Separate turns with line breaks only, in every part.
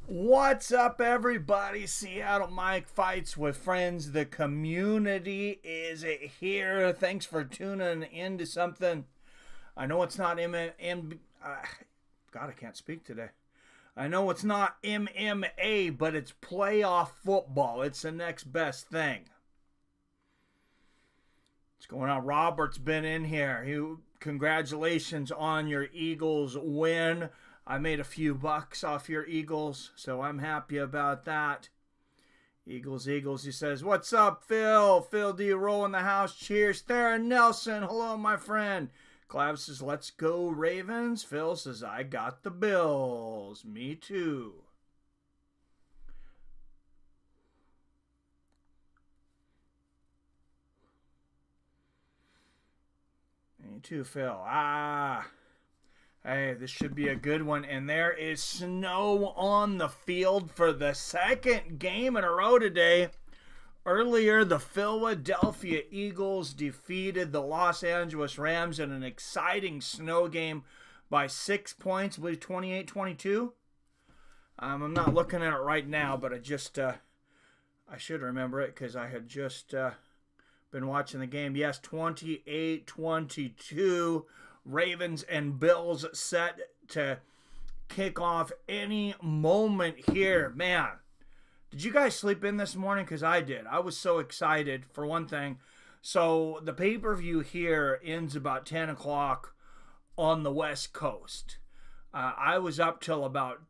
What's up, everybody? Seattle Mike Fights with Friends. The community is here. Thanks for tuning into something. I know it's not God, I can't speak today. I know it's not MMA, but it's playoff football. It's the next best thing. What's going on? Robert's been in here. Congratulations on your Eagles win. I made a few bucks off your Eagles, so I'm happy about that. Eagles. He says, what's up, Phil? Phil D. Roll in the house. Cheers. Theron Nelson. Hello, my friend. Clav says, let's go, Ravens. Phil says, I got the Bills. Me too. Me too, Phil. Hey, this should be a good one. And there is snow on the field for the second game in a row today. Earlier, the Philadelphia Eagles defeated the Los Angeles Rams in an exciting snow game by 6 points, I believe 28-22. I'm not looking at it right now, but I should remember it because I had just been watching the game. Yes, 28-22. Ravens and Bills set to kick off any moment here. Man, did you guys sleep in this morning? Because I did. I was so excited, for one thing. So the pay-per-view here ends about 10 o'clock on the West Coast. I was up till about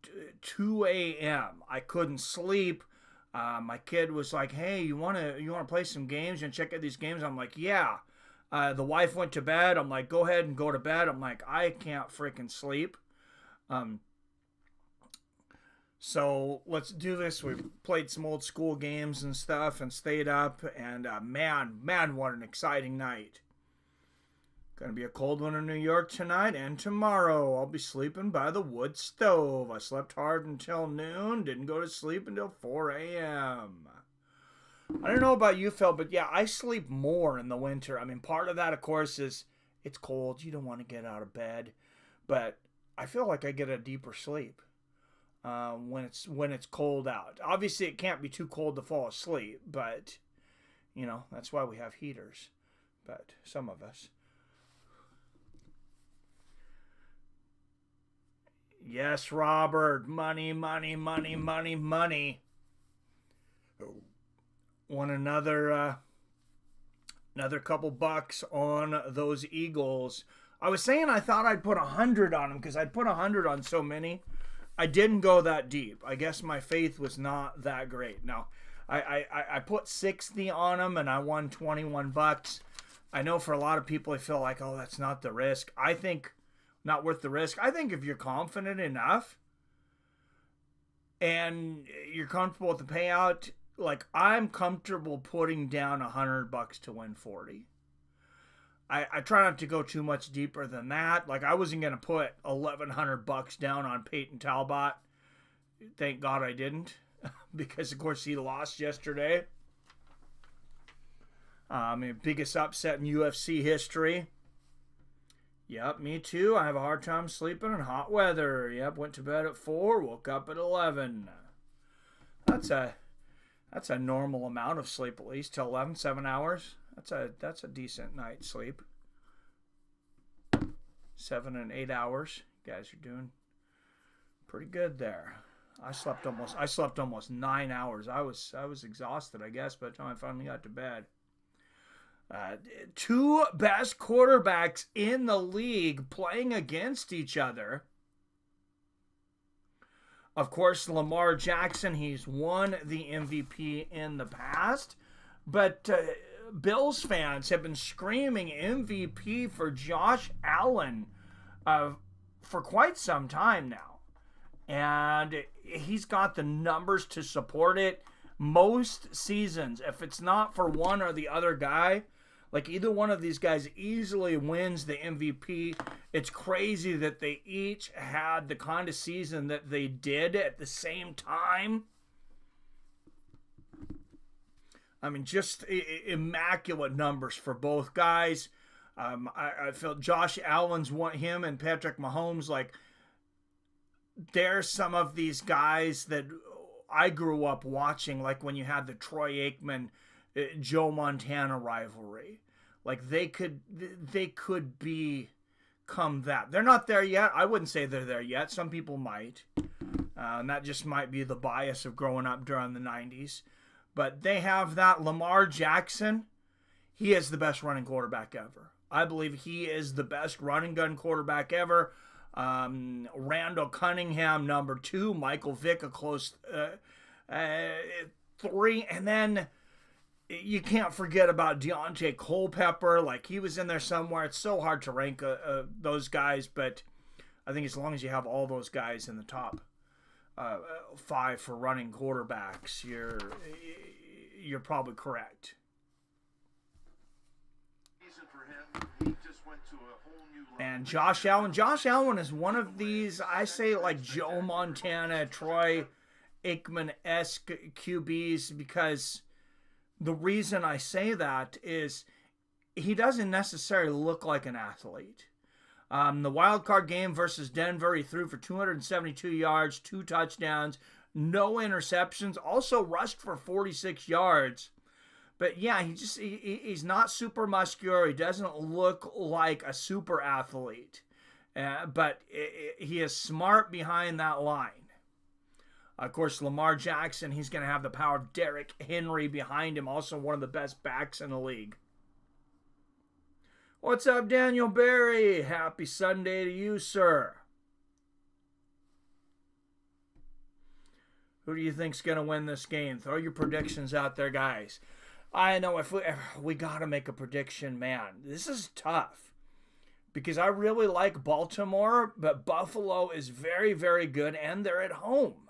2 a.m. I couldn't sleep. My kid was like, hey, you want to play some games and check out these games? I'm like, yeah. The wife went to bed. I'm like, go ahead and go to bed. I'm like, I can't freaking sleep. So let's do this. We played some old school games and stuff and stayed up. And man, what an exciting night. Going to be a cold one in New York tonight and tomorrow. I'll be sleeping by the wood stove. I slept hard until noon. Didn't go to sleep until 4 a.m. I don't know about you, Phil, but yeah, I sleep more in the winter. I mean, part of that, of course, is it's cold. You don't want to get out of bed. But I feel like I get a deeper sleep when it's cold out. Obviously, it can't be too cold to fall asleep, but, that's why we have heaters. But some of us. Yes, Robert. Money. Want another couple bucks on those Eagles. I was saying I thought I'd put 100 on them because I'd put 100 on so many. I didn't go that deep. I guess my faith was not that great. No, I put 60 on them and I won 21 bucks. I know for a lot of people I feel like, oh, that's not the risk. I think not worth the risk. I think if you're confident enough and you're comfortable with the payout, like I'm comfortable putting down 100 bucks to win 40. I try not to go too much deeper than that. Like I wasn't going to put 1,100 bucks down on Peyton Talbot. Thank God I didn't because of course he lost yesterday. Biggest upset in UFC history. Yep, me too. I have a hard time sleeping in hot weather. Yep, went to bed at 4, woke up at 11. That's a normal amount of sleep, at least till 11, 7 hours. That's a decent night's sleep. 7 and 8 hours. You guys are doing pretty good there. I slept almost 9 hours. I was exhausted, I guess, by the time I finally got to bed. Two best quarterbacks in the league playing against each other. Of course, Lamar Jackson, he's won the MVP in the past, but Bills fans have been screaming MVP for Josh Allen for quite some time now. And he's got the numbers to support it. Most seasons, if it's not for one or the other guy, like either one of these guys easily wins the MVP. It's crazy that they each had the kind of season that they did at the same time. I mean, just immaculate numbers for both guys. I felt Josh Allen's won him and Patrick Mahomes like there's some of these guys that I grew up watching, like when you had the Troy Aikman, Joe Montana rivalry. Like they could become that. They're not there yet. I wouldn't say they're there yet. Some people might. And that just might be the bias of growing up during the 90s. But they have that. Lamar Jackson, he is the best running quarterback ever. I believe he is the best running gun quarterback ever. Randall Cunningham, number 2. Michael Vick, a close 3. And then you can't forget about Deontay Culpepper. Like, he was in there somewhere. It's so hard to rank those guys, but I think as long as you have all those guys in the top 5 for running quarterbacks, you're probably correct. And Josh Allen. Josh Allen is one of these, I say, like Joe Montana, Troy Aikman-esque QBs, because the reason I say that is he doesn't necessarily look like an athlete. The wild card game versus Denver, he threw for 272 yards, 2 touchdowns, no interceptions, also rushed for 46 yards. But yeah, he's not super muscular. He doesn't look like a super athlete. But he is smart behind that line. Of course, Lamar Jackson, he's going to have the power of Derrick Henry behind him, also one of the best backs in the league. What's up, Daniel Berry? Happy Sunday to you, sir. Who do you think's going to win this game? Throw your predictions out there, guys. I know if we got to make a prediction, man. This is tough because I really like Baltimore, but Buffalo is very, very good, and they're at home.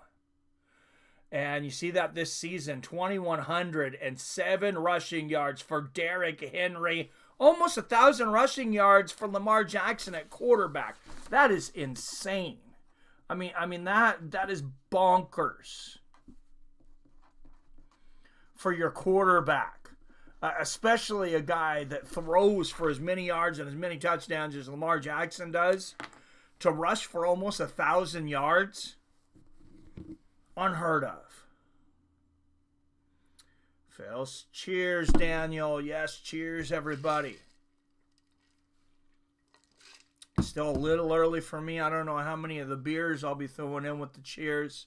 And you see that this season, 2,107 rushing yards for Derrick Henry, almost 1,000 rushing yards for Lamar Jackson at quarterback. That is insane. I mean that is bonkers for your quarterback, especially a guy that throws for as many yards and as many touchdowns as Lamar Jackson does, to rush for almost 1,000 yards. Unheard of. Phil, cheers, Daniel. Yes, cheers, everybody. Still a little early for me. I don't know how many of the beers I'll be throwing in with the cheers.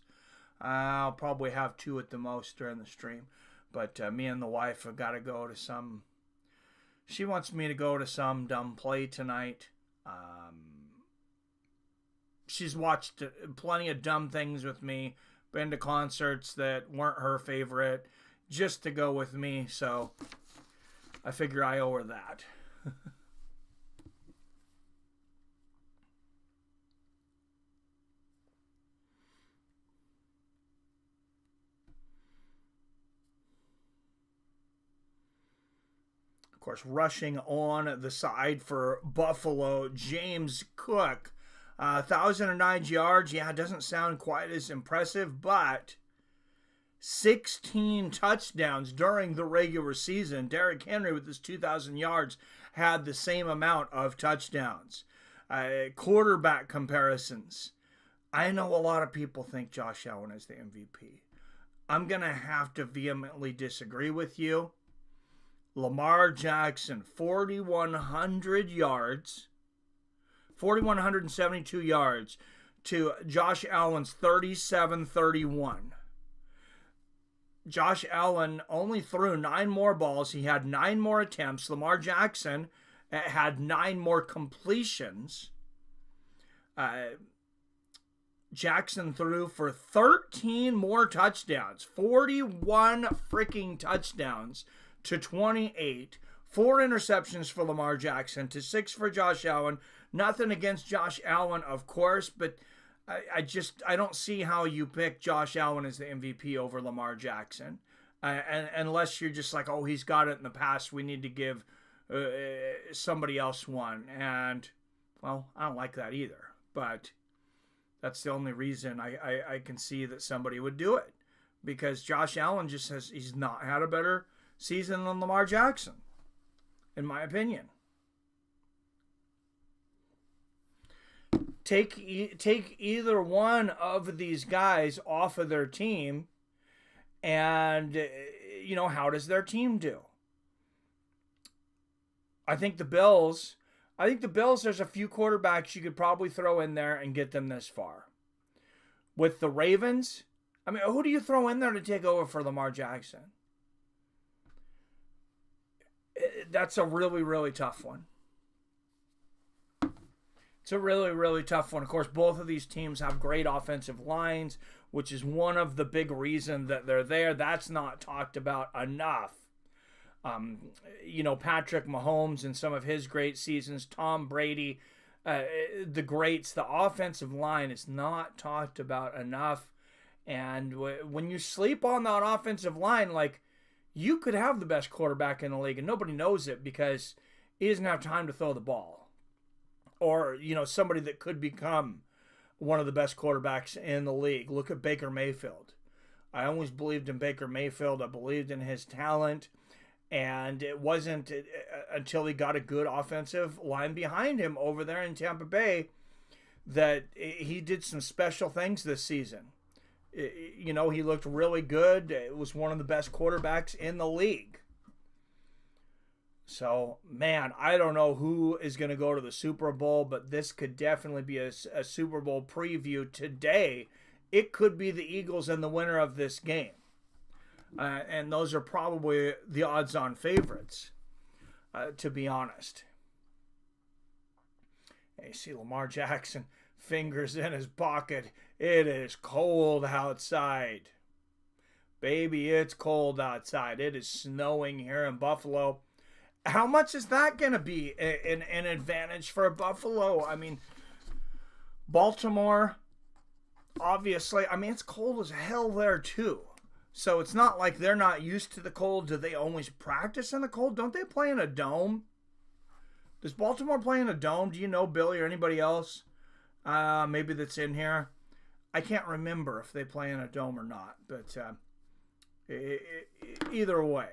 I'll probably have 2 at the most during the stream. But me and the wife have got to go to some... She wants me to go to some dumb play tonight. She's watched plenty of dumb things with me. Been to concerts that weren't her favorite. Just to go with me. So I figure I owe her that. Of course, rushing on the side for Buffalo, James Cook, 1,009 yards. Yeah, it doesn't sound quite as impressive, but 16 touchdowns during the regular season. Derrick Henry, with his 2,000 yards, had the same amount of touchdowns. Quarterback comparisons. I know a lot of people think Josh Allen is the MVP. I'm going to have to vehemently disagree with you. Lamar Jackson, 4,100 yards, 4,172 yards to Josh Allen's 3,731. Josh Allen only threw 9 more balls. He had 9 more attempts. Lamar Jackson had 9 more completions. Jackson threw for 13 more touchdowns. 41 freaking touchdowns to 28. 4 interceptions for Lamar Jackson to 6 for Josh Allen. Nothing against Josh Allen, of course, but I don't see how you pick Josh Allen as the MVP over Lamar Jackson. And unless you're just like, oh, he's got it in the past, we need to give somebody else one. And, well, I don't like that either. But that's the only reason I can see that somebody would do it. Because Josh Allen he's not had a better season than Lamar Jackson, in my opinion. take either one of these guys off of their team, and how does their team do? I think the Bills, there's a few quarterbacks you could probably throw in there and get them this far. With the Ravens, I mean, who do you throw in there to take over for Lamar Jackson? That's a really, really tough one. It's a really, really tough one. Of course, both of these teams have great offensive lines, which is one of the big reasons that they're there. That's not talked about enough. Patrick Mahomes and some of his great seasons, Tom Brady, the greats, the offensive line is not talked about enough. And when you sleep on that offensive line, like, you could have the best quarterback in the league and nobody knows it because he doesn't have time to throw the ball. Or, somebody that could become one of the best quarterbacks in the league. Look at Baker Mayfield. I always believed in Baker Mayfield. I believed in his talent. And it wasn't until he got a good offensive line behind him over there in Tampa Bay that he did some special things this season. He looked really good. It was one of the best quarterbacks in the league. So, man, I don't know who is going to go to the Super Bowl, but this could definitely be a Super Bowl preview today. It could be the Eagles and the winner of this game. And those are probably the odds-on favorites, to be honest. And you see Lamar Jackson, fingers in his pocket. It is cold outside. Baby, it's cold outside. It is snowing here in Buffalo. How much is that going to be an advantage for Buffalo? I mean, Baltimore, obviously, it's cold as hell there too. So it's not like they're not used to the cold. Do they always practice in the cold? Don't they play in a dome? Does Baltimore play in a dome? Do you know, Billy, or anybody else maybe that's in here? I can't remember if they play in a dome or not. But either way,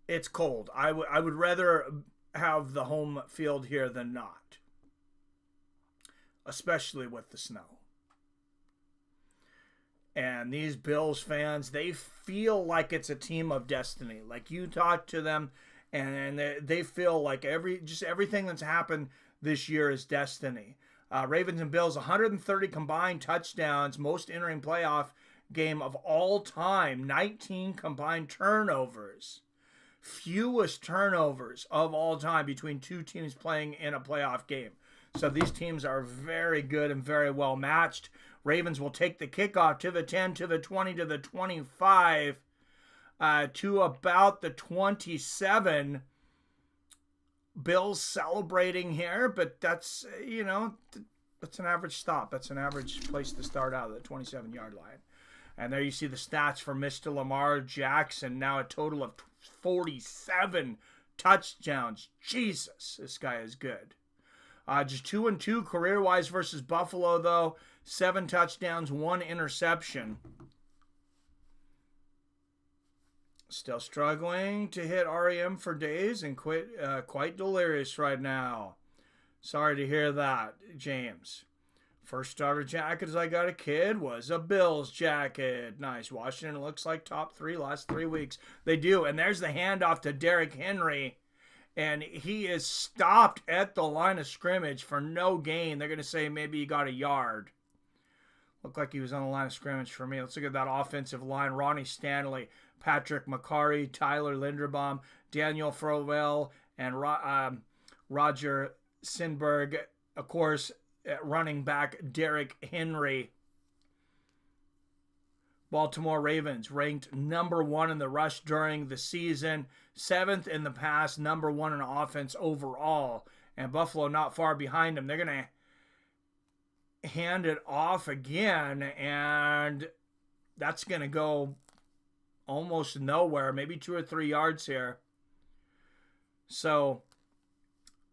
it's cold. I would rather have the home field here than not, especially with the snow. And these Bills fans, they feel like it's a team of destiny. Like, you talk to them, and they feel like everything that's happened this year is destiny. Ravens and Bills, 130 combined touchdowns, most entering playoff game of all time. 19 combined turnovers. Fewest turnovers of all time between two teams playing in a playoff game. So these teams are very good and very well matched. Ravens will take the kickoff to the 10, to the 20, to the 25, to about the 27. Bills celebrating here, but that's, that's an average stop. That's an average place to start out at the 27-yard line. And there you see the stats for Mr. Lamar Jackson. Now a total of 47 touchdowns. Jesus, this guy is good. Just 2-2 career-wise versus Buffalo, though. 7 touchdowns, 1 interception. Still struggling to hit REM for days and quite delirious right now. Sorry to hear that, James. First starter jacket as I got a kid was a Bills jacket. Nice. Washington looks like top 3 last 3 weeks. They do. And there's the handoff to Derrick Henry. And he is stopped at the line of scrimmage for no gain. They're going to say maybe he got a yard. Looked like he was on the line of scrimmage for me. Let's look at that offensive line. Ronnie Stanley, Patrick McCarry, Tyler Linderbaum, Daniel Farwell, and Roger Sinberg. Of course, running back Derrick Henry. Baltimore Ravens ranked number 1 in the rush during the season, 7th in the pass, number 1 in offense overall. And Buffalo not far behind them. They're going to hand it off again, and that's going to go almost nowhere, maybe 2 or 3 yards here. So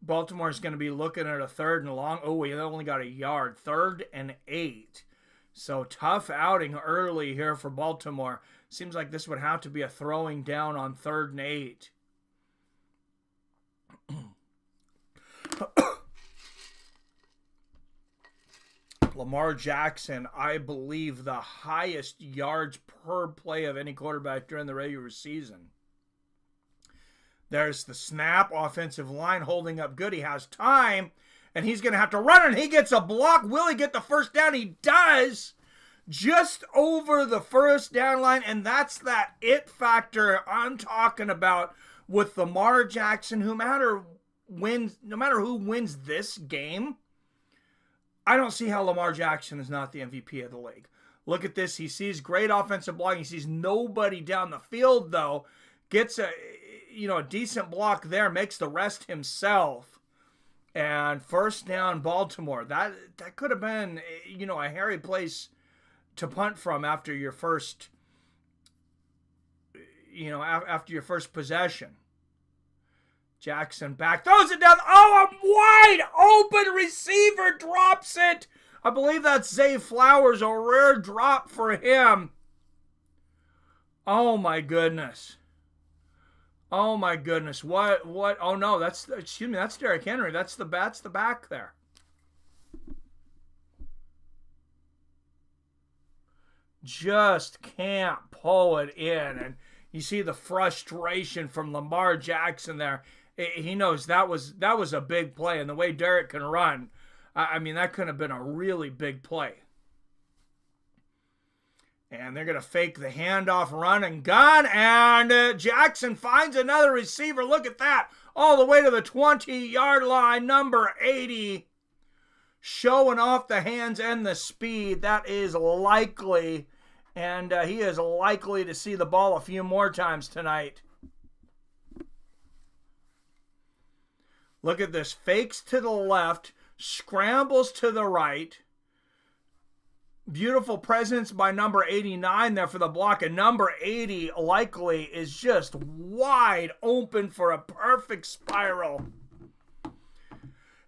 Baltimore's going to be looking at a 3rd and long. Oh, he only got a yard. 3rd and 8. So tough outing early here for Baltimore. Seems like this would have to be a throwing down on 3rd and 8. Lamar Jackson, I believe, the highest yards per play of any quarterback during the regular season. There's the snap, offensive line holding up good. He has time, and he's going to have to run, and he gets a block. Will he get the first down? He does, just over the first down line, and that's that it factor I'm talking about with Lamar Jackson. No matter who wins this game, I don't see how Lamar Jackson is not the MVP of the league. Look at this. He sees great offensive blocking. He sees nobody down the field, though. Gets a decent block there, makes the rest himself. And first down, Baltimore. That could have been, a hairy place to punt from after your first, after your first possession. Jackson back, throws it down. Oh, a wide open receiver drops it. I believe that's Zay Flowers, a rare drop for him. Oh my goodness. Oh my goodness. What? Oh no, that's Derrick Henry. That's the back there. Just can't pull it in. And you see the frustration from Lamar Jackson there. He knows that was a big play, and the way Derrick can run, I mean, that could have been a really big play. And they're going to fake the handoff, run and gun, and Jackson finds another receiver. Look at that. All the way to the 20-yard line, number 80. Showing off the hands and the speed. That is likely, and he is likely to see the ball a few more times tonight. Look at this. Fakes to the left, scrambles to the right. Beautiful presence by number 89 there for the block. And number 80 likely is just wide open for a perfect spiral.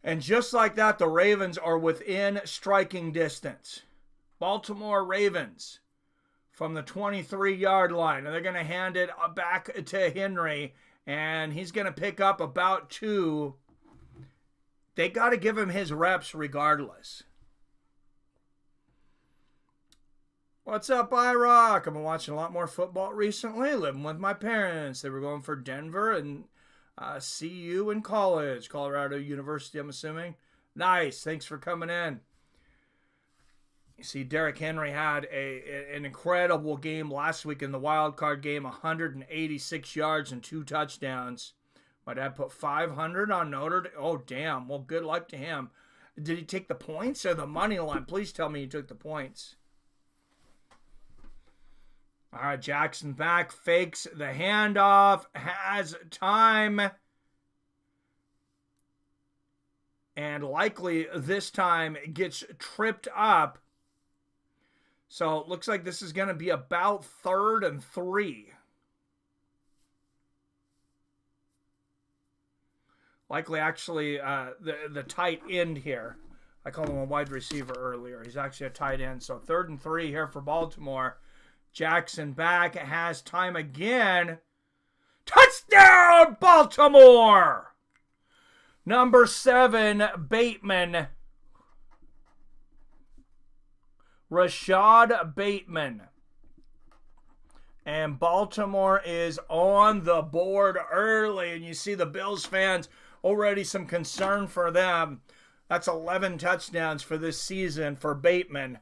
And just like that, the Ravens are within striking distance. Baltimore Ravens from the 23-yard line. And they're going to hand it back to Henry. And he's going to pick up about 2. They got to give him his reps regardless. What's up, IROC? I've been watching a lot more football recently, living with my parents. They were going for Denver and CU in college. Colorado University, I'm assuming. Nice. Thanks for coming in. You see, Derrick Henry had an incredible game last week in the wild card game, 186 yards and 2 touchdowns. My dad put 500 on Notre Dame. Oh, damn. Well, good luck to him. Did he take the points or the money line? Please tell me he took the points. All right, Jackson back, fakes the handoff, has time. And likely this time gets tripped up. So it looks like this is going to be about 3rd and 3. Likely actually the tight end here. I called him a wide receiver earlier. He's actually a tight end. So 3rd and 3 here for Baltimore. Jackson back, has time again. Touchdown, Baltimore! Number 7, Bateman. Rashad Bateman. And Baltimore is on the board early. And you see the Bills fans, already some concern for them. That's 11 touchdowns for this season for Bateman.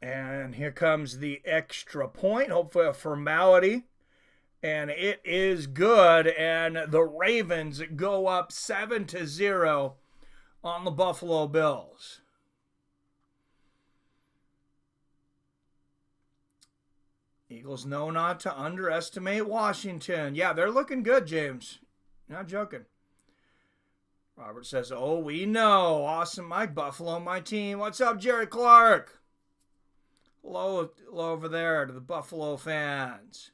And here comes the extra point, hopefully a formality. And it is good, and the Ravens go up 7-0 on the Buffalo Bills. Eagles know not to underestimate Washington. Yeah, they're looking good, James. Not joking. Robert says, oh, we know. Awesome, Mike. Buffalo, my team. What's up, Jerry Clark? Hello over there to the Buffalo fans.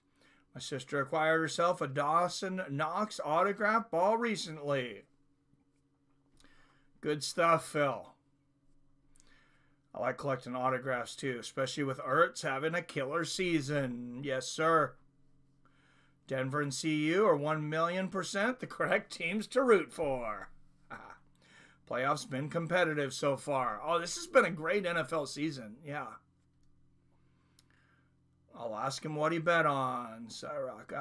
My sister acquired herself a Dawson Knox autograph ball recently. Good stuff, Phil. I like collecting autographs too, especially with Ertz having a killer season. Yes, sir. Denver and CU are 1,000,000% the correct teams to root for. Playoffs been competitive so far. Oh, this has been a great NFL season. Yeah. I'll ask him what he bet on. Cyrock.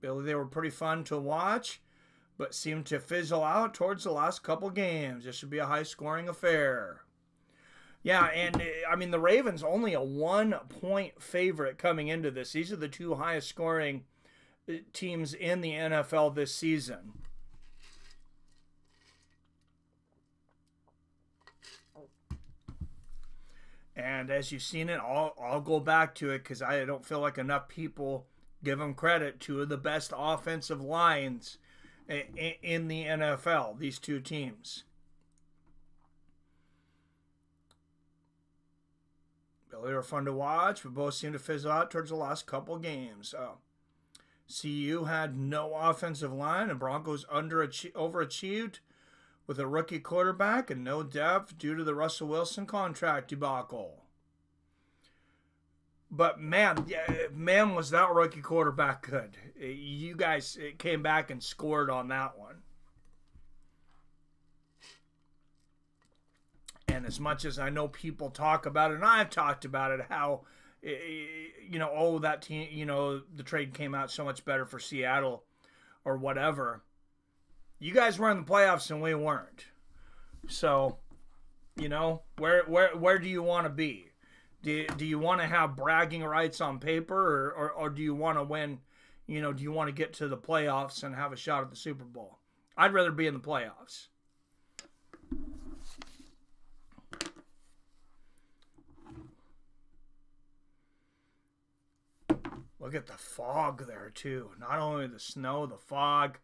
Billy, they were pretty fun to watch, but seemed to fizzle out towards the last couple games. This should be a high-scoring affair. Yeah, and I mean, the Ravens only a 1-point favorite coming into this. These are the two highest-scoring teams in the NFL this season. And as you've seen it, I'll go back to it because I don't feel like enough people give them credit. Two of the best offensive lines in the NFL, these two teams. They were fun to watch, but both seemed to fizzle out towards the last couple games. CU had no offensive line, and Broncos overachieved with a rookie quarterback and no depth due to the Russell Wilson contract debacle. But man, was that rookie quarterback good. You guys came back and scored on that one. And as much as I know people talk about it, and I've talked about it, how, that team, the trade came out so much better for Seattle or whatever. You guys were in the playoffs and we weren't. So, where do you want to be? Do you want to have bragging rights on paper or do you want to win? Do you want to get to the playoffs and have a shot at the Super Bowl? I'd rather be in the playoffs. Look at the fog there, too. Not only the snow, the fog.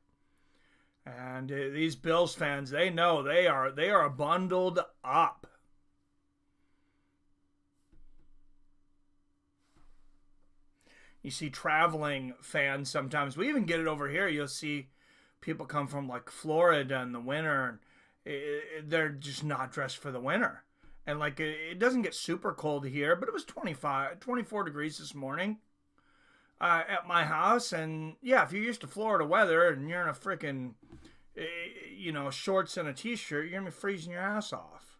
And these Bills fans, they know they are bundled up. You see traveling fans sometimes. We even get it over here. You'll see people come from like Florida in the winter. And they're just not dressed for the winter. And like it doesn't get super cold here, but it was 24 degrees this morning at my house. And yeah, if you're used to Florida weather and you're in a freaking shorts and a t-shirt, you're going to be freezing your ass off.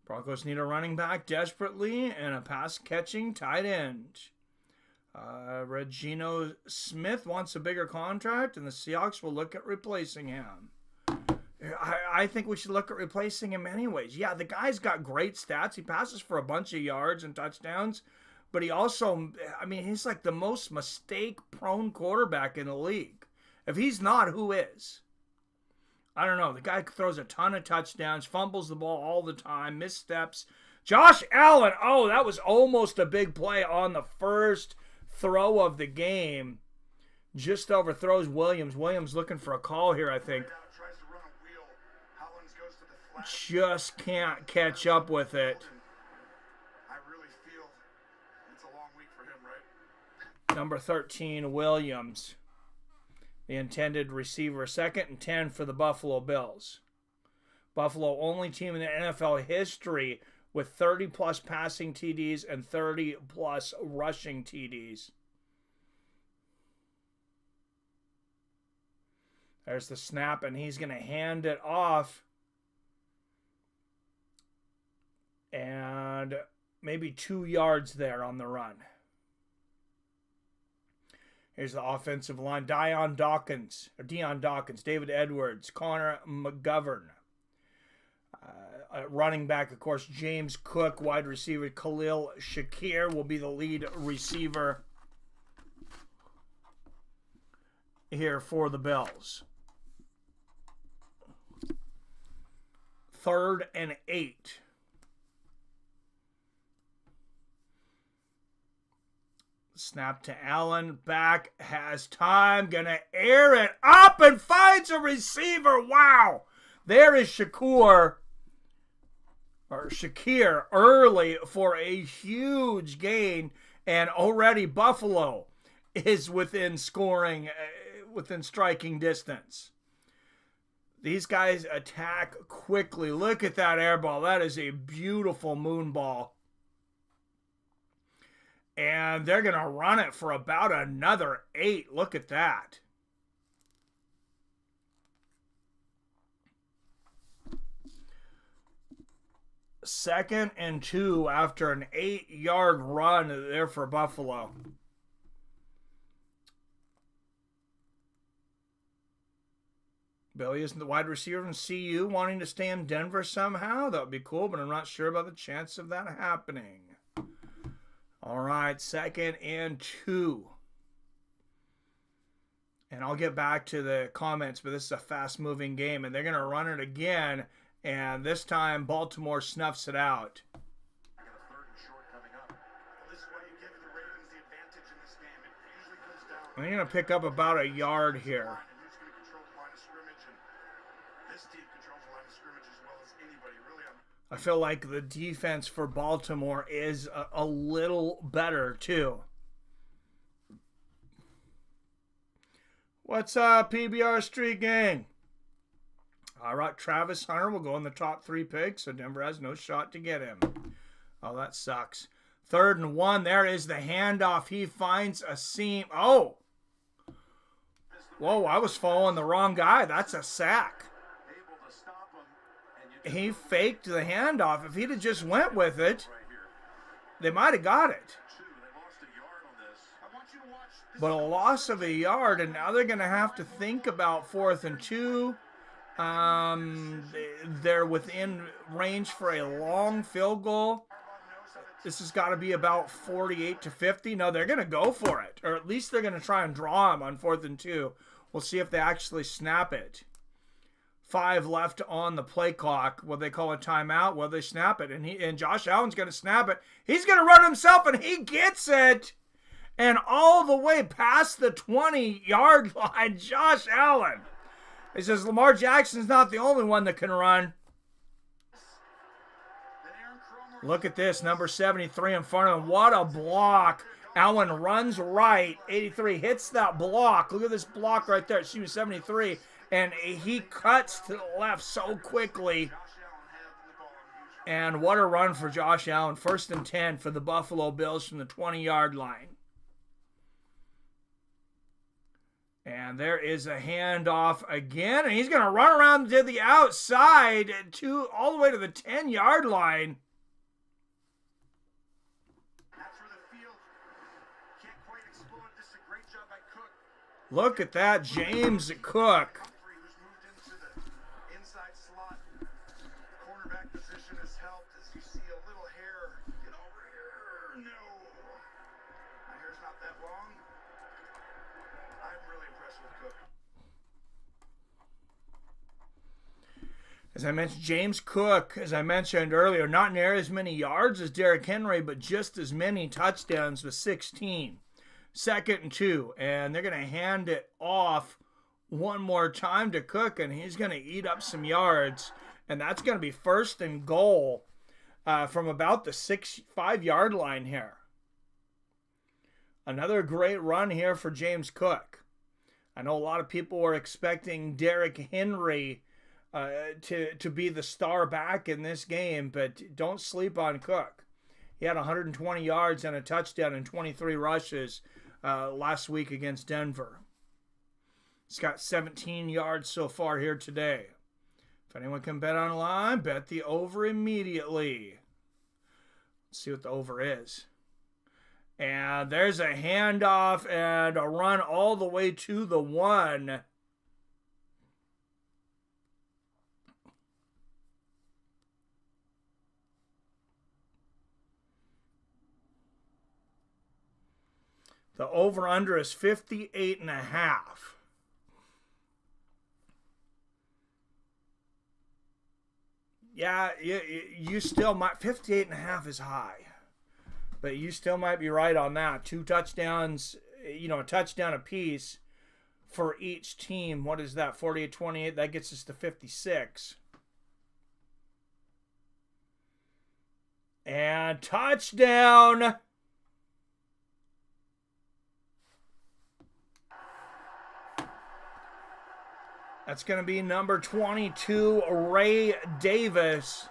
Broncos need a running back desperately and a pass-catching tight end. Regino Smith wants a bigger contract, and the Seahawks will look at replacing him. I think we should look at replacing him anyways. Yeah, the guy's got great stats. He passes for a bunch of yards and touchdowns, but he also, he's like the most mistake-prone quarterback in the league. If he's not, who is? I don't know. The guy throws a ton of touchdowns, fumbles the ball all the time, missteps. Josh Allen, that was almost a big play on the first throw of the game. Just overthrows Williams. Williams looking for a call here, I think. Just can't catch up with it.
I really feel it's a long week for him, right?
Number 13, Williams. The intended receiver. 2nd and 10 for the Buffalo Bills. Buffalo, only team in the NFL history with 30-plus passing TDs and 30-plus rushing TDs. There's the snap, and he's going to hand it off. And maybe 2 yards there on the run. Here's the offensive line. Deon Dawkins, David Edwards, Connor McGovern. Running back, of course, James Cook. Wide receiver, Khalil Shakir will be the lead receiver here for the Bills. 3rd and 8. Snap to Allen. Back, has time. Gonna air it up and finds a receiver. Wow. There is Shakir early for a huge gain. And already Buffalo is within striking distance. These guys attack quickly. Look at that air ball. That is a beautiful moon ball. And they're going to run it for about another 8. Look at that. Second and 2 after an 8-yard run there for Buffalo. Billy isn't the wide receiver from CU wanting to stay in Denver somehow. That would be cool, but I'm not sure about the chance of that happening. All right, second and 2. And I'll get back to the comments, but this is a fast-moving game, and they're going to run it again, and this time Baltimore snuffs it out. They're going to pick up about a yard here. I feel like the defense for Baltimore is a little better, too. What's up, PBR Street Gang? All right, Travis Hunter will go in the top 3 picks, so Denver has no shot to get him. Oh, that sucks. 3rd and 1. There is the handoff. He finds a seam. Oh! Whoa, I was following the wrong guy. That's a sack. He faked the handoff. If he'd have just went with it, they might have got it. But a loss of a yard, and now they're going to have to think about 4th and 2. They're within range for a long field goal. This has got to be about 48 to 50. No, they're going to go for it, or at least they're going to try and draw him on 4th and 2. We'll see if they actually snap it. 5 left on the play clock. Will they call a timeout? Will they snap it? And Josh Allen's going to snap it. He's going to run himself, and he gets it. And all the way past the 20-yard line, Josh Allen. He says Lamar Jackson's not the only one that can run. Look at this, number 73 in front of him. What a block. Allen runs right. 83 hits that block. Look at this block right there. She was 73. And he cuts to the left so quickly. And what a run for Josh Allen. 1st and 10 for the Buffalo Bills from the 20-yard line. And there is a handoff again. And he's going to run around to the outside all the way to the 10-yard line. Look at that, James Cook. As I mentioned, James Cook, as I mentioned earlier, not near as many yards as Derrick Henry, but just as many touchdowns with 16. 2nd and 2, and they're going to hand it off one more time to Cook, and he's going to eat up some yards, and that's going to be 1st and goal from about the 5-yard line here. Another great run here for James Cook. I know a lot of people were expecting Derrick Henry to be the star back in this game, but don't sleep on Cook. He had 120 yards and a touchdown and 23 rushes last week against Denver. He's got 17 yards so far here today. If anyone can bet online, bet the over immediately. Let's see what the over is. And there's a handoff and a run all the way to the 1. The over-under is 58.5. Yeah, you still might. 58.5 is high. But you still might be right on that. 2 touchdowns, a touchdown apiece for each team. What is that? 48-28. That gets us to 56. And touchdown. That's going to be number 22, Ray Davis.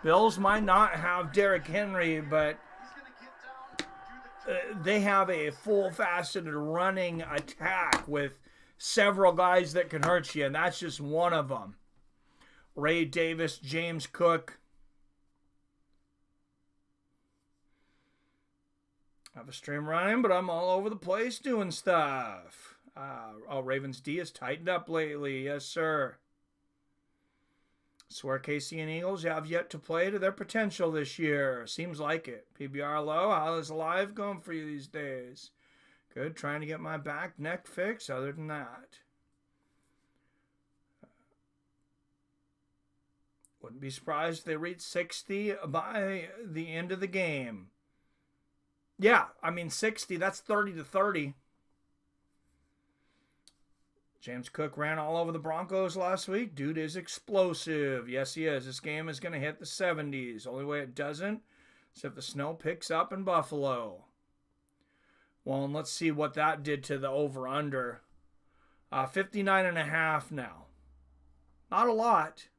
Bills might not have Derrick Henry, but they have a full-faceted running attack with several guys that can hurt you, and that's just one of them. Ray Davis, James Cook. I have a stream running, but I'm all over the place doing stuff. Ravens D has tightened up lately. Yes, sir. Swear KC and Eagles have yet to play to their potential this year. Seems like it. PBR low. How is live going for you these days? Good. Trying to get my back, neck fixed. Other than that. Wouldn't be surprised if they reach 60 by the end of the game. Yeah, I mean 60, that's 30-30. James Cook ran all over the Broncos last week. Dude is explosive. Yes, he is. This game is going to hit the 70s. Only way it doesn't is if the snow picks up in Buffalo. Well, and let's see what that did to the over-under. 59.5 now. Not a lot.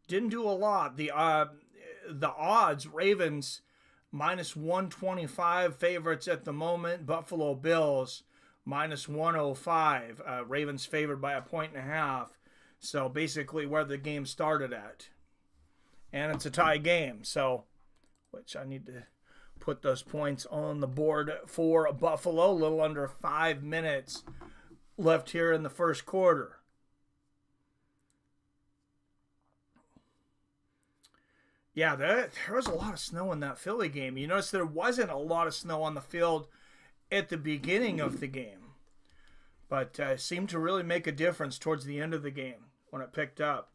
Didn't do a lot. The odds, Ravens minus 125 favorites at the moment. Buffalo Bills minus 105. Ravens favored by 1.5. So basically where the game started at. And it's a tie game. So, which I need to put those points on the board for Buffalo. A little under 5 minutes left here in the first quarter. Yeah, there was a lot of snow in that Philly game. You notice there wasn't a lot of snow on the field at the beginning of the game. But seemed to really make a difference towards the end of the game when it picked up.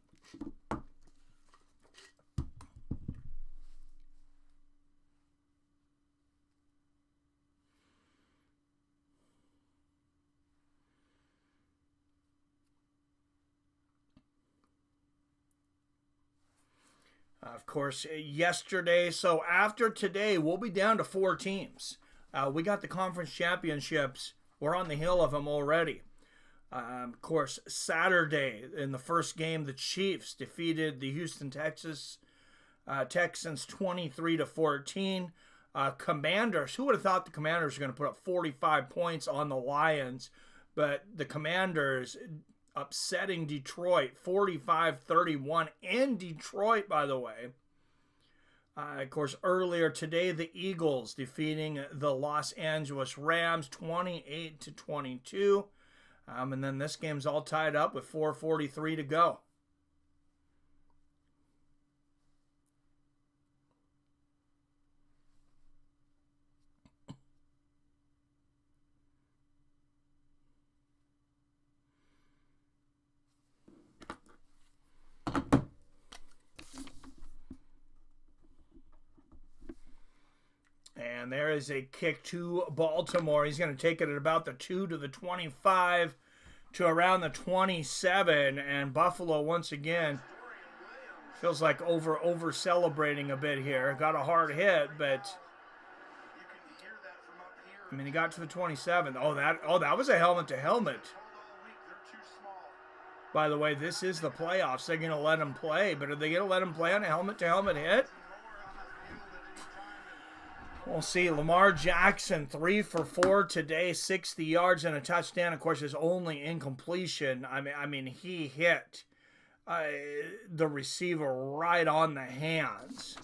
Of course, yesterday. So after today, we'll be down to 4 teams. We got the conference championships. We're on the hill of them already. Of course, Saturday in the first game, the Chiefs defeated the Houston Texans 23-14. Commanders. Who would have thought the Commanders were going to put up 45 points on the Lions? But the Commanders upsetting Detroit 45-31 in Detroit, by the way. Of course, earlier today, the Eagles defeating the Los Angeles Rams 28-22. And then this game's all tied up with 4:43 to go. And there is a kick to Baltimore. He's going to take it at about the 2 to the 25 to around the 27. And Buffalo, once again, feels like over celebrating a bit here. Got a hard hit, but I mean, he got to the 27. Oh, that was a helmet to helmet. By the way, this is the playoffs. They're going to let him play, but are they going to let him play on a helmet to helmet hit? We'll see. Lamar Jackson, 3 for 4 today, 60 yards and a touchdown. Of course, his only incompletion. I mean, he hit the receiver right on the hands.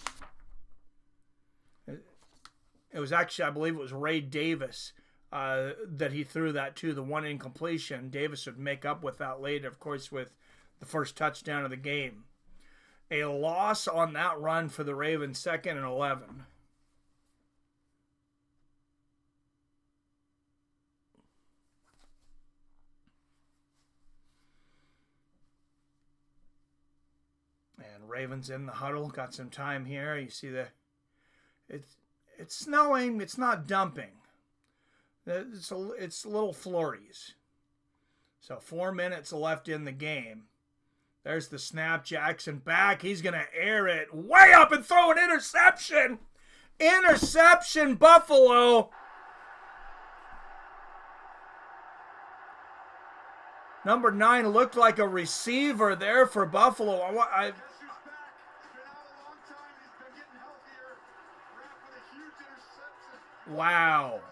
It was actually, I believe it was Ray Davis that he threw that to, the one incompletion. Davis would make up with that later, of course, with the first touchdown of the game. A loss on that run for the Ravens, 2nd and 11. And Ravens in the huddle, got some time here. You see it's snowing. It's not dumping. It's little flurries. So 4 minutes left in the game. There's the snap. Jackson back. He's going to air it way up and throw an interception. Interception, Buffalo. Number 9 looked like a receiver there for Buffalo.
Guess who's back? He's been out a long time. He's been getting healthier. Wrapped with a huge interception.
Wow.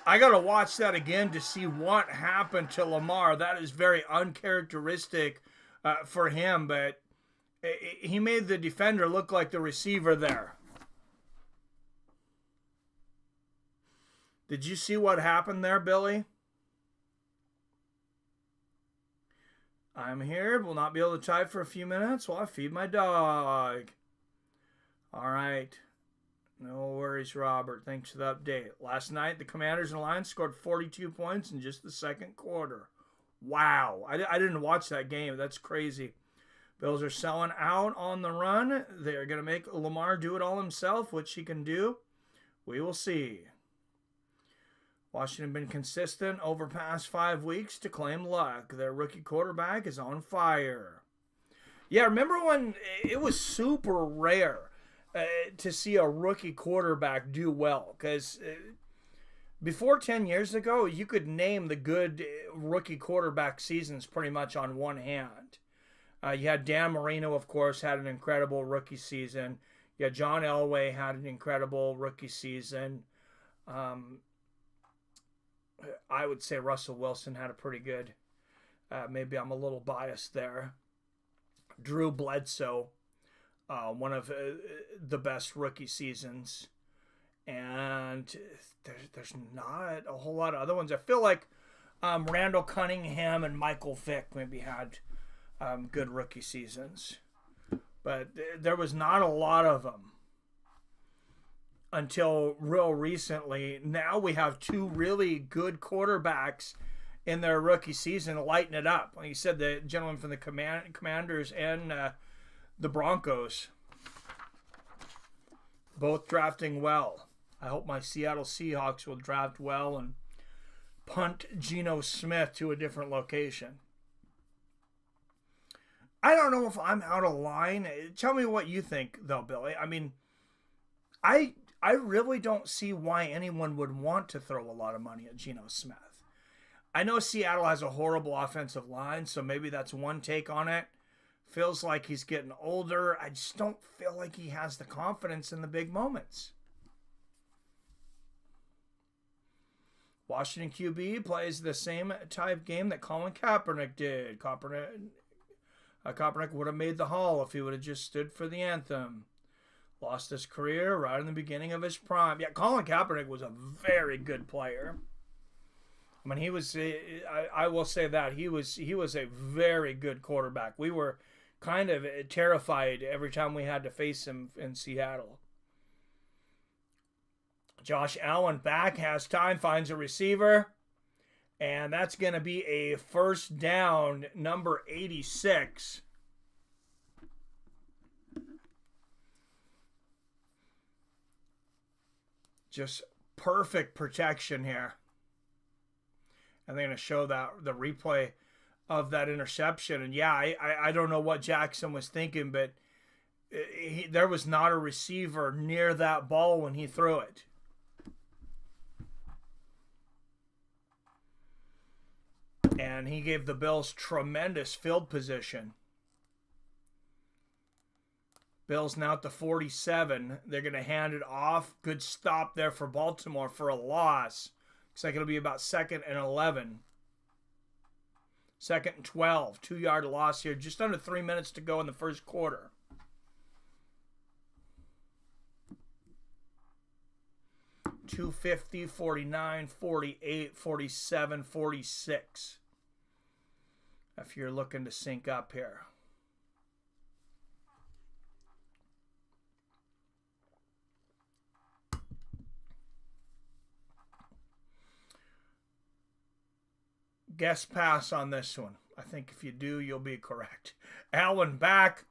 I got to watch that again to see what happened to Lamar. That is very uncharacteristic for him, but he made the defender look like the receiver there. Did you see what happened there, Billy? I'm here. Will not be able to type for a few minutes while I feed my dog. All right. No worries, Robert. Thanks for the update. Last night, the Commanders and Lions scored 42 points in just the second quarter. Wow. I didn't watch that game. That's crazy. Bills are selling out on the run. They're going to make Lamar do it all himself, which he can do. We will see. Washington been consistent over past 5 weeks to claim luck. Their rookie quarterback is on fire. Yeah, remember when it was super rare to see a rookie quarterback do well? Because before 10 years ago, you could name the good rookie quarterback seasons pretty much on one hand. You had Dan Marino, of course, had an incredible rookie season. You had John Elway had an incredible rookie season. I would say Russell Wilson had a pretty good, maybe I'm a little biased there. Drew Bledsoe, one of the best rookie seasons. And there's not a whole lot of other ones. I feel like Randall Cunningham and Michael Vick maybe had good rookie seasons. But there was not a lot of them until real recently. Now we have 2 really good quarterbacks in their rookie season lighting it up. Like you said, the gentleman from the Commanders and the Broncos, both drafting well. I hope my Seattle Seahawks will draft well and punt Geno Smith to a different location. I don't know if I'm out of line. Tell me what you think, though, Billy. I mean, I really don't see why anyone would want to throw a lot of money at Geno Smith. I know Seattle has a horrible offensive line, so maybe that's one take on it. Feels like he's getting older. I just don't feel like he has the confidence in the big moments. Washington QB plays the same type game that Colin Kaepernick did. Kaepernick would have made the Hall if he would have just stood for the anthem. Lost his career right in the beginning of his prime. Yeah, Colin Kaepernick was a very good player. I mean, he was. I will say that he was a very good quarterback. We were kind of terrified every time we had to face him in Seattle. Josh Allen back, has time, finds a receiver, and that's going to be a first down, number 86. Just perfect protection here. And they're going to show that the replay of that interception. And yeah, I don't know what Jackson was thinking, but there was not a receiver near that ball when he threw it. And he gave the Bills tremendous field position. Bills now at the 47. They're going to hand it off. Good stop there for Baltimore for a loss. Looks like it'll be about 2nd and 11. 2nd and 12. 2-yard loss here. Just under 3 minutes to go in the first quarter. .250, 49, 48, 47, 46. If you're looking to sync up here. Guess pass on this one. I think if you do, you'll be correct. Allen back.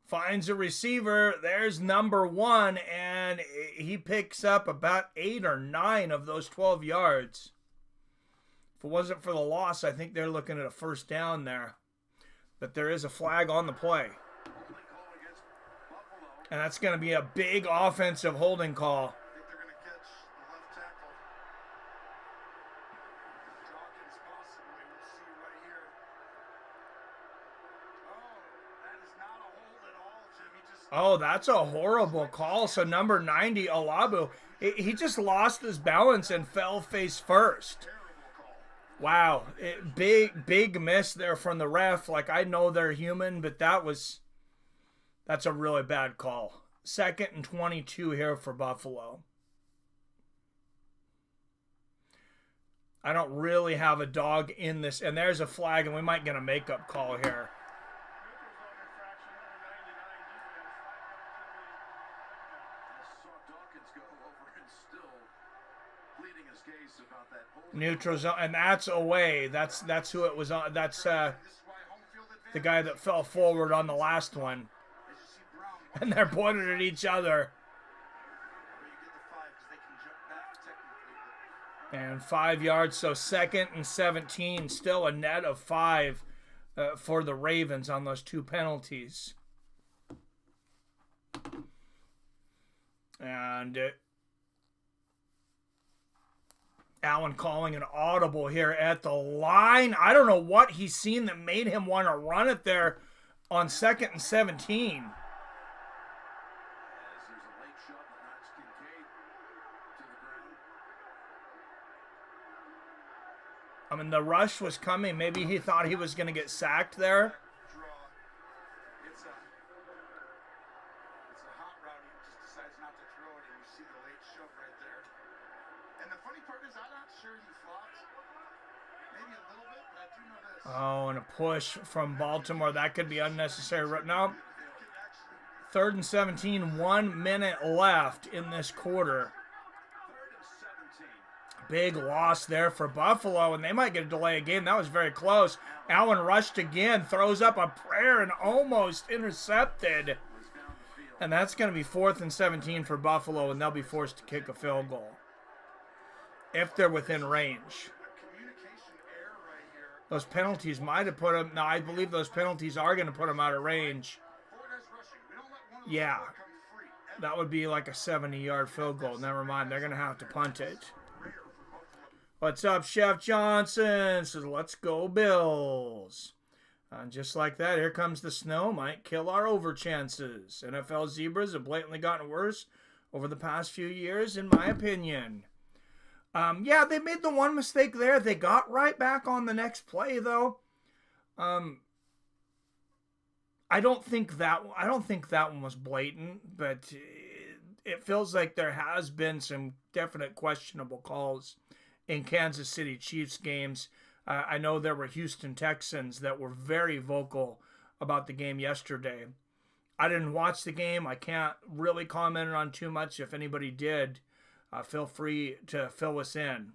Finds a receiver. There's number 1, and he picks up about 8 or 9 of those 12 yards. If it wasn't for the loss, I think they're looking at a first down there. But there is a flag on the play. And that's going to be a big offensive holding call.
I think they're going to catch the left tackle. Dawkins possibly. We'll see right here. Oh, that is not a hold at all, Jim. He just...
Oh, that's a horrible call. So number 90, Alabu, he just lost his balance and fell face first. Wow, big miss there from the ref. Like, I know they're human, but that's a really bad call. 2nd and 22 here for Buffalo. I don't really have a dog in this, and there's a flag, and we might get a makeup call here. Neutral zone, and that's away. That's who it was on. That's the guy that fell forward on the last one. And they're pointing at each other. And 5 yards, so 2nd and 17. Still a net of 5 for the Ravens on those 2 penalties. And Allen calling an audible here at the line. I don't know what he's seen that made him want to run it there on 2nd and 17. I mean, the rush was coming. Maybe he thought he was going to get sacked there.
It's a hot route. He just decides not to throw it, and you see the late shove right there. And the funny part is, I'm not sure he flopped. Maybe a little bit, but I do know this.
Oh, and a push from Baltimore. That could be unnecessary. No. 3rd and 17. 1 minute left in this quarter. Big loss there for Buffalo, and they might get a delay of game. That was very close. Allen rushed again, throws up a prayer, and almost intercepted. And that's going to be 4th and 17 for Buffalo, and they'll be forced to kick a field goal if they're within range. Those penalties might have put them. No, I believe those penalties are going to put them out of range. Yeah, that would be like a 70-yard field goal. Never mind, they're going to have to punt it. What's up, Chef Johnson? Says, let's go Bills. And just like that, here comes the snow. Might kill our over chances. NFL Zebras have blatantly gotten worse over the past few years, in my opinion. Yeah, they made the one mistake there. They got right back on the next play, though. I don't think that one was blatant, but it feels like there has been some definite questionable calls in Kansas City Chiefs games. I know there were Houston Texans that were very vocal about the game yesterday. I didn't watch the game. I can't really comment on too much. If anybody did, feel free to fill us in.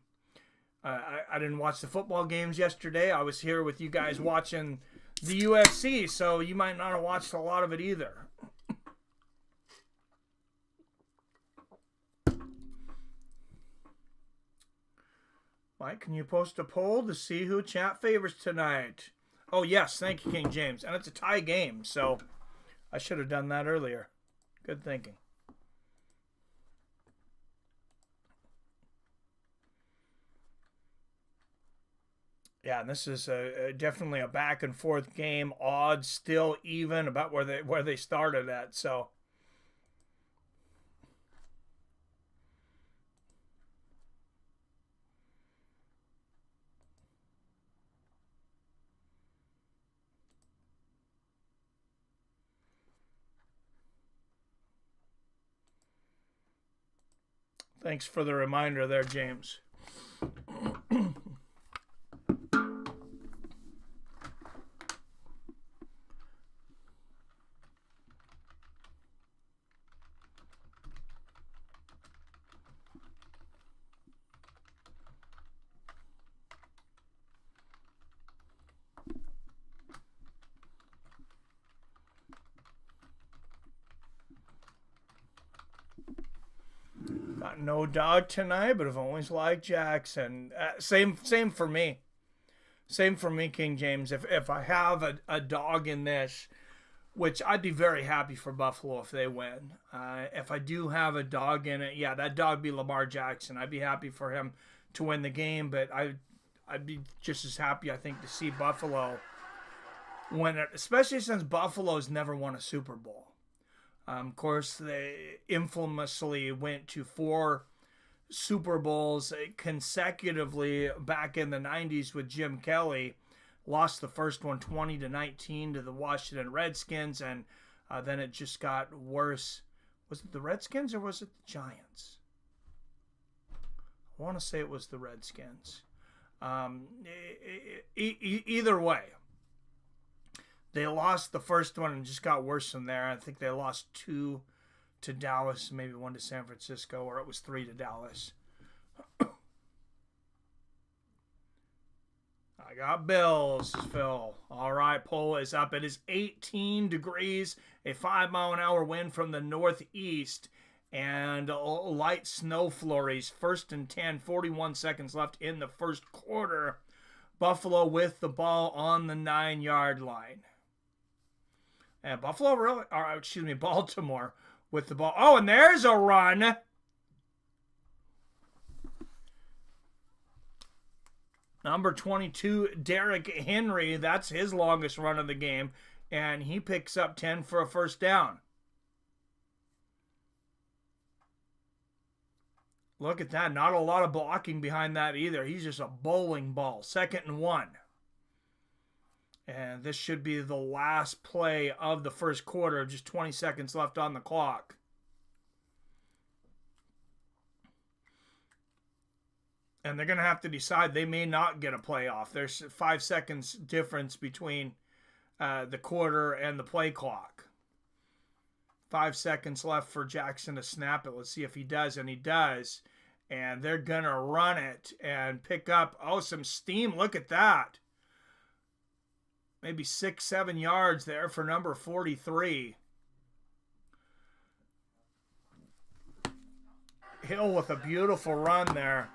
I didn't watch the football games yesterday. I was here with you guys watching the UFC, so you might not have watched a lot of it either. Mike, can you post a poll to see who chat favors tonight? Oh, yes. Thank you, King James. And it's a tie game, so I should have done that earlier. Good thinking. Yeah, and this is definitely a back and forth game. Odds still even about where they started at, so... Thanks for the reminder there, James. Got no dog tonight, but I've always liked Jackson. Same for me. Same for me, King James. If I have a dog in this, which I'd be very happy for Buffalo if they win. If I do have a dog in it, yeah, that dog would be Lamar Jackson. I'd be happy for him to win the game, but I'd be just as happy, I think, to see Buffalo win it, especially since Buffalo's never won a Super Bowl. Of course, they infamously went to 4 Super Bowls consecutively back in the 90s with Jim Kelly. Lost the first one 20-19 to the Washington Redskins, and then it just got worse. Was it the Redskins or was it the Giants? I want to say it was the Redskins. Either way, they lost the first one and just got worse from there. I think they lost 2 to Dallas, maybe 1 to San Francisco, or it was 3 to Dallas. I got Bills, Phil. All right, poll is up. It is 18 degrees, a 5-mile-an-hour wind from the northeast, and light snow flurries. 1st and 10, 41 seconds left in the first quarter. Buffalo with the ball on the 9-yard line. And Baltimore with the ball. Oh, and there's a run. Number 22, Derrick Henry. That's his longest run of the game. And he picks up 10 for a first down. Look at that. Not a lot of blocking behind that either. He's just a bowling ball. 2nd and 1. And this should be the last play of the first quarter. Just 20 seconds left on the clock. And they're going to have to decide they may not get a playoff. There's 5 seconds difference between the quarter and the play clock. 5 seconds left for Jackson to snap it. Let's see if he does, and he does. And they're going to run it and pick up, some steam. Look at that. Maybe 6-7 yards there for number 43. Hill with a beautiful run there.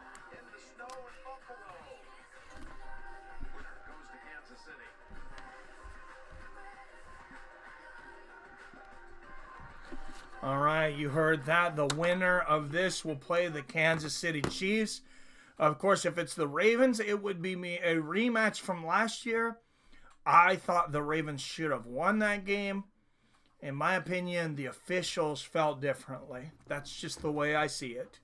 All right, you heard that. The winner of this will play the Kansas City Chiefs. Of course, if it's the Ravens, it would be a rematch from last year. I thought the Ravens should have won that game. In my opinion, the officials felt differently. That's just the way I see it.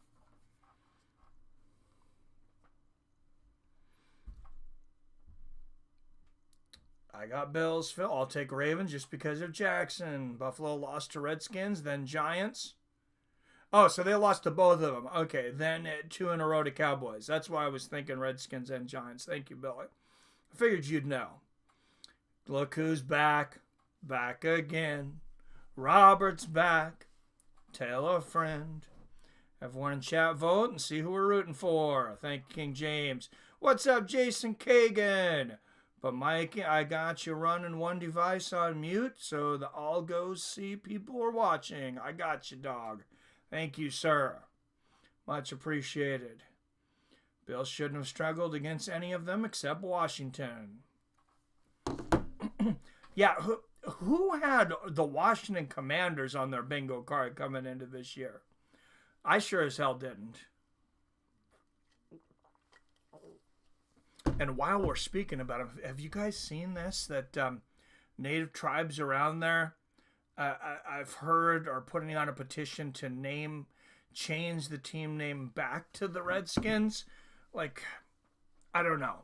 I got Bills, Phil. I'll take Ravens just because of Jackson. Buffalo lost to Redskins, then Giants. Oh, so they lost to both of them. Okay, then 2 in a row to Cowboys. That's why I was thinking Redskins and Giants. Thank you, Billy. I figured you'd know. Look who's back. Back again. Robert's back. Tell a friend. Everyone in chat vote and see who we're rooting for. Thank you, King James. What's up, Jason Kagan? But Mike, I got you running one device on mute so the all goes see people are watching. I got you, dog. Thank you, sir. Much appreciated. Bills shouldn't have struggled against any of them except Washington. Yeah, who had the Washington Commanders on their bingo card coming into this year? I sure as hell didn't. And while we're speaking about them, have you guys seen this? That native tribes around there, I've heard, are putting on a petition to change the team name back to the Redskins. Like, I don't know.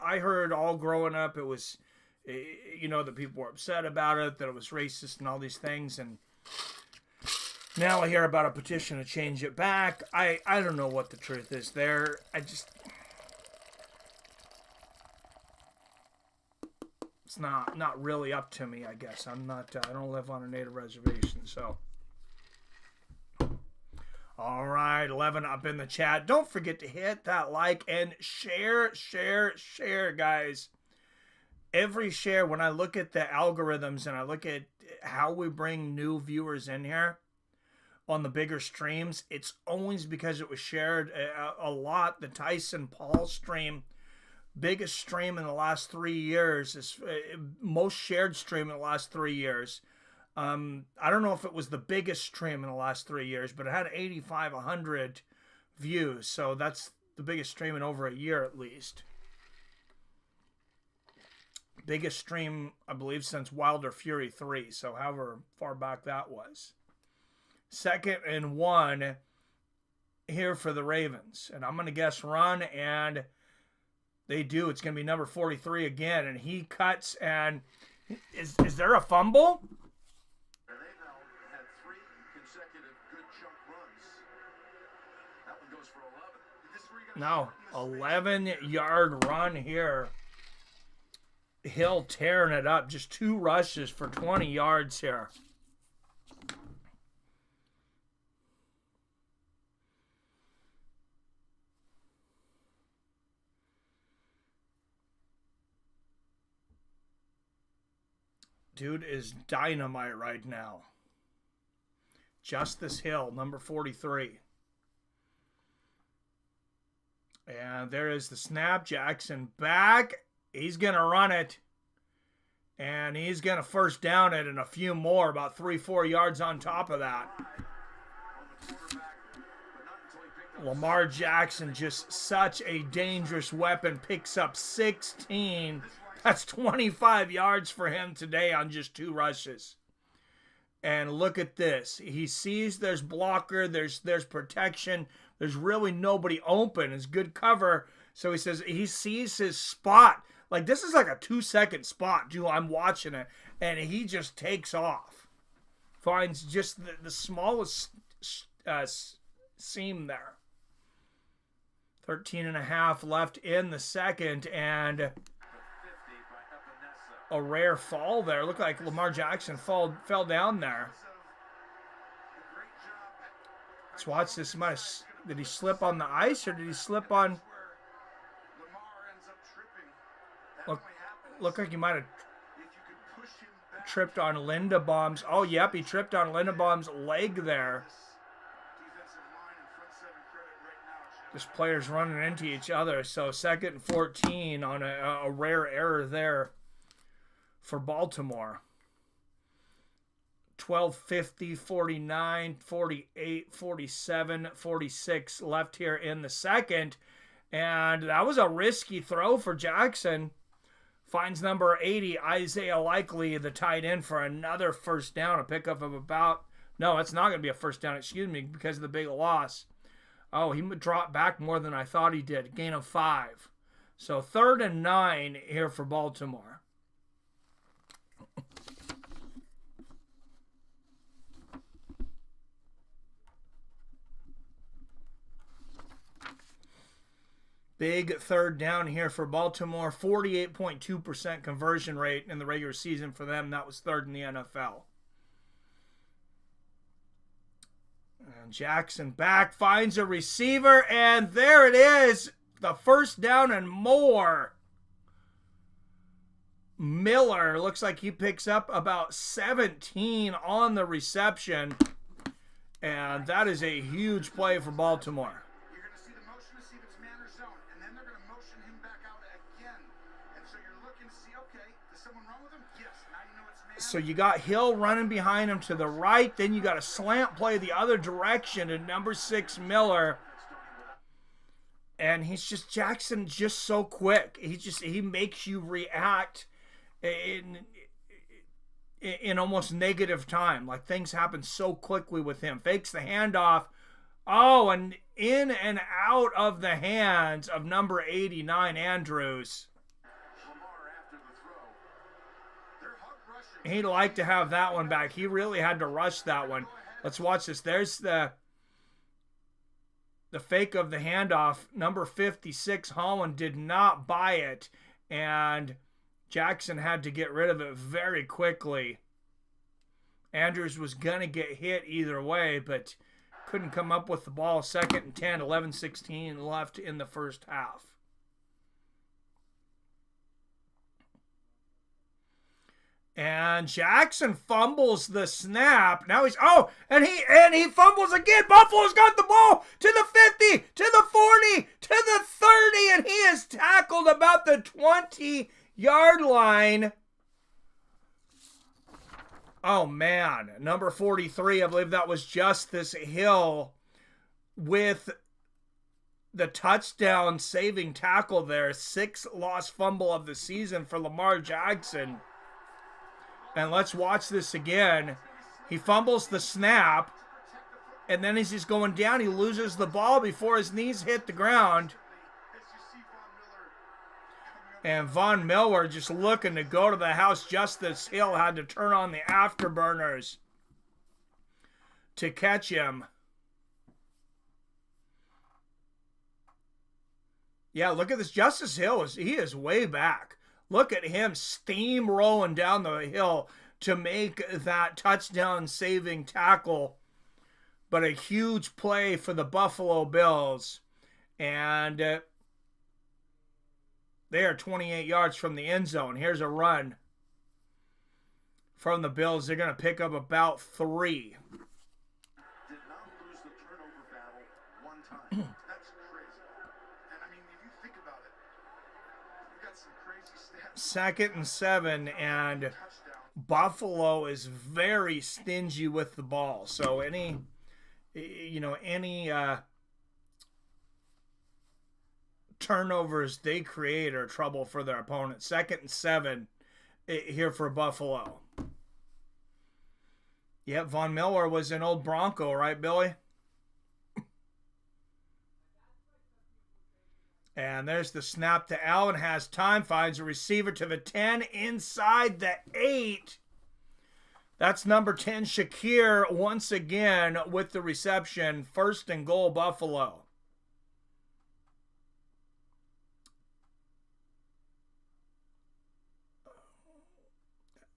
I heard all growing up it was, that people were upset about it, that it was racist and all these things. And now I hear about a petition to change it back. I don't know what the truth is there. It's not really up to me, I guess. I don't live on a native reservation, so. All right, 11 up in the chat. Don't forget to hit that like and share, guys. Every share, when I look at the algorithms and I look at how we bring new viewers in here on the bigger streams, it's always because it was shared a lot. The Tyson Paul stream biggest stream in the last 3 years, is most shared stream in the last 3 years. I don't know if it was the biggest stream in the last 3 years, but it had 8,500 views. So that's the biggest stream in over a year at least. Biggest stream, I believe, since Wilder Fury 3. So however far back that was. 2nd and 1 here for the Ravens. And I'm going to guess run, and they do. It's going to be number 43 again. And he cuts, and is there a fumble?
They've now had 3 consecutive good chunk runs. That one goes for 11. This is where you got
No, 11-yard run here. Hill tearing it up. Just 2 rushes for 20 yards here. Dude is dynamite right now. Justice Hill, number 43. And there is the snap. Jackson back. He's going to run it. And he's going to first down it and a few more, about 3-4 yards on top of that. Lamar Jackson, just such a dangerous weapon, picks up 16. That's 25 yards for him today on just 2 rushes. And look at this. He sees there's blocker, there's protection. There's really nobody open. It's good cover. So he says he sees his spot. Like, this is like a 2-second spot, too. I'm watching it. And he just takes off. Finds just the smallest seam there. 13.5 left in the second. And a rare fall there. Looked like Lamar Jackson fell down there. Let's watch this. Did he slip on the ice or did he slip on? Looked like he might have tripped on Linderbaum's. Oh, yep, he tripped on Linderbaum's leg there. Just players running into each other. So 2nd and 14 on a rare error there for Baltimore. 12:50, 49, 48, 47, 46 left here in the second. And that was a risky throw for Jackson. Finds number 80, Isaiah Likely, the tight end, for another first down. A pickup of about... No, it's not going to be a first down, excuse me, because of the big loss. Oh, he dropped back more than I thought he did. Gain of 5. So 3rd and 9 here for Baltimore. Big 3rd down here for Baltimore. 48.2% conversion rate in the regular season for them. That was 3rd in the NFL. And Jackson back, finds a receiver, and there it is. The first down and more. Miller looks like he picks up about 17 on the reception. And that is a huge play for Baltimore. So you got Hill running behind him to the right. Then you got a slant play the other direction to number 6, Miller. And Jackson just so quick. He makes you react in almost negative time. Like, things happen so quickly with him. Fakes the handoff. Oh, and in and out of the hands of number 89, Andrews. He'd like to have that one back. He really had to rush that one. Let's watch this. There's the fake of the handoff. Number 56, Holland, did not buy it. And Jackson had to get rid of it very quickly. Andrews was going to get hit either way, but couldn't come up with the ball. 2nd and 10, 11:16 left in the first half. And Jackson fumbles the snap. Now he's and he fumbles again. Buffalo's got the ball to the 50, to the 40, to the 30, and he is tackled about the 20-yard line. Oh man, number 43, I believe that was Justice Hill with the touchdown saving tackle there. 6th lost fumble of the season for Lamar Jackson. And let's watch this again. He fumbles the snap, and then as he's going down, he loses the ball before his knees hit the ground. And Von Miller just looking to go to the house. Justice Hill had to turn on the afterburners to catch him. Yeah, look at this. Justice Hill, he is way back. Look at him steamrolling down the hill to make that touchdown-saving tackle. But a huge play for the Buffalo Bills. And they are 28 yards from the end zone. Here's a run from the Bills. They're going to pick up about 3.
Did not lose the turnover battle one time. That's crazy. And I mean, if you think about it, we got some crazy stats.
2nd and 7, and Buffalo is very stingy with the ball. So any turnovers they create are trouble for their opponent. 2nd and 7 here for Buffalo. Yep, Von Miller was an old Bronco, right, Billy? And there's the snap to Allen. Has time. Finds a receiver to the 10. Inside the 8. That's number 10, Shakir, once again with the reception. 1st and goal, Buffalo.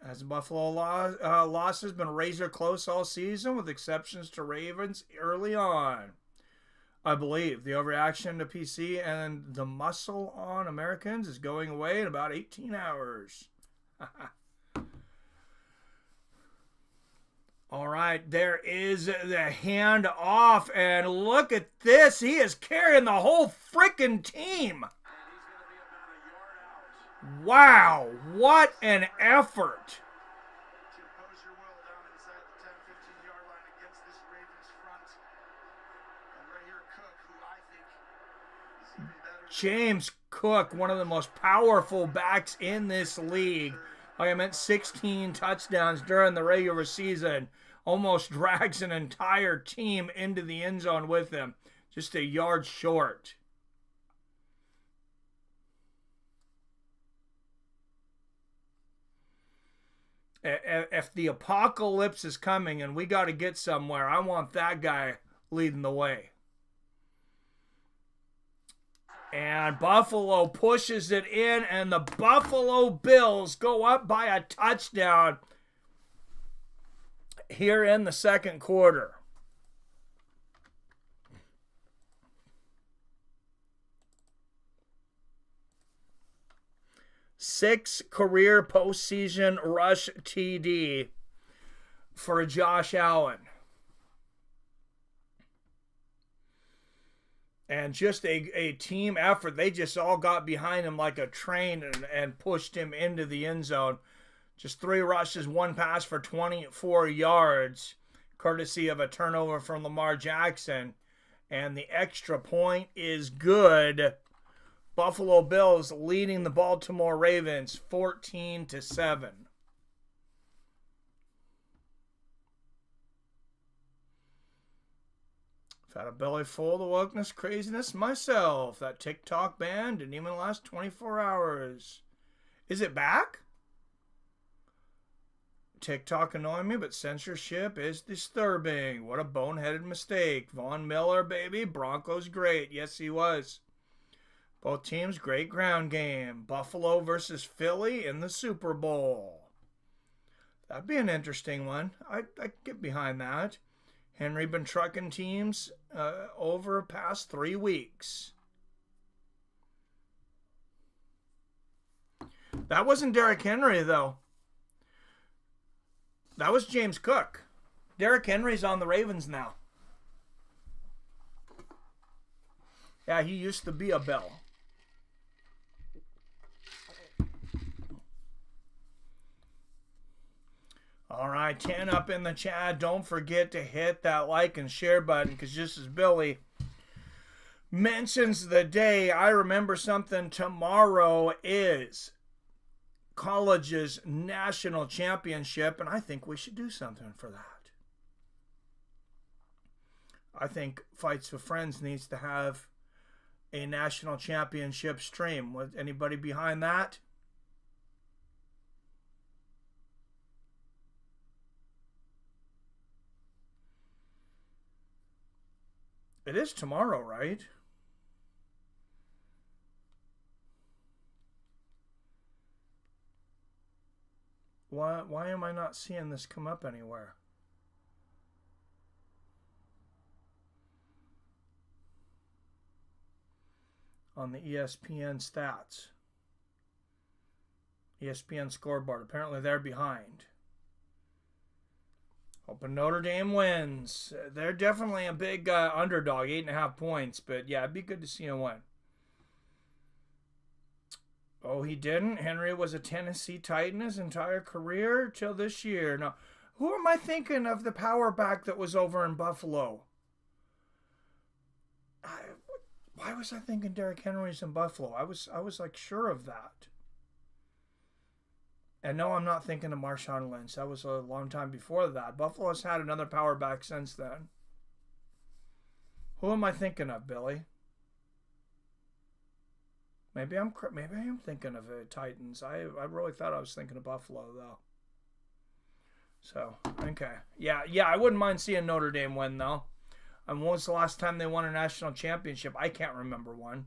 As Buffalo loss has been razor close all season, with exceptions to Ravens early on. I believe the overreaction to PC and the muscle on Americans is going away in about 18 hours. All right, there is the hand off, and look at this. He is carrying the whole freaking team. Wow, what an effort. James Cook, one of the most powerful backs in this league. Like I meant, 16 touchdowns during the regular season. Almost drags an entire team into the end zone with him. Just a yard short. If the apocalypse is coming and we got to get somewhere, I want that guy leading the way. And Buffalo pushes it in, and the Buffalo Bills go up by a touchdown here in the 2nd quarter. Sixth career postseason rush TD for Josh Allen. And just a team effort. They just all got behind him like a train and pushed him into the end zone. Just 3 rushes, 1 pass for 24 yards, courtesy of a turnover from Lamar Jackson. And the extra point is good. Buffalo Bills leading the Baltimore Ravens 14-7. I've had a belly full of wokeness craziness myself. That TikTok ban didn't even last 24 hours. Is it back? TikTok annoying me, but censorship is disturbing. What a boneheaded mistake. Von Miller, baby. Broncos great. Yes, he was. Both teams, great ground game. Buffalo versus Philly in the Super Bowl. That'd be an interesting one. I'd get behind that. Henry been trucking teams over past 3 weeks. That wasn't Derrick Henry, though. That was James Cook. Derrick Henry's on the Ravens now. Yeah, he used to be a Bell. All right, 10 up in the chat. Don't forget to hit that like and share button, because just as Billy mentions the day, I remember something. Tomorrow is college's national championship, and I think we should do something for that. I think Fights with Friends needs to have a national championship stream. Was anybody behind that? It is tomorrow, right? Why am I not seeing this come up anywhere? On the ESPN stats. ESPN scoreboard. Apparently they're behind. Hoping Notre Dame wins. They're definitely a big underdog, 8.5 points. But yeah, it'd be good to see him win. Oh, he didn't? Henry was a Tennessee Titan his entire career till this year. Now, who am I thinking of the power back that was over in Buffalo? Why was I thinking Derrick Henry's in Buffalo? I was like sure of that. And no, I'm not thinking of Marshawn Lynch. That was a long time before that. Buffalo has had another power back since then. Who am I thinking of, Billy? Maybe I am thinking of the Titans. I really thought I was thinking of Buffalo, though. So, okay. Yeah, I wouldn't mind seeing Notre Dame win, though. And when was the last time they won a national championship? I can't remember one.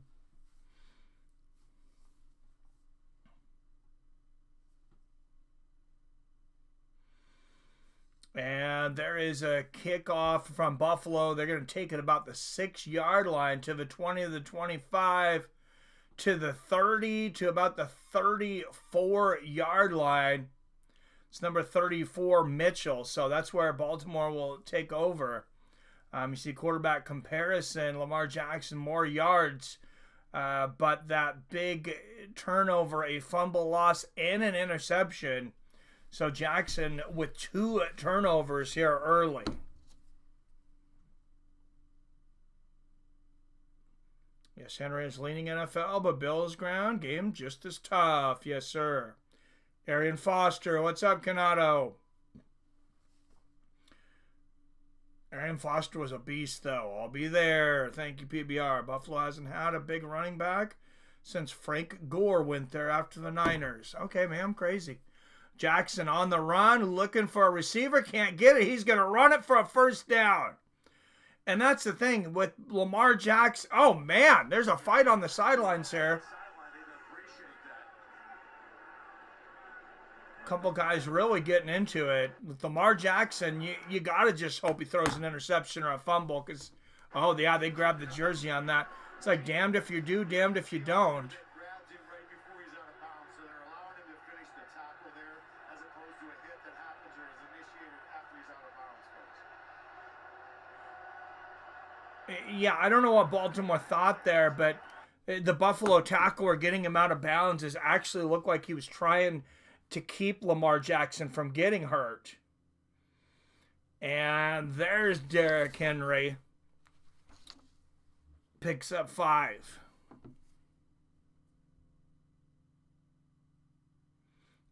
And there is a kickoff from Buffalo. They're going to take it about the 6-yard line to the 20 to the 25 to the 30 to about the 34-yard line. It's number 34, Mitchell. So that's where Baltimore will take over. You see quarterback comparison. Lamar Jackson, more yards. But that big turnover, a fumble loss, and an interception. So Jackson with 2 turnovers here early. Yes, Henry is leaning NFL, but Bills ground game just as tough. Yes, sir. Arian Foster, what's up, Canado? Arian Foster was a beast, though. I'll be there. Thank you, PBR. Buffalo hasn't had a big running back since Frank Gore went there after the Niners. Okay, man, I'm crazy. Jackson on the run, looking for a receiver, can't get it. He's going to run it for a first down. And that's the thing with Lamar Jackson. Oh, man, there's a fight on the sidelines here. A couple guys really getting into it. With Lamar Jackson, you got to just hope he throws an interception or a fumble because, oh, yeah, they grabbed the jersey on that. It's like damned if you do, damned if you don't. Yeah, I don't know what Baltimore thought there, but the Buffalo tackler getting him out of bounds is actually looked like he was trying to keep Lamar Jackson from getting hurt. And there's Derrick Henry. Picks up 5.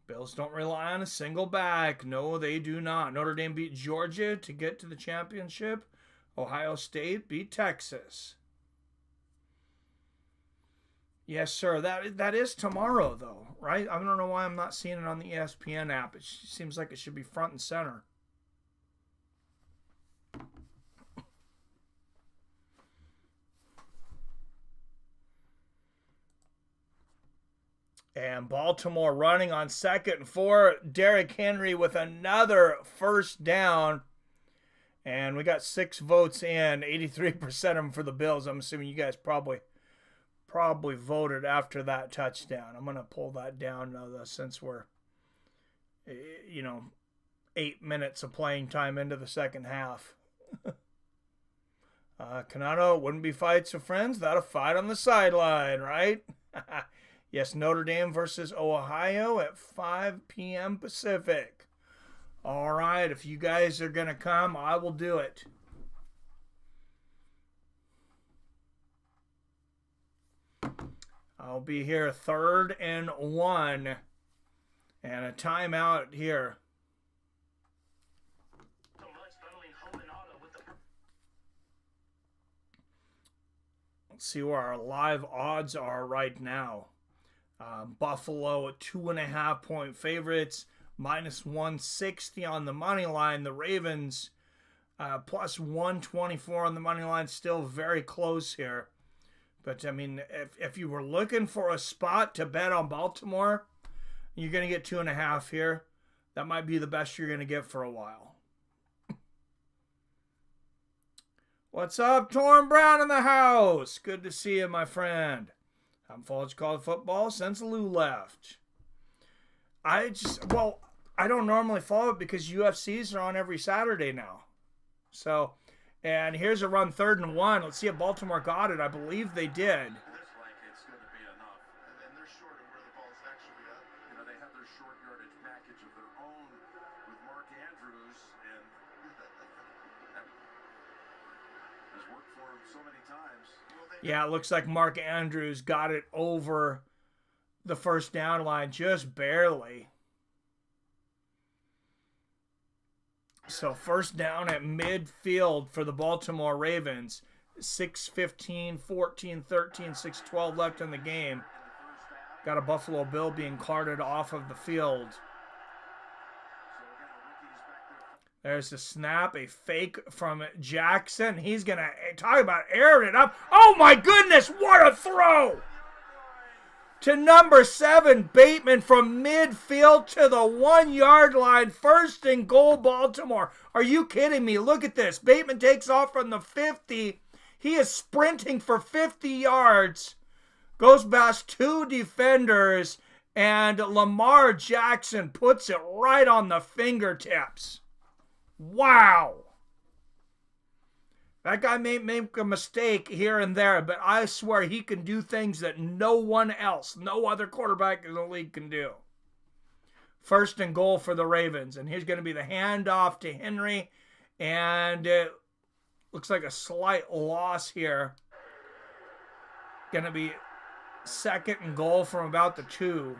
Bills don't rely on a single back. No, they do not. Notre Dame beat Georgia to get to the championship. Ohio State beat Texas. Yes, sir. That is tomorrow, though, right? I don't know why I'm not seeing it on the ESPN app. It seems like it should be front and center. And Baltimore running on 2nd and 4. Derrick Henry with another first down. And we got 6 votes in, 83% of them for the Bills. I'm assuming you guys probably voted after that touchdown. I'm going to pull that down now, though, since we're, 8 minutes of playing time into the second half. Canado, it wouldn't be fights of friends without a fight on the sideline, right? Yes, Notre Dame versus Ohio at 5 p.m. Pacific. All right, if you guys are going to come, I will do it. I'll be here 3rd and 1. And a timeout here. Let's see where our live odds are right now. Buffalo at 2.5-point favorites, minus 160 on the money line. The Ravens plus 124 on the money line, still very close here. But I mean, if you were looking for a spot to bet on Baltimore, you're going to get 2.5 here. That might be the best you're going to get for a while. What's up, Torn Brown in the house? Good to see you, my friend. I haven't followed college football since Lou left. I don't normally follow it because UFCs are on every Saturday now. So, and here's a run 3rd and 1. Let's see if Baltimore got it. I believe they did.
Looks like it's going to be enough. And they're short of where the ball's actually at. You know, they have their short yardage package of their own with Mark Andrews, and has worked for him so many times.
Yeah, it looks like Mark Andrews got it over the first down line just barely. So first down at midfield for the Baltimore Ravens. 6:15, 14, 13, 6:12 left in the game. Got a Buffalo Bill being carted off of the field. There's the snap, a fake from Jackson. He's going to talk about airing it up. Oh my goodness, what a throw! To number 7, Bateman from midfield to the 1-yard line. 1st and goal, Baltimore. Are you kidding me? Look at this. Bateman takes off from the 50. He is sprinting for 50 yards. Goes past 2 defenders. And Lamar Jackson puts it right on the fingertips. Wow. That guy may make a mistake here and there, but I swear he can do things that no one else, no other quarterback in the league can do. 1st and goal for the Ravens. And here's going to be the handoff to Henry. And it looks like a slight loss here. Going to be 2nd and goal from about the 2.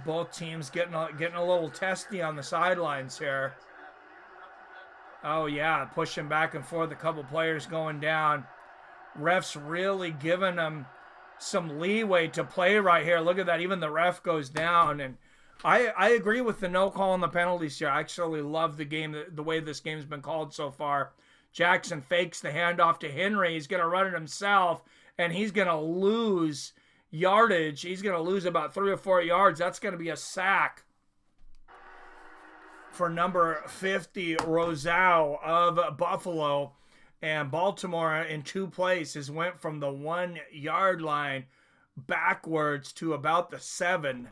Both teams getting a little testy on the sidelines here. Oh, yeah, pushing back and forth. A couple players going down. Refs really giving them some leeway to play right here. Look at that. Even the ref goes down. And I agree with the no call on the penalties here. I actually love the game, the way this game's been called so far. Jackson fakes the handoff to Henry. He's going to run it himself, and he's going to lose yardage. He's going to lose about 3 or 4 yards. That's going to be a sack for number 50, Rosau of Buffalo. And Baltimore in 2 places went from the 1-yard line backwards to about the 7.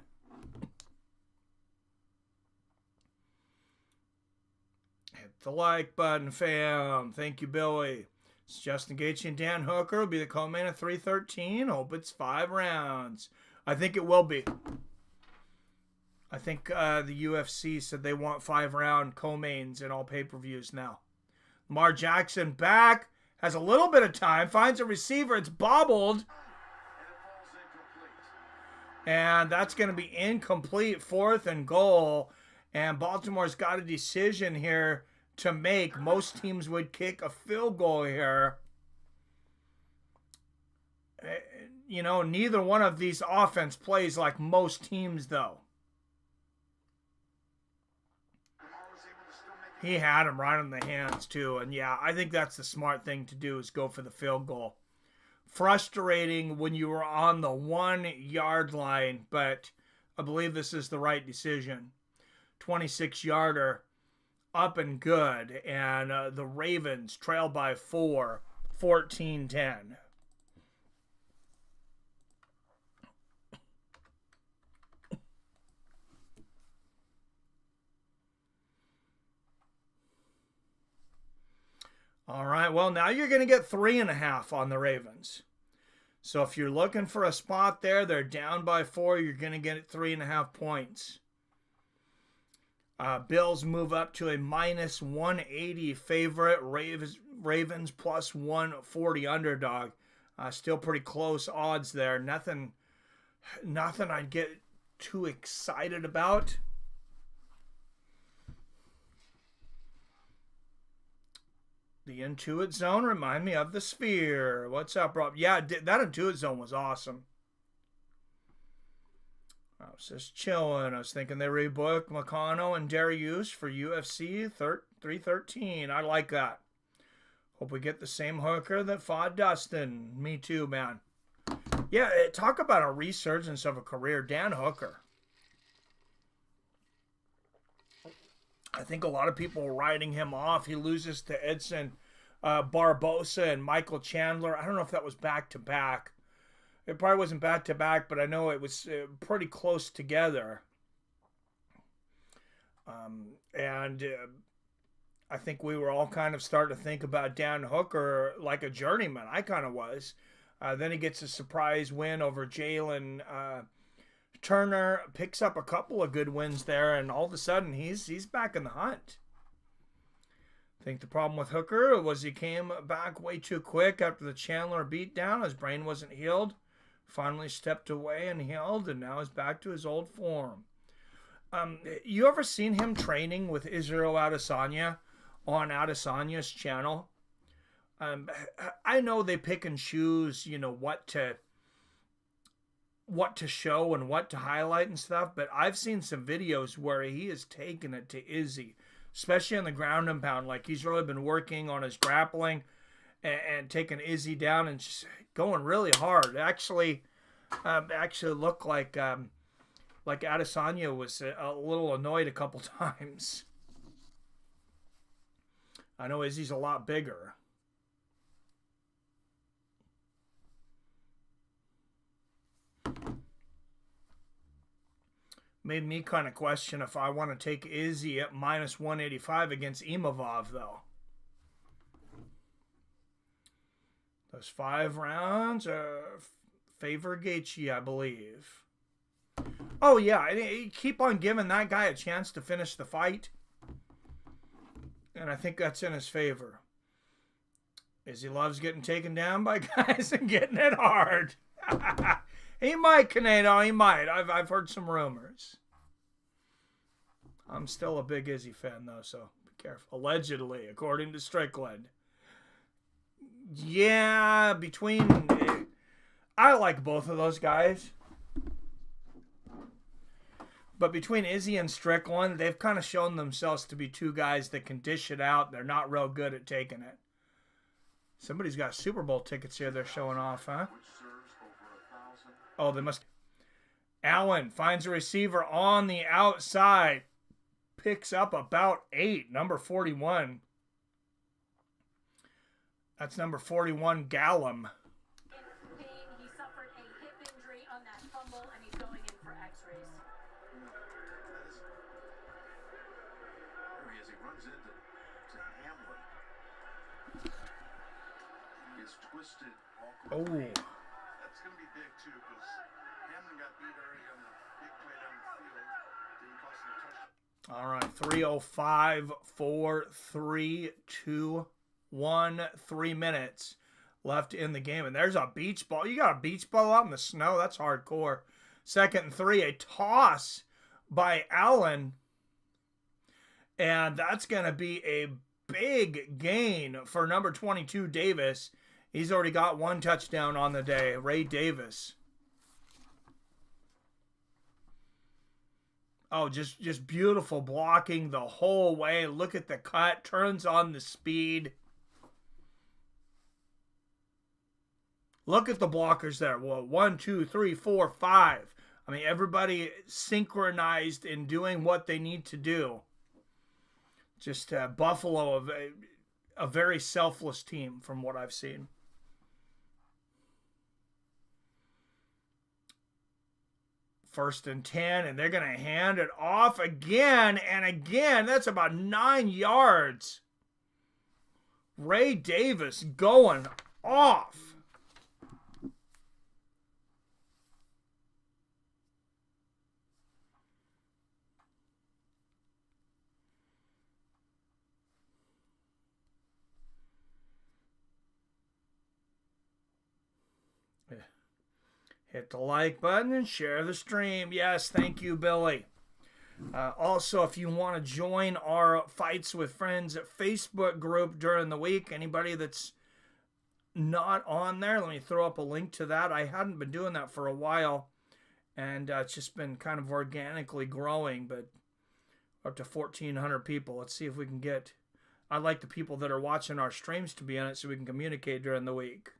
Hit the like button, fam. Thank you, Billy. It's Justin Gaethje and Dan Hooker will be the co-main at 3:13. Hope it's 5 rounds. I think it will be. I think the UFC said they want 5-round co-mains in all pay-per-views now. Lamar Jackson back. Has a little bit of time. Finds a receiver. It's bobbled. And that's going to be incomplete. 4th and goal. And Baltimore's got a decision here to make. Most teams would kick a field goal here. You know, neither one of these offense plays like most teams, though. He had him right on the hands, too. And, yeah, I think that's the smart thing to do is go for the field goal. Frustrating when you were on the 1-yard line, but I believe this is the right decision. 26-yarder. up and good, and the Ravens trail by 4, 14-10. All right, well, now you're going to get 3.5 on the Ravens. So if you're looking for a spot there, they're down by 4, you're going to get 3.5 points. Bills move up to a minus 180 favorite. Ravens plus 140 underdog. Still pretty close odds there. Nothing I'd get too excited about. The Intuit Zone remind me of the Sphere. What's up, Rob? Yeah, that Intuit Zone was awesome. I was just chilling. I was thinking they rebooked McConnell and Darius for UFC 313. I like that. Hope we get the same hooker that fought Dustin. Me too, man. Yeah, talk about a resurgence of a career. Dan Hooker. I think a lot of people are writing him off. He loses to Edson Barbosa and Michael Chandler. I don't know if that was back-to-back. It probably wasn't back-to-back, but I know it was pretty close together. I think we were all kind of starting to think about Dan Hooker like a journeyman. I kind of was. Then he gets a surprise win over Jalen Turner, picks up a couple of good wins there, and all of a sudden he's back in the hunt. I think the problem with Hooker was he came back way too quick after the Chandler beatdown. His brain wasn't healed. Finally stepped away and healed, and now he's back to his old form. You ever seen him training with Israel Adesanya on Adesanya's channel? I know they pick and choose, what to show and what to highlight and stuff, but I've seen some videos where he has taken it to Izzy, especially on the ground and pound. Like he's really been working on his grappling and taking Izzy down and just going really hard. Actually looked like Adesanya was a little annoyed a couple times. I know Izzy's a lot bigger. Made me kind of question if I want to take Izzy at minus 185 against Imavov, though. Those 5 rounds favor Gaethje, I believe. Oh, yeah. Keep on giving that guy a chance to finish the fight. And I think that's in his favor. Izzy loves getting taken down by guys and getting it hard. He might, Canedo. He might. I've heard some rumors. I'm still a big Izzy fan, though, so be careful. Allegedly, according to Strickland. Yeah, I like both of those guys. But between Izzy and Strickland, they've kind of shown themselves to be two guys that can dish it out. They're not real good at taking it. Somebody's got Super Bowl tickets here they're showing off, huh? Oh, they must. Allen finds a receiver on the outside. Picks up about 8, number 41. That's number 41, Gallum.
He suffered a hip injury on that fumble, and he's going in for x-rays.
There he is. He runs into Hamlin. He gets twisted awkwardly.
Oh.
That's going to be big, too, because Hamlin got beat already on the big play down the field. Didn't cost him a touchdown.
All right, 3:05, 4, 3, 2, 1, 3 minutes left in the game. And there's a beach ball. You got a beach ball out in the snow. That's hardcore. 2nd and 3, a toss by Allen. And that's going to be a big gain for number 22, Davis. He's already got 1 touchdown on the day. Ray Davis. Oh, just beautiful blocking the whole way. Look at the cut. Turns on the speed. Look at the blockers there. Well, 1, 2, 3, 4, 5. I mean, everybody synchronized in doing what they need to do. Just Buffalo, a very selfless team from what I've seen. First and 10, and they're going to hand it off again and again. That's about 9 yards. Ray Davis going off. Hit the like button and share the stream. Yes, thank you, Billy. Also, if you want to join our Fights with Friends Facebook group during the week, anybody that's not on there, let me throw up a link to that. I hadn't been doing that for a while, and it's just been kind of organically growing, but up to 1,400 people. Let's see if we can get... I'd like the people that are watching our streams to be in it so we can communicate during the week.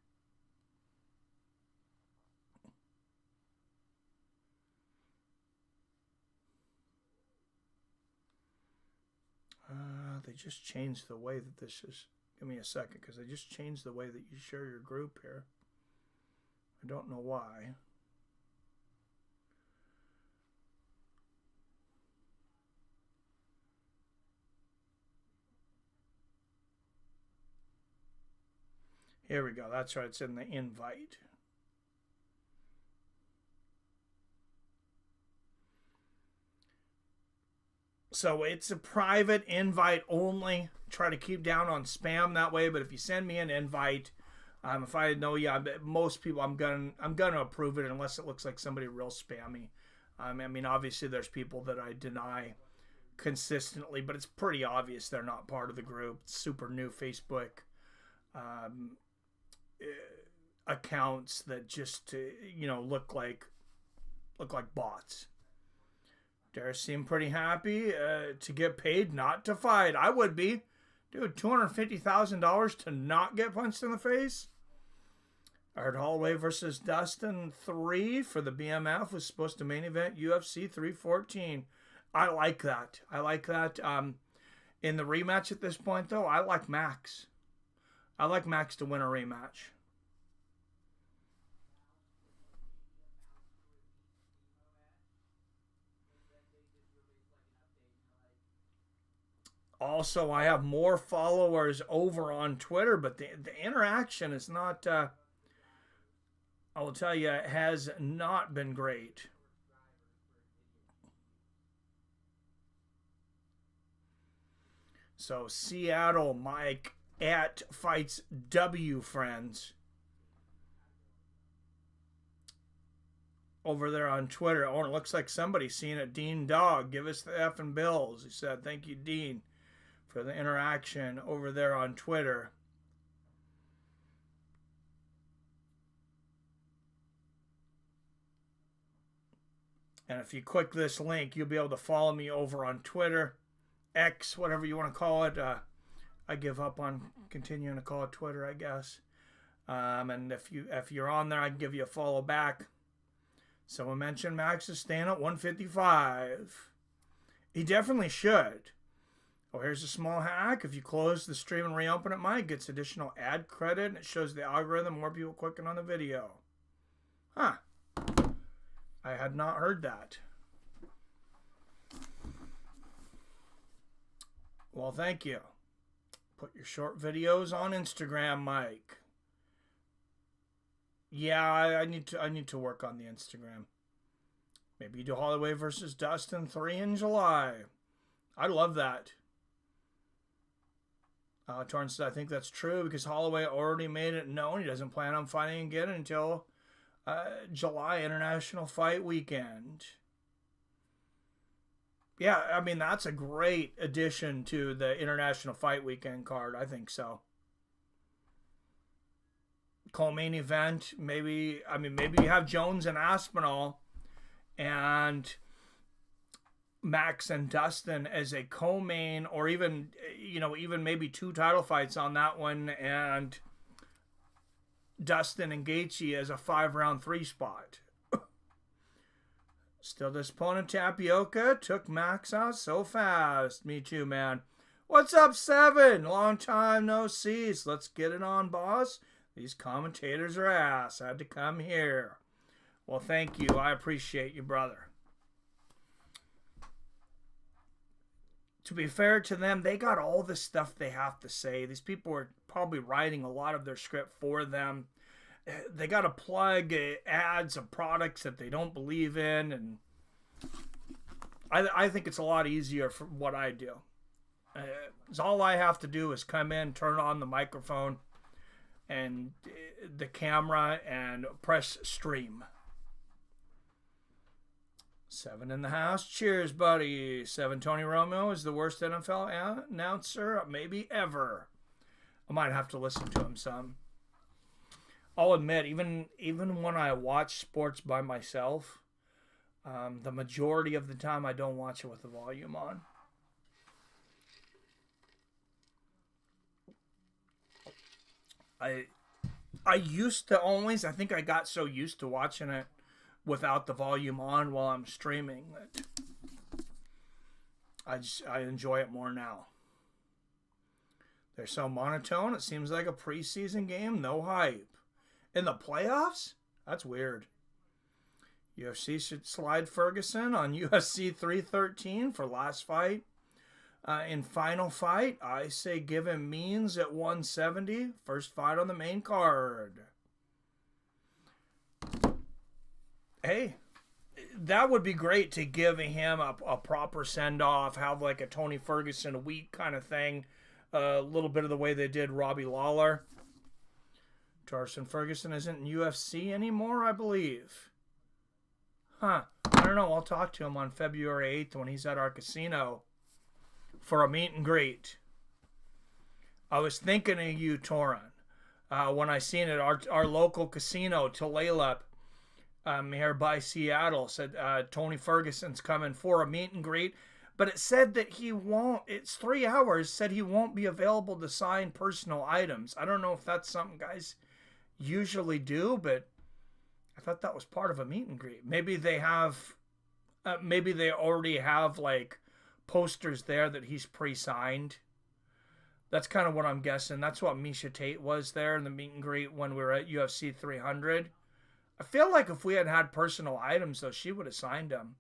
They just changed the way that this is. Give me a second, because they just changed the way that you share your group here. I don't know why. Here we go. That's right. It's in the invite. So it's a private invite only. Try to keep down on spam that way. But if you send me an invite, if I know you, most people, I'm gonna approve it unless it looks like somebody real spammy. I mean, obviously there's people that I deny consistently, but it's pretty obvious they're not part of the group. It's super new Facebook accounts that just look like bots. Dare seem pretty happy to get paid not to fight. I would be. Dude, $250,000 to not get punched in the face? I heard Holloway versus Dustin 3 for the BMF was supposed to main event UFC 314. I like that. In the rematch at this point, though, I like Max. I like Max to win a rematch. Also, I have more followers over on Twitter, but the interaction is not, I will tell you, it has not been great. So, Seattle Mike at Fights W Friends over there on Twitter. Oh, it looks like somebody's seen it. Dean Dog, give us the effing bills. He said, thank you, Dean, for the interaction over there on Twitter. And if you click this link, you'll be able to follow me over on Twitter, X, whatever you want to call it. I give up on continuing to call it Twitter, I guess. And if you're on there, I can give you a follow back. Someone mentioned Max is staying at 155. He definitely should. Oh, here's a small hack. If you close the stream and reopen it, Mike gets additional ad credit, and it shows the algorithm more people clicking on the video. Huh. I had not heard that. Well, thank you. Put your short videos on Instagram, Mike. Yeah, I need to work on the Instagram. Maybe you do Holloway versus Dustin 3 in July. I love that. Torrance said, I think that's true because Holloway already made it known he doesn't plan on fighting again until July International Fight Weekend. Yeah, I mean, that's a great addition to the International Fight Weekend card. I think so. Co-main event, maybe you have Jones and Aspinall and Max and Dustin as a co-main, or even maybe 2 title fights on that one, and Dustin and Gaethje as a 5-round 3 spot. Still disappointed Tapioca took Max out so fast. Me too, man. What's up, Seven? Long time no see. Let's get it on, boss. These commentators are ass. I had to come here. Well, thank you. I appreciate you, brother. To be fair to them, they got all the stuff they have to say. These people are probably writing a lot of their script for them. They got to plug ads of products that they don't believe in, and I think it's a lot easier for what I do. All I have to do is come in, turn on the microphone and the camera, and press stream. Seven in the house. Cheers, buddy. Seven Tony Romo is the worst NFL announcer maybe ever. I might have to listen to him some. I'll admit, even when I watch sports by myself, the majority of the time I don't watch it with the volume on. I used to always. I think I got so used to watching it without the volume on while I'm streaming that I enjoy it more now. They're so monotone. It seems like a preseason game. No hype. In the playoffs? That's weird. UFC should slide Ferguson on UFC 313 for last fight. In final fight, I say give him Means at 170. First fight on the main card. Hey, that would be great to give him a proper send-off, have like a Tony Ferguson week kind of thing. A little bit of the way they did Robbie Lawler. Torsten Ferguson isn't in UFC anymore, I believe. Huh. I don't know. I'll talk to him on February 8th when he's at our casino for a meet and greet. I was thinking of you, Torin, when I seen it. Our local casino, Tulalip, here by Seattle, said Tony Ferguson's coming for a meet and greet. But it said that he won't. It's 3 hours. Said he won't be available to sign personal items. I don't know if that's something guys usually do, but I thought that was part of a meet and greet. Maybe they have. Maybe they already have like posters there that he's pre-signed. That's kind of what I'm guessing. That's what Misha Tate was there in the meet and greet when we were at UFC 300. I feel like if we had personal items, though, she would have signed them.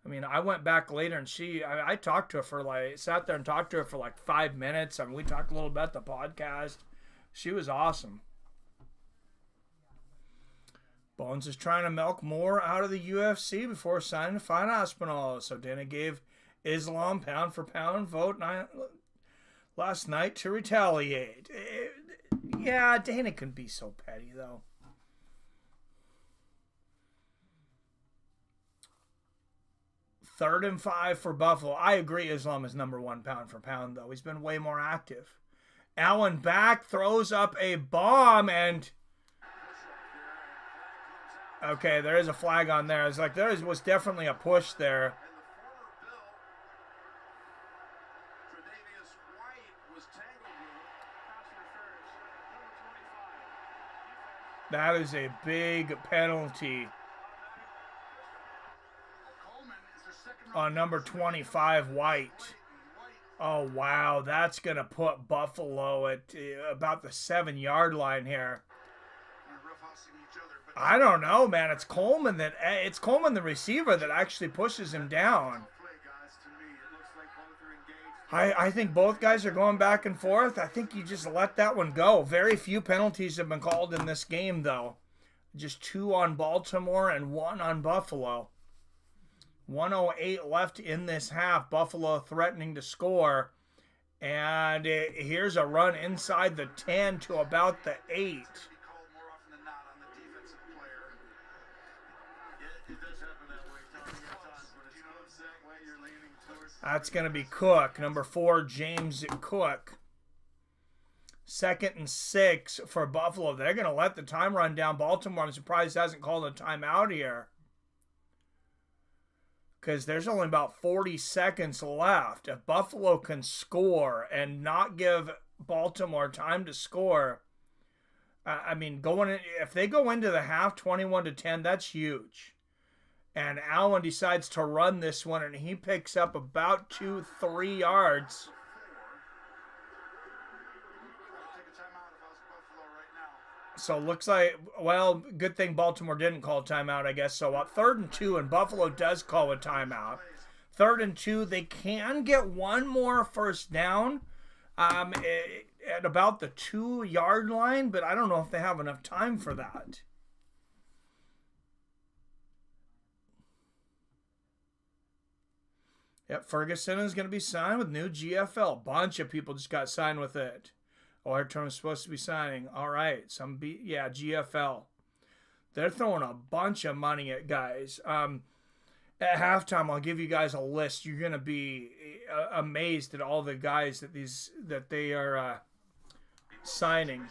I mean, I went back later and I talked to her for sat there and talked to her for 5 minutes. I mean, we talked a little about the podcast. She was awesome. Bones is trying to milk more out of the UFC before signing to fight Aspinall. So Dana gave Islam pound for pound vote last night to retaliate. Yeah, Dana can be so petty, though. Third and 5 for Buffalo. I agree Islam is number 1 pound for pound, though. He's been way more active. Allen back, throws up a bomb, and... Okay, there is a flag on there. It's like was definitely a push there. That is a big penalty on number 25, White. Oh, wow. That's going to put Buffalo at about the 7-yard line here. I don't know, man. It's Coleman, the receiver, that actually pushes him down. I think both guys are going back and forth. I think you just let that one go. Very few penalties have been called in this game, though. Just 2 on Baltimore and 1 on Buffalo. 1:08 left in this half. Buffalo threatening to score. And here's a run inside the 10 to about the 8. That's going to be Cook. Number 4, James Cook. 2nd and 6 for Buffalo. They're going to let the time run down. Baltimore, I'm surprised, hasn't called a timeout here, because there's only about 40 seconds left. If Buffalo can score and not give Baltimore time to score, I mean, if they go into the half 21-10, that's huge. And Allen decides to run this one, and he picks up about 2-3 yards. So it looks like, well, good thing Baltimore didn't call a timeout, I guess. So 3rd and 2, and Buffalo does call a timeout. 3rd and 2, they can get one more first down at about the 2-yard line, but I don't know if they have enough time for that. Yep, Ferguson is going to be signed with new GFL. A bunch of people just got signed with it. Our term is supposed to be signing. All right, GFL. They're throwing a bunch of money at guys. At halftime, I'll give you guys a list. You're going to be amazed at all the guys that they are signing.
Yep,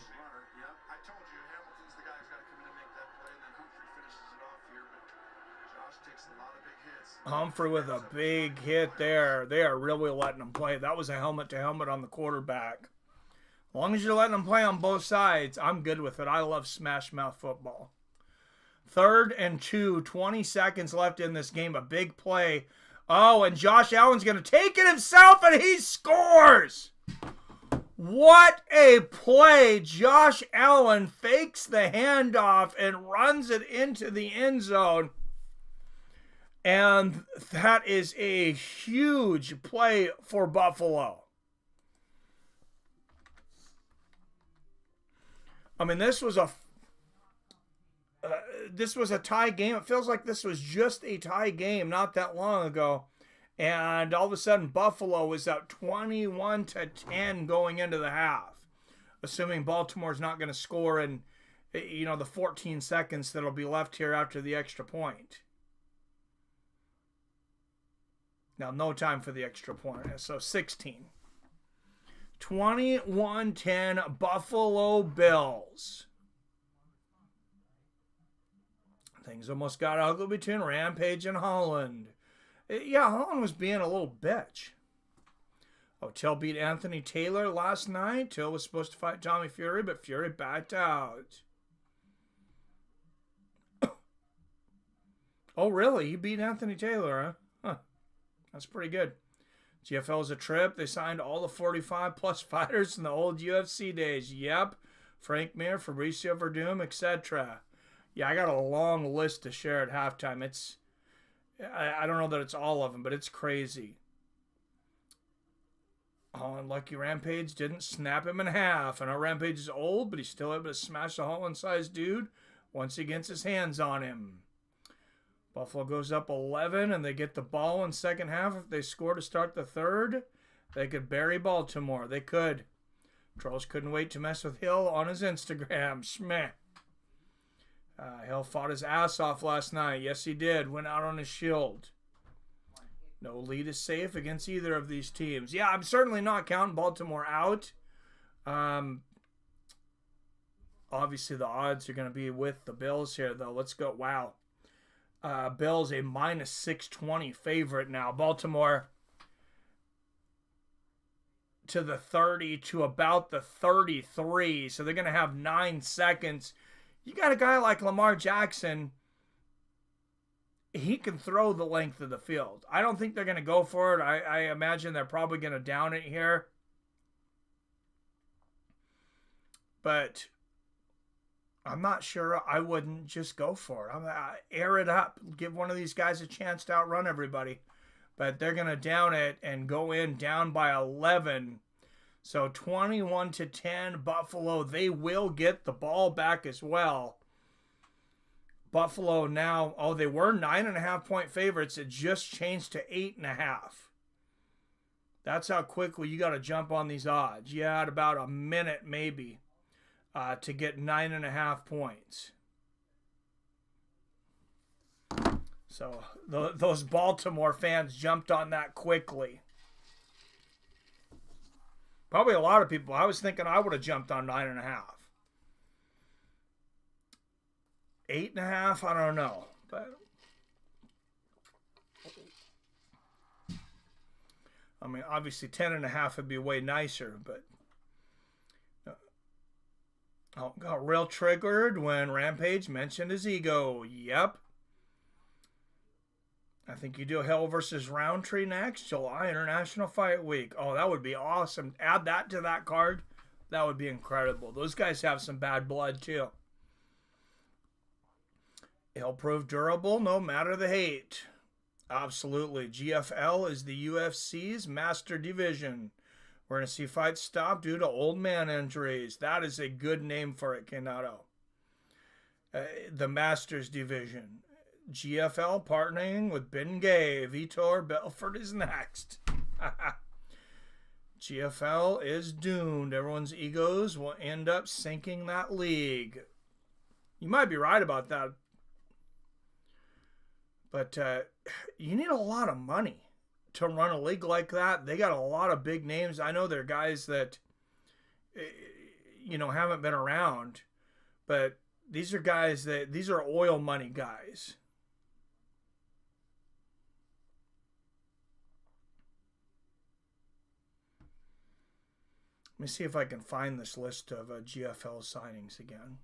I told you Hamilton's the guy who's got to come in and make that play, and then Humphrey finishes it off here. But Josh takes a lot of big hits.
Humphrey with a big hit there. They are really letting him play. That was a helmet-to-helmet on the quarterback. As long as you're letting them play on both sides, I'm good with it. I love smash mouth football. 3rd and 2, 20 seconds left in this game. A big play. Oh, and Josh Allen's going to take it himself, and he scores! What a play. Josh Allen fakes the handoff and runs it into the end zone. And that is a huge play for Buffalo. I mean, this was a tie game. It feels like this was just a tie game not that long ago. And all of a sudden, Buffalo was up 21-10 going into the half. Assuming Baltimore's not going to score in, the 14 seconds that'll be left here after the extra point. Now, no time for the extra point. So 16. 21-10 Buffalo Bills. Things almost got ugly between Rampage and Holland. Yeah, Holland was being a little bitch. Oh, Till beat Anthony Taylor last night. Till was supposed to fight Tommy Fury, but Fury backed out. Oh, really? You beat Anthony Taylor, huh? That's pretty good. GFL's a trip. They signed all the 45-plus fighters in the old UFC days. Yep. Frank Mir, Fabricio Verdum, etc. Yeah, I got a long list to share at halftime. I don't know that it's all of them, but it's crazy. Holland lucky Rampage didn't snap him in half. I know Rampage is old, but he's still able to smash the Holland-sized dude once he gets his hands on him. Buffalo goes up 11, and they get the ball in second half. If they score to start the third, they could bury Baltimore. They could. Trolls couldn't wait to mess with Hill on his Instagram. Schmeh. Hill fought his ass off last night. Yes, he did. Went out on his shield. No lead is safe against either of these teams. Yeah, I'm certainly not counting Baltimore out. Obviously, the odds are going to be with the Bills here, though. Let's go. Wow. Bills a minus 620 favorite now. Baltimore to the 30 to about the 33. So they're going to have 9 seconds. You got a guy like Lamar Jackson. He can throw the length of the field. I don't think they're going to go for it. I imagine they're probably going to down it here. But I'm not sure. I wouldn't just go for it. Air it up. Give one of these guys a chance to outrun everybody. But they're going to down it and go in down by 11. So 21-10 Buffalo. They will get the ball back as well. Buffalo now, they were 9.5-point favorites. It just changed to 8.5. That's how quickly you got to jump on these odds. You had about a minute maybe to get 9.5 points. So those Baltimore fans jumped on that quickly. Probably a lot of people. I was thinking I would have jumped on 9.5. 8.5, I don't know. But I mean, obviously 10.5 would be way nicer, but got real triggered when Rampage mentioned his ego. Yep. I think you do Hell versus Roundtree next, July International Fight Week. Oh, that would be awesome. Add that to that card. That would be incredible. Those guys have some bad blood too. He'll prove durable no matter the hate. Absolutely. GFL is the UFC's master division. We're going to see fights stop due to old man injuries. That is a good name for it, Kenato. The Masters Division. GFL partnering with Ben Gay. Vitor Belfort is next. GFL is doomed. Everyone's egos will end up sinking that league. You might be right about that. But you need a lot of money to run a league like that. They got a lot of big names. I know there are guys that, haven't been around. But these are oil money guys. Let me see if I can find this list of GFL signings again.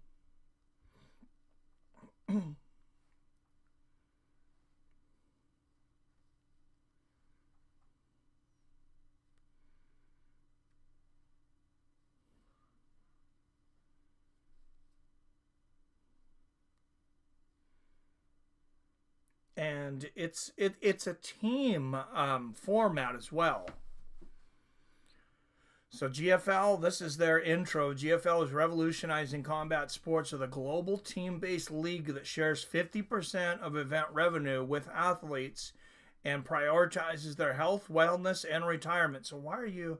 And it's a team format as well. So GFL, this is their intro. GFL is revolutionizing combat sports with a global team-based league that shares 50% of event revenue with athletes and prioritizes their health, wellness, and retirement. So why are you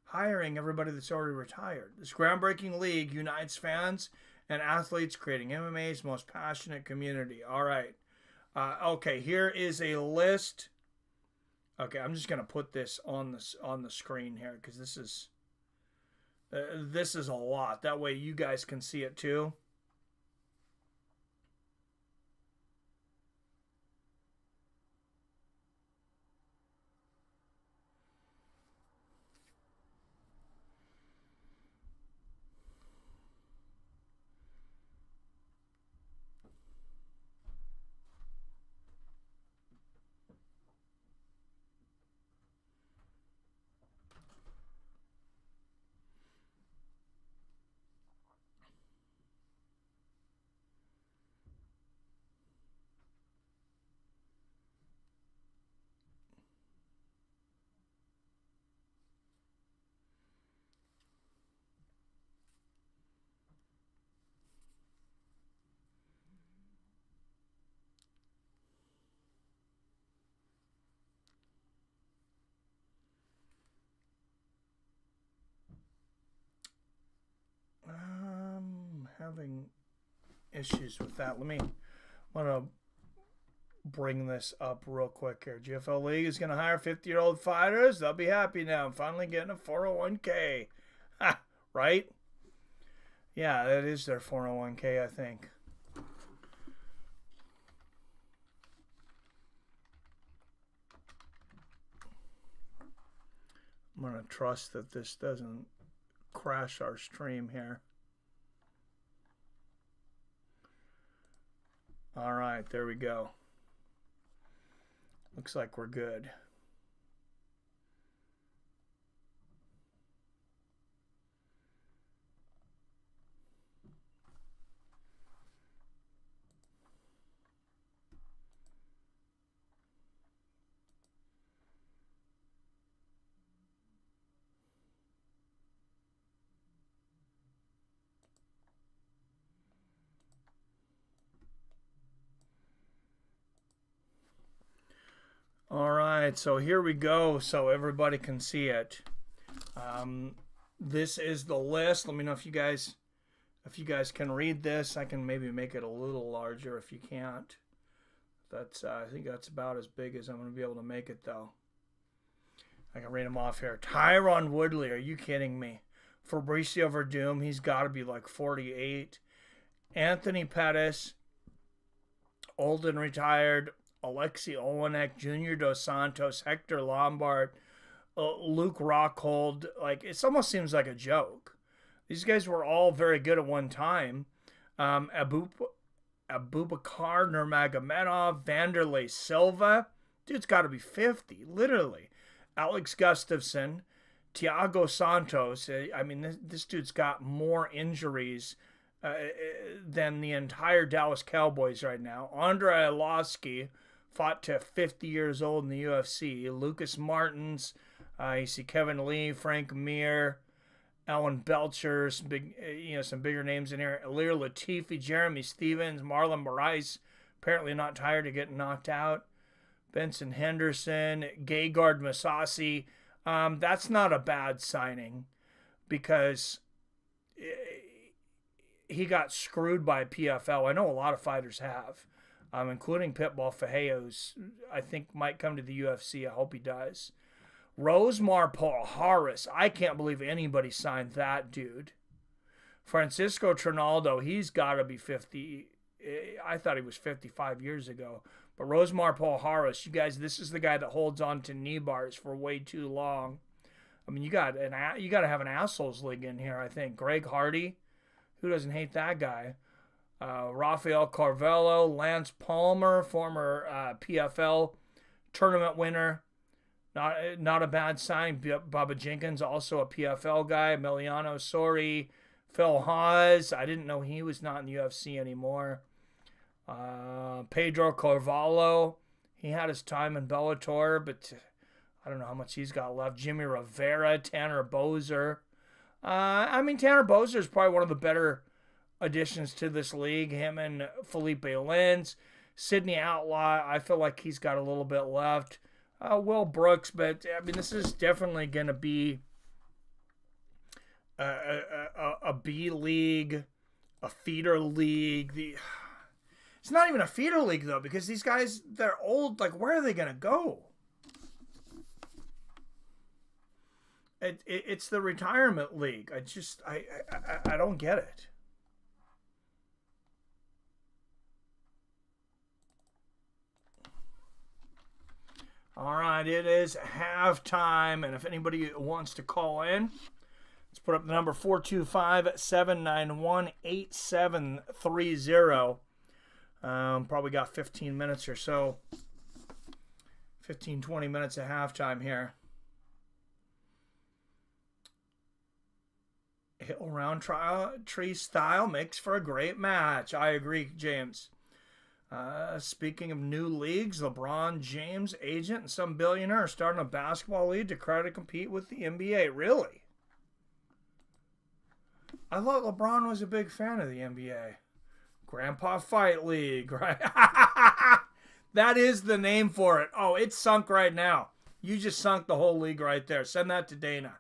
hiring everybody that's already retired? This groundbreaking league unites fans and athletes, creating MMA's most passionate community. All right. Okay, here is a list. Okay, I'm just gonna put this on the screen here because this is a lot. That way you guys can see it too. Having issues with that. I want to bring this up real quick here. GFL League is going to hire 50-year-old fighters. They'll be happy now. I'm finally getting a 401k. Ha, right? Yeah, that is their 401k, I think. I'm going to trust that this doesn't crash our stream here. All right, there we go. Looks like we're good. All right, so here we go, so everybody can see it. This is the list. Let me know if you guys can read this. I can maybe make it a little larger if you can't. That's I think that's about as big as I'm going to be able to make it, though. I can read them off here. Tyron Woodley, are you kidding me? Fabricio Verdum, he's got to be like 48. Anthony Pettis, old and retired. Alexi Olenek, Junior Dos Santos, Hector Lombard, Luke Rockhold. Like, it almost seems like a joke. These guys were all very good at one time. Abubakar Nurmagomedov, Vanderlei Silva. Dude's got to be 50, literally. Alex Gustafson, Thiago Santos, I mean, this dude's got more injuries than the entire Dallas Cowboys right now. Andre Arlovsky fought to 50 years old in the UFC. Lucas Martins, you see Kevin Lee, Frank Mir, Alan Belcher, some bigger names in here. Alir Latifi, Jeremy Stevens, Marlon Moraes, apparently not tired of getting knocked out. Benson Henderson, Gegard Mousasi. That's not a bad signing because he got screwed by PFL. I know a lot of fighters have, including Pitbull Fajeos. I think might come to the UFC. I hope he does. Rosemar Palhares. I can't believe anybody signed that dude. Francisco Trinaldo. He's got to be 50. I thought he was 55 years ago. But Rosemar Palhares, you guys, this is the guy that holds on to knee bars for way too long. I mean, you got to have an assholes league in here, I think. Greg Hardy. Who doesn't hate that guy? Rafael Carvalho, Lance Palmer, former PFL tournament winner. Not a bad sign. Bubba Jenkins, also a PFL guy. Emiliano Sori, Phil Haas. I didn't know he was not in the UFC anymore. Pedro Carvalho. He had his time in Bellator, but I don't know how much he's got left. Jimmy Rivera, Tanner Bozer. Tanner Bozer is probably one of the better additions to this league. Him and Felipe Lins. Sidney Outlaw, I feel like he's got a little bit left. Will Brooks, but I mean, this is definitely going to be a B league, a feeder league. It's not even a feeder league though, because these guys, they're old. Like, where are they going to go? It's the retirement league. I don't get it. All right, it is halftime, and if anybody wants to call in, let's put up the number 425-791-8730. Probably got 15 minutes or so, 15, 20 minutes of halftime here. Hill round tree style makes for a great match. I agree, James. Speaking of new leagues, LeBron James' agent and some billionaire are starting a basketball league to try to compete with the NBA. Really? I thought LeBron was a big fan of the NBA. Grandpa Fight League, right? That is the name for it. Oh, it's sunk right now. You just sunk the whole league right there. Send that to Dana.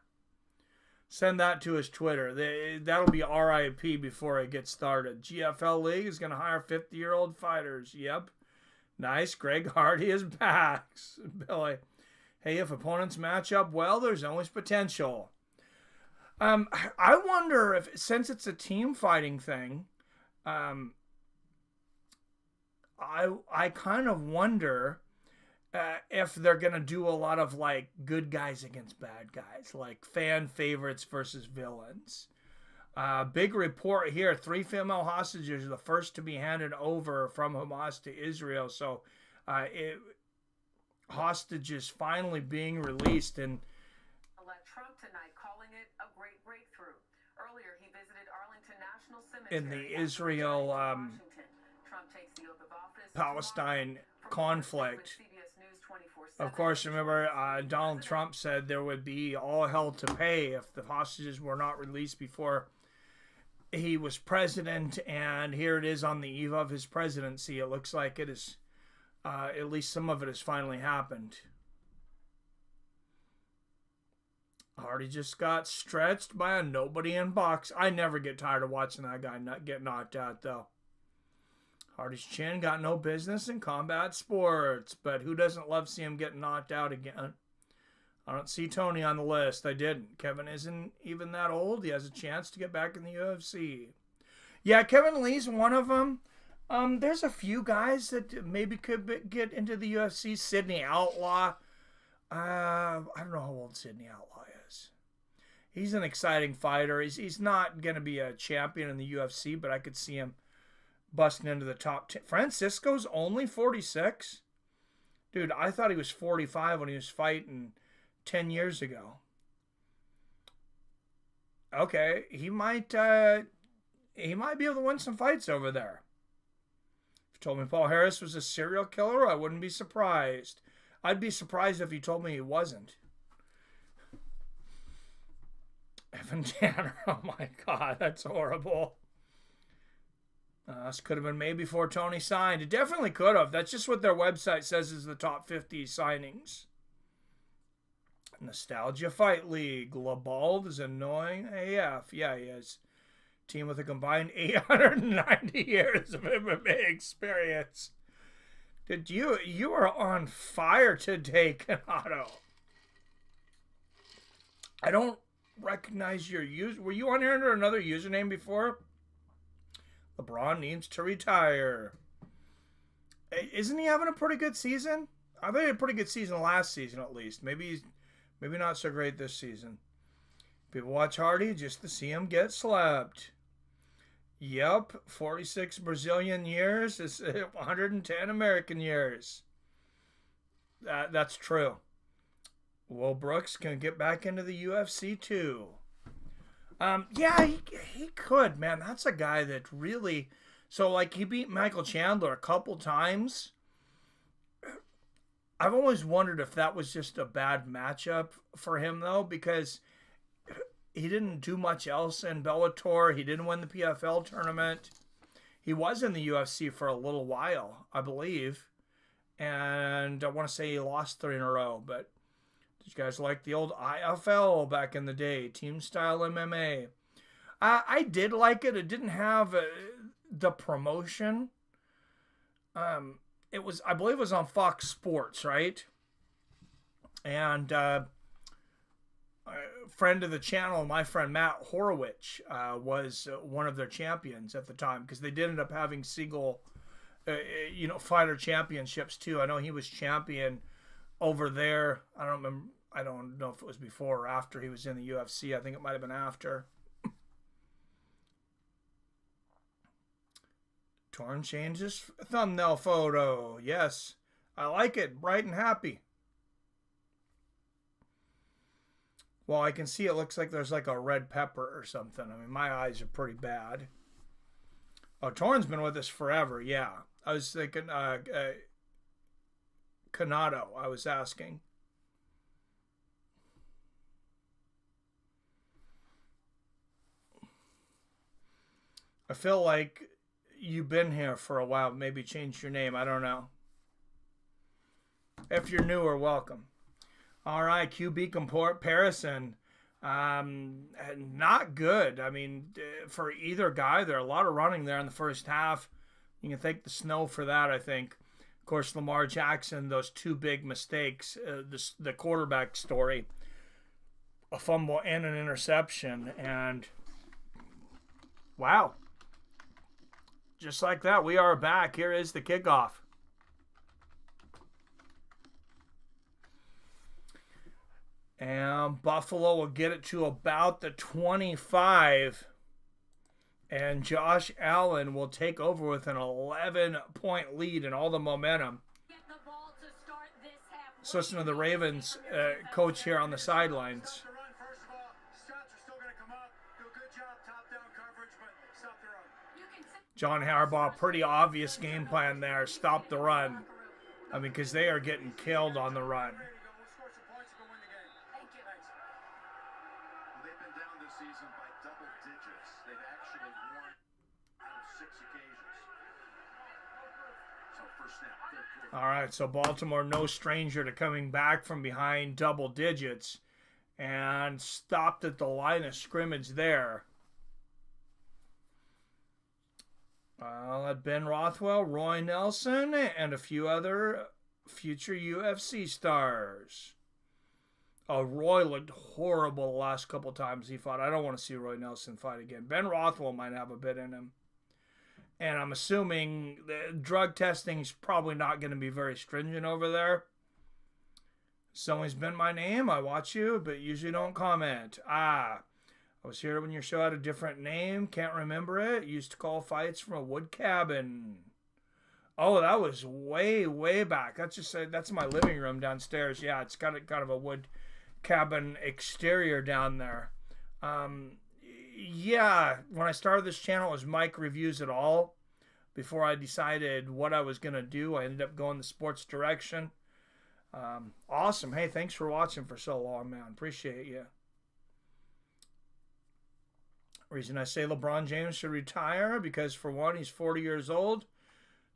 Send that to his Twitter. That'll be RIP before it gets started. GFL League is going to hire 50-year-old fighters. Yep. Nice. Greg Hardy is back. Billy. Hey, if opponents match up well, there's always potential. I wonder if, since it's a team fighting thing, I kind of wonder if they're going to do a lot of like good guys against bad guys, like fan favorites versus villains. Big report here. 3 female hostages are the first to be handed over from Hamas to Israel. So hostages finally being released. And
Trump tonight calling it a great breakthrough. Earlier, he visited Arlington National Cemetery
in the Israel
Trump takes the oath of office
Palestine conflict. Of course, remember, Donald Trump said there would be all hell to pay if the hostages were not released before he was president, and here it is on the eve of his presidency. It looks like it is, at least some of it has finally happened. Hardy just got stretched by a nobody in box. I never get tired of watching that guy get knocked out, though. Hardy's chin got no business in combat sports, but who doesn't love seeing him get knocked out again? I don't see Tony on the list. I didn't. Kevin isn't even that old. He has a chance to get back in the UFC. Yeah, Kevin Lee's one of them. There's a few guys that maybe could get into the UFC. Sidney Outlaw. I don't know how old Sidney Outlaw is. He's an exciting fighter. He's not going to be a champion in the UFC, but I could see him busting into the top 10. Francisco's only 46? Dude, I thought he was 45 when he was fighting 10 years ago. Okay, he might be able to win some fights over there. If you told me Paul Harris was a serial killer, I wouldn't be surprised. I'd be surprised if you told me he wasn't. Evan Tanner, oh my God, that's horrible. This could have been made before Tony signed. It definitely could have. That's just what their website says is the top 50 signings. Nostalgia Fight League. Labald is annoying AF. Yeah, he is. Team with a combined 890 years of MMA experience. Did you are on fire today, Canado. I don't recognize your user. Were you on here under another username before? LeBron needs to retire. Isn't he having a pretty good season? I think he had a pretty good season last season at least. Maybe not so great this season. People watch Hardy just to see him get slapped. Yep, 46 Brazilian years is 110 American years. That's true. Will Brooks can get back into the UFC too. Yeah, he could, man. That's a guy that really... So, like, he beat Michael Chandler a couple times. I've always wondered if that was just a bad matchup for him, though, because he didn't do much else in Bellator. He didn't win the PFL tournament. He was in the UFC for a little while, I believe. And I want to say he lost 3 in a row, but... Did you guys like the old IFL back in the day? Team style MMA. I did like it. It didn't have the promotion. It was, I believe it was on Fox Sports, right? And a friend of the channel, my friend Matt Horowitz, was one of their champions at the time because they did end up having single, fighter championships too. I know he was champion over there. I don't know if it was before or after he was in the UFC. I think it might have been after. Torn changes thumbnail photo. Yes, I like it. Bright and happy. Well, I can see it looks like there's like a red pepper or something. I mean, my eyes are pretty bad. Oh, Torn's been with us forever. Yeah, I was thinking Canado, I was asking. I feel like you've been here for a while. Maybe change your name. I don't know. If you're newer, welcome. All right, QB comparison. Not good. I mean, for either guy, there are a lot of running there in the first half. You can thank the snow for that, I think. Of course, Lamar Jackson, those 2 big mistakes, the quarterback story, a fumble and an interception, and wow. Just like that, we are back. Here is the kickoff. And Buffalo will get it to about the 25. And Josh Allen will take over with an 11-point lead and all the momentum. So listen to the Ravens coach here on the sidelines. John Harbaugh, pretty obvious game plan there. Stop the run. I mean, because they are getting killed on the run.
They've been down this season by double digits. They've actually won out of 6 occasions. So first snap.
All right, so Baltimore, no stranger to coming back from behind double digits, and stopped at the line of scrimmage there. Ben Rothwell, Roy Nelson, and a few other future UFC stars. Roy looked horrible the last couple times he fought. I don't want to see Roy Nelson fight again. Ben Rothwell might have a bit in him. And I'm assuming the drug testing is probably not going to be very stringent over there. Someone's been my name. I watch you, but usually don't comment. I was here when your show had a different name. Can't remember it. Used to call fights from a wood cabin. Oh, that was way, way back. That's my living room downstairs. Yeah, it's got kind of a wood cabin exterior down there. Yeah, when I started this channel, it was Mike Reviews It All. Before I decided what I was going to do, I ended up going the sports direction. Awesome. Hey, thanks for watching for so long, man. Appreciate you. Reason I say LeBron James should retire, because for one, he's 40 years old.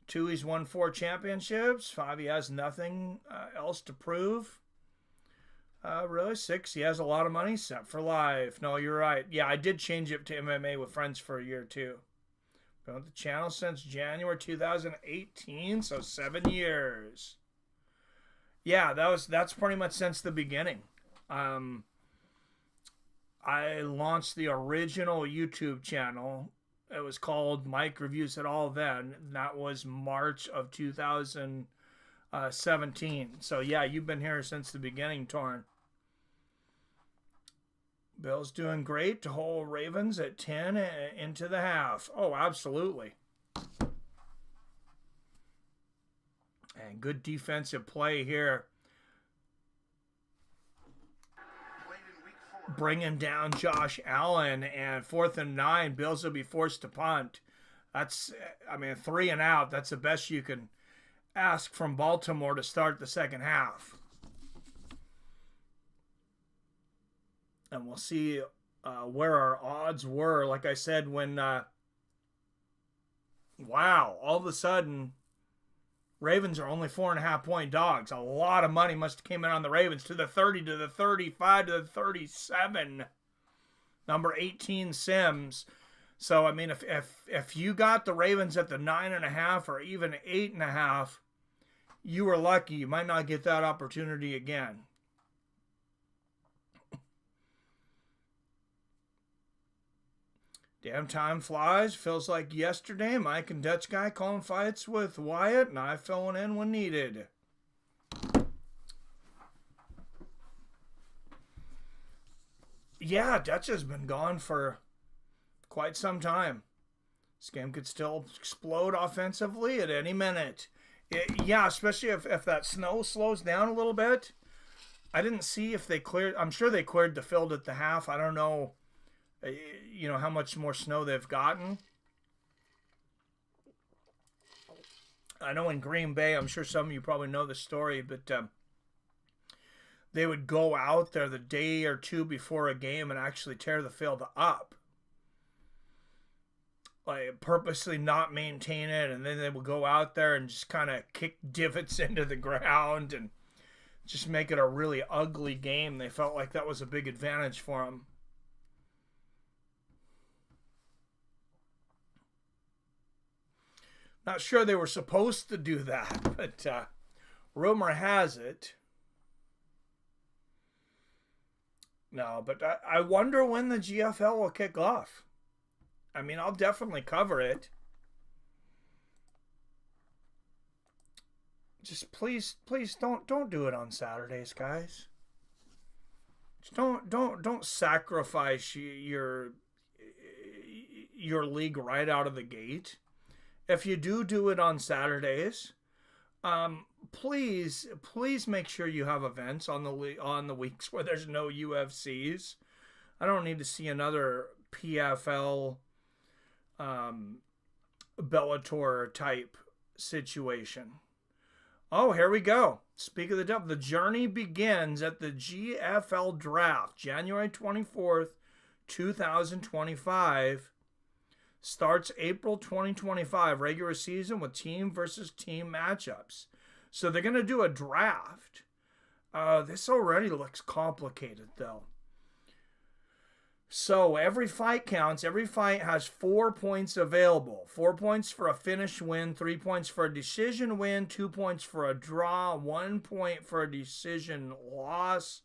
Two, he's won 4 championships. 5, he has nothing else to prove. Really? 6, he has a lot of money set for life. No, you're right. Yeah, I did change it to MMA with friends for a year, too. Been with the channel since January 2018, so 7 years. Yeah, that's pretty much since the beginning. I launched the original YouTube channel. It was called Mike Reviews It All then. That was March of 2017. So yeah, you've been here since the beginning, Torn. Bill's doing great to hold Ravens at 10 into the half. Oh, absolutely. And good defensive play here. Bringing down Josh Allen, and 4th and 9. Bills will be forced to punt. That's, I mean, 3 and out. That's the best you can ask from Baltimore to start the second half. And we'll see where our odds were. Like I said, when, wow, all of a sudden, Ravens are only 4.5-point dogs. A lot of money must have came in on the Ravens, to the 30, to the 35, to the 37. Number 18, Sims. So, I mean, if you got the Ravens at the 9.5 or even 8.5, you were lucky. You might not get that opportunity again. Damn, time flies. Feels like yesterday. Mike and Dutch Guy calling fights with Wyatt, and I filling in when needed. Yeah, Dutch has been gone for quite some time. This game could still explode offensively at any minute. Yeah, especially if that snow slows down a little bit. I didn't see if they cleared. I'm sure they cleared the field at the half. I don't know. You know how much more snow they've gotten. I know in Green Bay, I'm sure some of you probably know the story, but they would go out there the day or two before a game and actually tear the field up. Like, purposely not maintain it, and then they would go out there and just kind of kick divots into the ground and just make it a really ugly game. They felt like that was a big advantage for them. Not sure they were supposed to do that, but rumor has it. No, but I wonder when the GFL will kick off. I mean, I'll definitely cover it. Just please don't do it on Saturdays, guys. Just don't sacrifice your league right out of the gate. If you do it on Saturdays, please make sure you have events on the weeks where there's no UFCs. I don't need to see another PFL, Bellator type situation. Oh, here we go. Speak of the devil. The journey begins at the GFL draft, January 24th, 2025. Starts April 2025, regular season with team versus team matchups. So they're going to do a draft. This already looks complicated, though. So every fight counts. Every fight has 4 points available. 4 points for a finish win, 3 points for a decision win, 2 points for a draw, 1 point for a decision loss,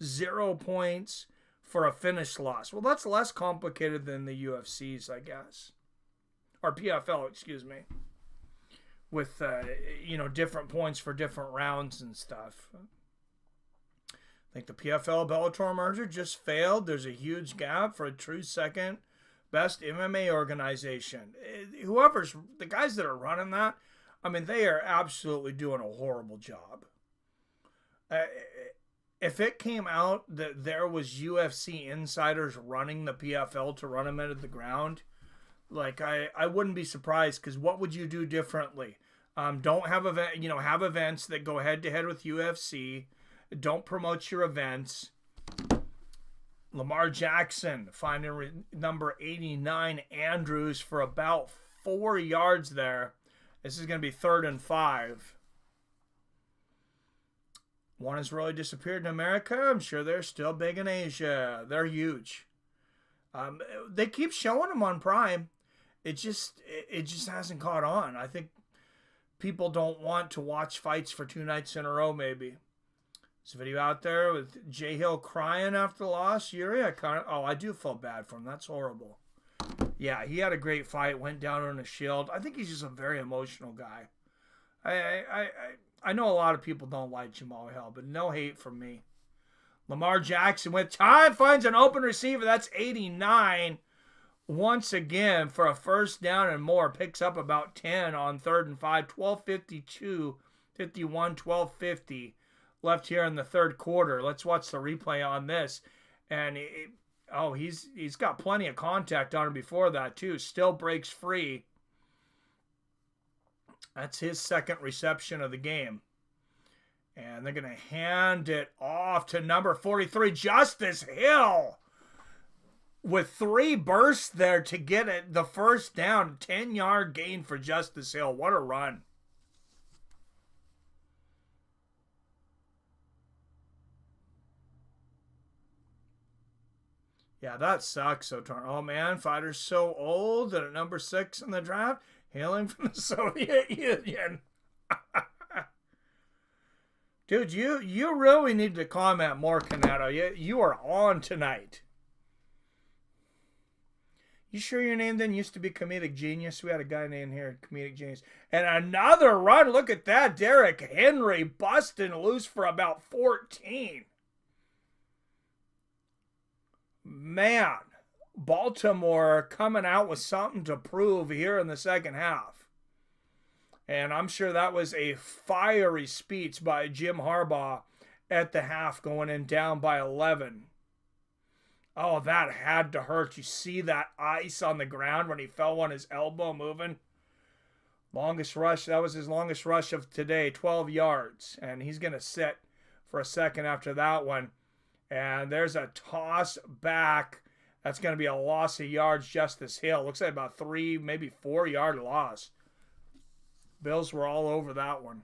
0 points for a finish loss. Well, that's less complicated than the UFC's, I guess. Or PFL, excuse me. With, different points for different rounds and stuff. I think the PFL-Bellator merger just failed. There's a huge gap for a true second best MMA organization. The guys that are running that, I mean, they are absolutely doing a horrible job. if it came out that there was UFC insiders running the PFL to run him into the ground, like I wouldn't be surprised, because what would you do differently? Don't have have events that go head to head with UFC. Don't promote your events. Lamar Jackson finding number 89 Andrews for about 4 yards there. This is going to be 3rd and 5. One has really disappeared in America. I'm sure they're still big in Asia. They're huge. They keep showing them on Prime. It just hasn't caught on. I think people don't want to watch fights for 2 nights in a row, maybe. There's a video out there with Jay Hill crying after the loss. Yuri, I do feel bad for him. That's horrible. Yeah, he had a great fight, went down on a shield. I think he's just a very emotional guy. I know a lot of people don't like Jamal Hill, but no hate from me. Lamar Jackson with time finds an open receiver. That's 89. Once again for a first down and more. Picks up about 10 on 3rd and 5. 12:52, 51, 12:50 left here in the third quarter. Let's watch the replay on this. And he's got plenty of contact on him before that too. Still breaks free. That's his second reception of the game. And they're going to hand it off to number 43, Justice Hill. With 3 bursts there to get it, the first down. 10-yard gain for Justice Hill. What a run. Yeah, that sucks. Oh man, fighter's so old that at number 6 in the draft, hailing from the Soviet Union. Dude, you really need to comment more, Caneto. You are on tonight. You sure your name then used to be Comedic Genius? We had a guy named here, Comedic Genius. And another run. Look at that. Derrick Henry busting loose for about 14. Man, Baltimore coming out with something to prove here in the second half. And I'm sure that was a fiery speech by Jim Harbaugh at the half, going in down by 11. Oh, that had to hurt. You see that ice on the ground when he fell on his elbow moving? Longest rush. That was his longest rush of today, 12 yards. And he's going to sit for a second after that one. And there's a toss back. That's going to be a loss of yards. Justice Hill. Looks like about 3, maybe 4-yard loss. Bills were all over that one.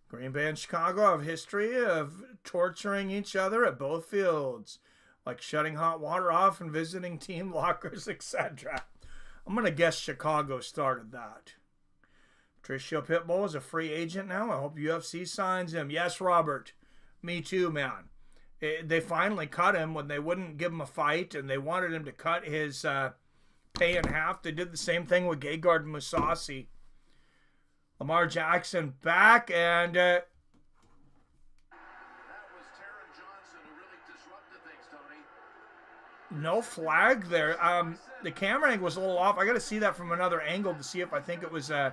Green Bay and Chicago have history of torturing each other at both fields, like shutting hot water off and visiting team lockers, etc. I'm going to guess Chicago started that. Patricio Pitbull is a free agent now. I hope UFC signs him. Yes, Robert. Me too, man. They finally cut him when they wouldn't give him a fight, and they wanted him to cut his pay in half. They did the same thing with Gegard Mousasi. Lamar Jackson back, and
That was Taron Johnson who really disrupted things, Tony.
no flag there. The camera angle was a little off. I got to see that from another angle to see if I think it was
All 7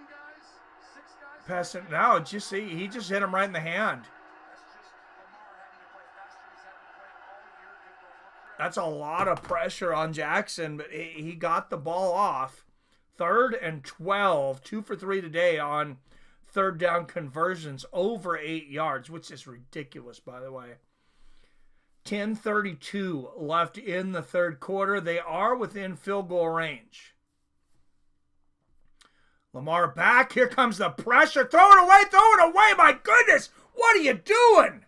guys, 6 guys.
passing. No, just see, he just hit him right in the hand.
That's just Lamar having to play faster. He's having to play all year. Give those look
That's a lot of pressure on Jackson, but he got the ball off. 3rd and 12, 2 for 3 today on 3rd down conversions, over 8 yards, which is ridiculous, by the way. 10:32 left in the third quarter. They are within field goal range. Lamar back. Here comes the pressure. Throw it away. Throw it away. My goodness. What are you doing?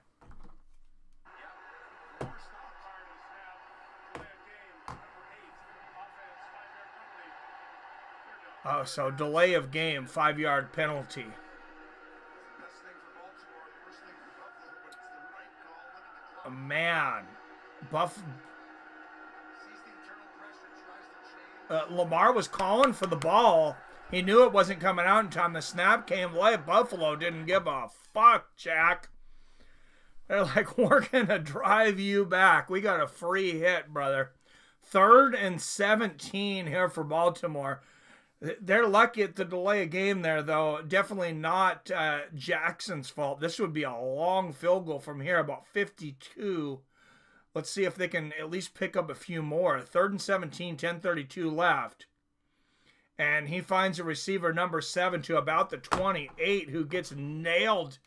Oh, so delay of game, 5-yard penalty.
Best thing for Baltimore, the worst thing for Buffalo, but it's the right call. Look at the clock.
Man,
Sees the internal pressure, tries to change.
Lamar was calling for the ball. He knew it wasn't coming out in time. The snap came late. Buffalo didn't give a fuck, Jack. They're like, we're going to drive you back. We got a free hit, brother. 3rd and 17 here for Baltimore. They're lucky at the delay of game there, though. Definitely not Jackson's fault. This would be a long field goal from here, about 52. Let's see if they can at least pick up a few more. 3rd and 17, 10:32 left. And he finds a receiver, number 7, to about the 28, who gets nailed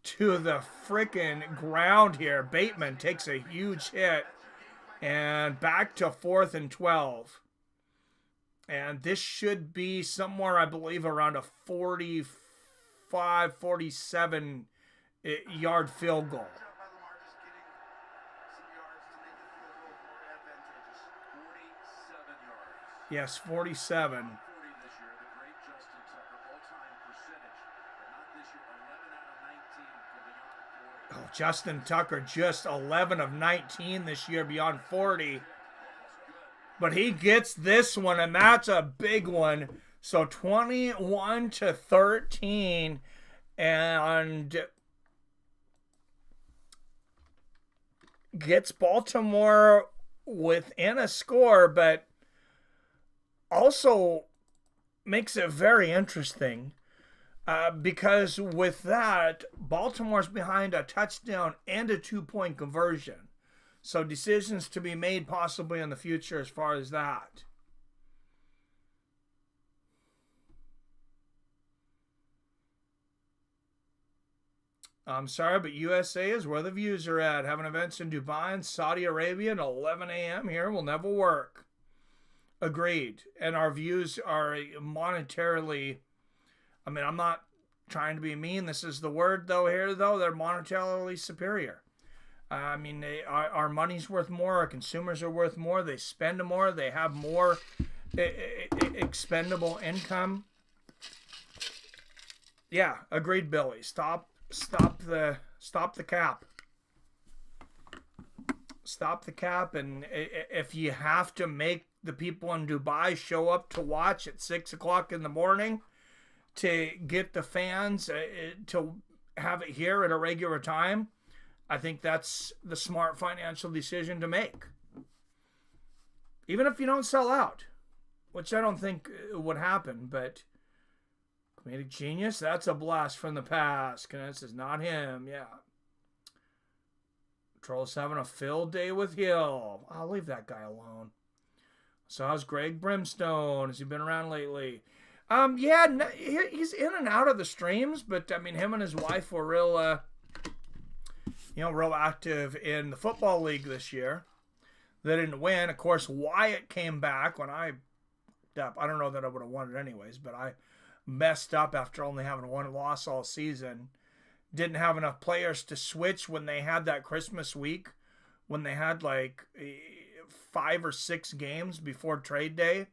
to the freaking ground here. Bateman takes a huge hit. And back to 4th and 12. And this should be somewhere, I believe, around a 45, 47 yard field goal. Yes, 47. Oh, Justin Tucker just 11 of 19 this year beyond 40. But he gets this one, and that's a big one. So 21-13, and gets Baltimore within a score, but also makes it very interesting because with that, Baltimore's behind a touchdown and a 2-point conversion. So decisions to be made possibly in the future as far as that. I'm sorry, but USA is where the views are at. Having events in Dubai and Saudi Arabia at 11 a.m. here will never work. Agreed. And our views are monetarily, I mean, I'm not trying to be mean. This is the word, though, here, though. They're monetarily superior. I mean, our money's worth more. Our consumers are worth more. They spend more. They have more expendable income. Yeah, agreed, Billy. Stop the cap. Stop the cap, and if you have to make the people in Dubai show up to watch at 6 o'clock in the morning to get the fans to have it here at a regular time, I think that's the smart financial decision to make. Even if you don't sell out, which I don't think would happen, but comedic genius, that's a blast from the past. This is not him, yeah. Troll's having a field day with Hill. I'll leave that guy alone. So how's Greg Brimstone? Has he been around lately? Yeah, he's in and out of the streams, but I mean, him and his wife were real active in the football league this year. They didn't win. Of course, Wyatt came back when I don't know that I would have won it anyways, but I messed up after only having one loss all season. Didn't have enough players to switch when they had that Christmas week, when they had like 5 or 6 games before trade day,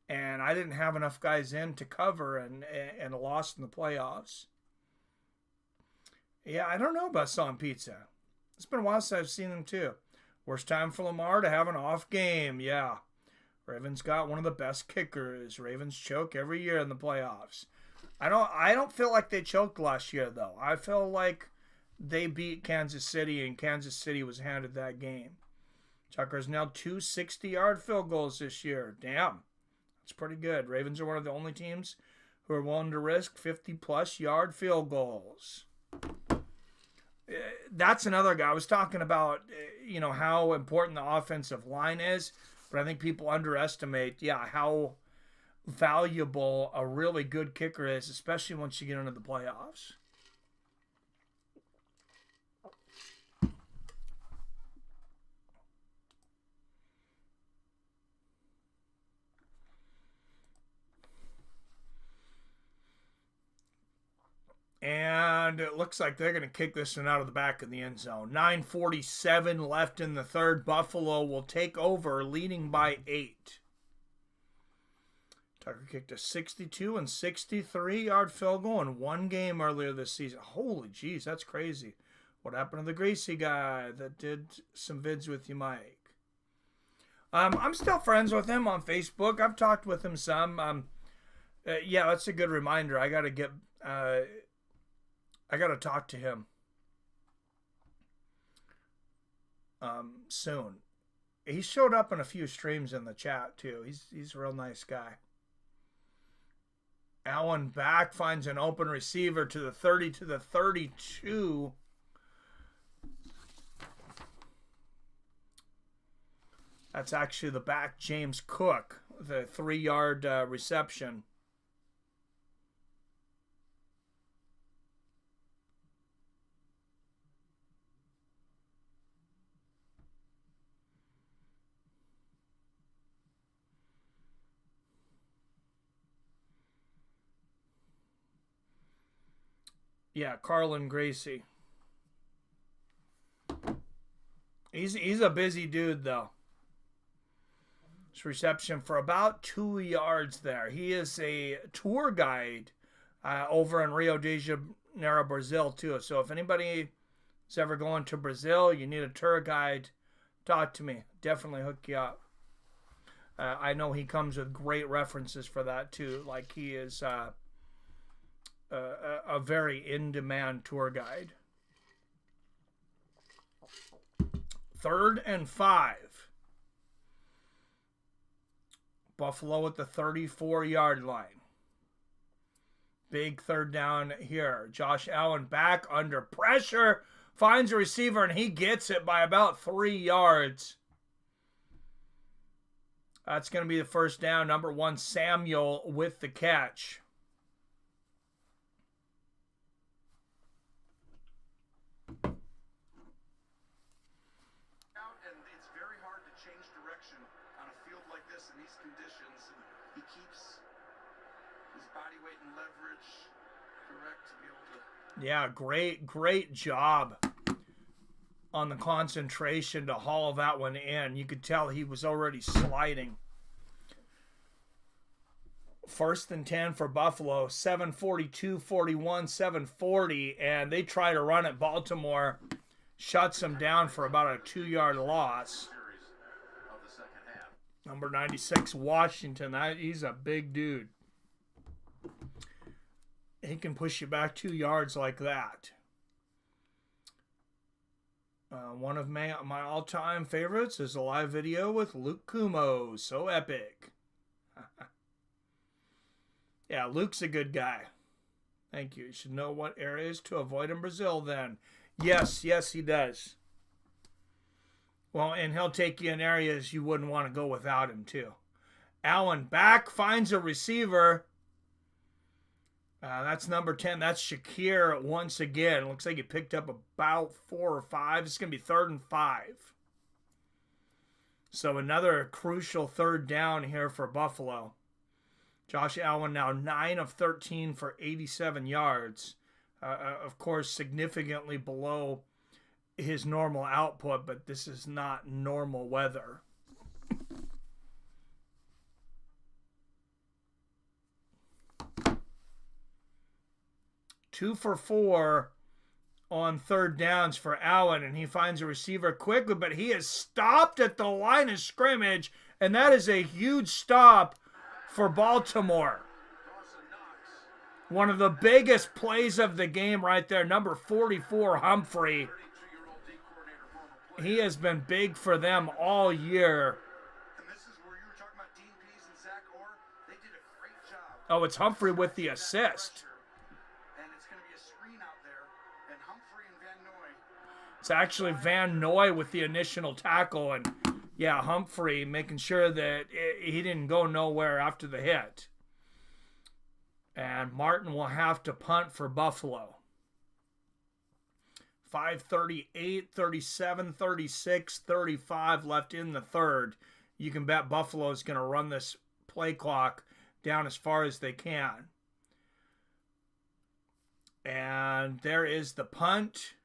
and I didn't have enough guys in to cover and lost in the playoffs. Yeah, I don't know about Song Pizza. It's been a while since I've seen them too. Worst time for Lamar to have an off game. Yeah. Ravens got one of the best kickers. Ravens choke every year in the playoffs. I don't feel like they choked last year, though. I feel like they beat Kansas City, and Kansas City was handed that game. Tucker's now 2 60-yard field goals this year. Damn. That's pretty good. Ravens are one of the only teams who are willing to risk 50-plus yard field goals. That's another guy. I was talking about, how important the offensive line is, but I think people underestimate, how valuable a really good kicker is, especially once you get into the playoffs. And it looks like they're going to kick this one out of the back of the end zone. 9:47 left in the third. Buffalo will take over, leading by 8. Tucker kicked a 62 and 63-yard field goal in one game earlier this season. Holy jeez, that's crazy. What happened to the greasy guy that did some vids with you, Mike? I'm still friends with him on Facebook. I've talked with him some. That's a good reminder. I got to talk to him soon. He showed up in a few streams in the chat too. He's a real nice guy. Allen back, finds an open receiver to the 30, to the 32. That's actually the back, James Cook, the 3-yard reception. Yeah, Carlin Gracie. He's a busy dude, though. His reception for about 2 yards there. He is a tour guide over in Rio de Janeiro, Brazil, too. So if anybody is ever going to Brazil, you need a tour guide, talk to me. Definitely hook you up. I know he comes with great references for that, too. Like he is a very in-demand tour guide. 3rd and 5. Buffalo at the 34-yard line. Big 3rd down here. Josh Allen back under pressure. Finds a receiver, and he gets it by about 3 yards. That's going to be the 1st down. Number 1, Samuel with the catch. Yeah, great job on the concentration to haul that one in. You could tell he was already sliding. 1st and 10 for Buffalo, 7:42, 41, 7:40, and they try to run it. Baltimore shuts them down for about a 2-yard loss. Number 96, Washington. He's a big dude. He can push you back 2 yards like that. One of my all-time favorites is a live video with Luke Kumo. So epic. Yeah, Luke's a good guy. Thank you. You should know what areas to avoid in Brazil then. Yes, he does. Well, and he'll take you in areas you wouldn't want to go without him, too. Allen back, finds a receiver. That's number 10. That's Shakir once again. Looks like he picked up about 4 or 5. It's going to be 3rd and 5. So another crucial 3rd down here for Buffalo. Josh Allen now 9 of 13 for 87 yards. Of course, significantly below his normal output, but this is not normal weather. Two for 4 on 3rd downs for Allen, and he finds a receiver quickly, but he is stopped at the line of scrimmage, and that is a huge stop for Baltimore. One of the biggest plays of the game right there, number 44, Humphrey. He has been big for them all year.
And this is where you were talking about Dean Pease and Zach Orr. They did a great job.
Oh, it's Humphrey with the assist.
And it's going to be a screen out there. And Humphrey and Van Noy.
It's actually Van Noy with the initial tackle. And, yeah, Humphrey making sure that he didn't go nowhere after the hit. And Martin will have to punt for Buffalo. 5:38, 37, 36, 35 left in the 3rd. You can bet Buffalo is going to run this play clock down as far as they can. And there is the punt.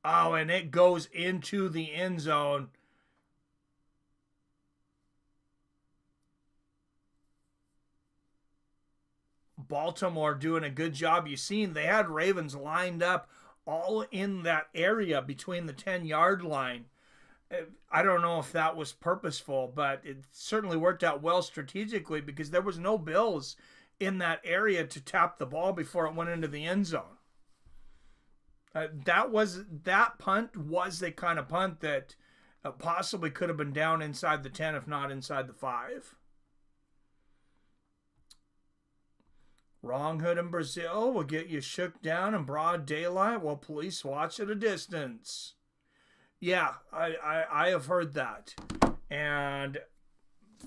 Oh, and it goes into the end zone. Baltimore doing a good job. You've seen they had Ravens lined up all in that area between the 10-yard line. I don't know if that was purposeful, but it certainly worked out well strategically because there was no Bills in that area to tap the ball before it went into the end zone. That punt was the kind of punt that possibly could have been down inside the 10, if not inside the 5. Wrong hood in Brazil will get you shook down in broad daylight while police watch at a distance. Yeah, I have heard that. And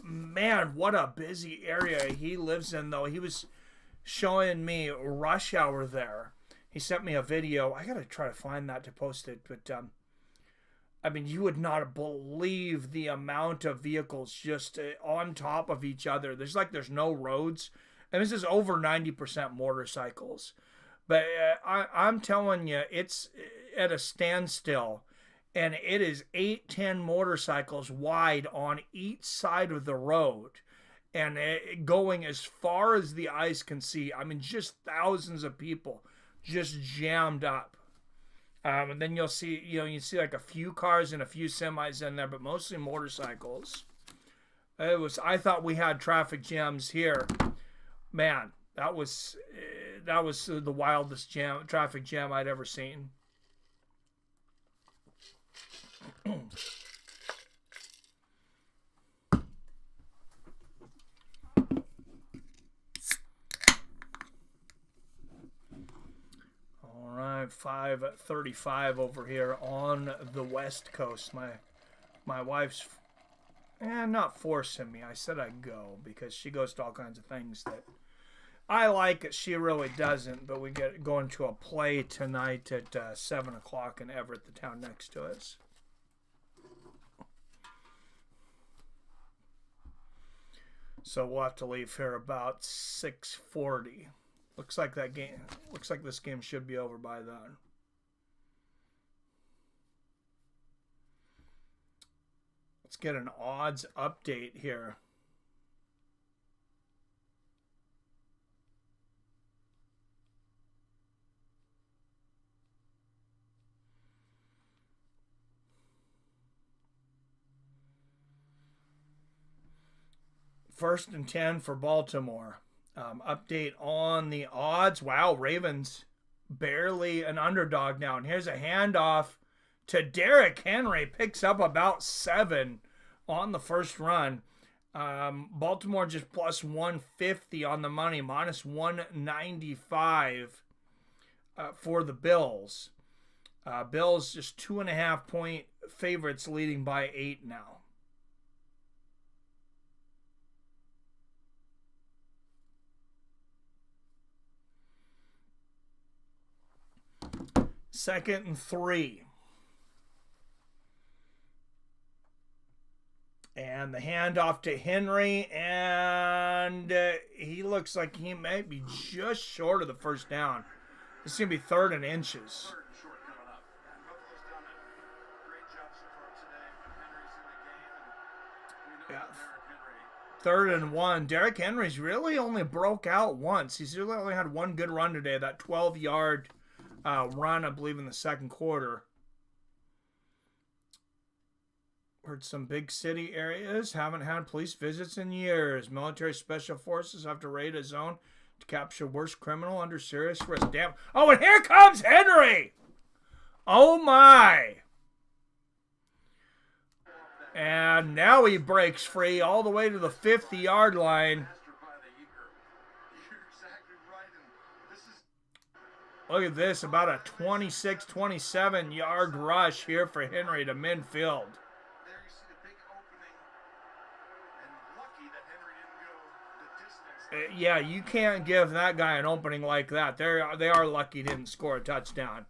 man, what a busy area he lives in, though. He was showing me rush hour there. He sent me a video. I got to try to find that to post it. But, I mean, you would not believe the amount of vehicles just on top of each other. There's no roads. And this is over 90% motorcycles. But I'm telling you, it's at a standstill. And it is 8-10 motorcycles wide on each side of the road. And going as far as the eyes can see. I mean, just thousands of people just jammed up. And then you see like a few cars and a few semis in there, but mostly motorcycles. I thought we had traffic jams here. Man, that was the wildest traffic jam I'd ever seen. All right, 5:35 over here on the West Coast. My wife's not forcing me. I said I'd go because she goes to all kinds of things that I like it. She really doesn't, but we get going to a play tonight at 7 o'clock in Everett, the town next to us. So we'll have to leave here about 6:40. Looks like this game should be over by then. Let's get an odds update here. First and 10 for Baltimore. Update on the odds. Wow, Ravens barely an underdog now. And here's a handoff to Derrick Henry. Picks up about 7 on the first run. Baltimore just plus 150 on the money. Minus 195 for the Bills. Bills just 2.5 point favorites, leading by 8 now. Second and 3. And the handoff to Henry, and he looks like he might be just short of the first down. This is going to be 3rd and inches.
Third and short coming up. And Buffalo's done a great job so far today when Henry's in the game. And we know that Derrick Henry.
3rd and 1. Derrick Henry's really only broke out once. He's really only had one good run today, that 12-yard run, I believe, in the second quarter. Heard some big city areas haven't had police visits in years. Military special forces have to raid a zone to capture worst criminal under serious risk. Damn. Oh, and here comes Henry! Oh, my. And now he breaks free all the way to the 50-yard line. Look at this, about a 26, 27-yard rush here for Henry to midfield.
There you see the big opening, and lucky that Henry didn't go the distance.
Yeah, you can't give that guy an opening like that. They are lucky he didn't score a touchdown.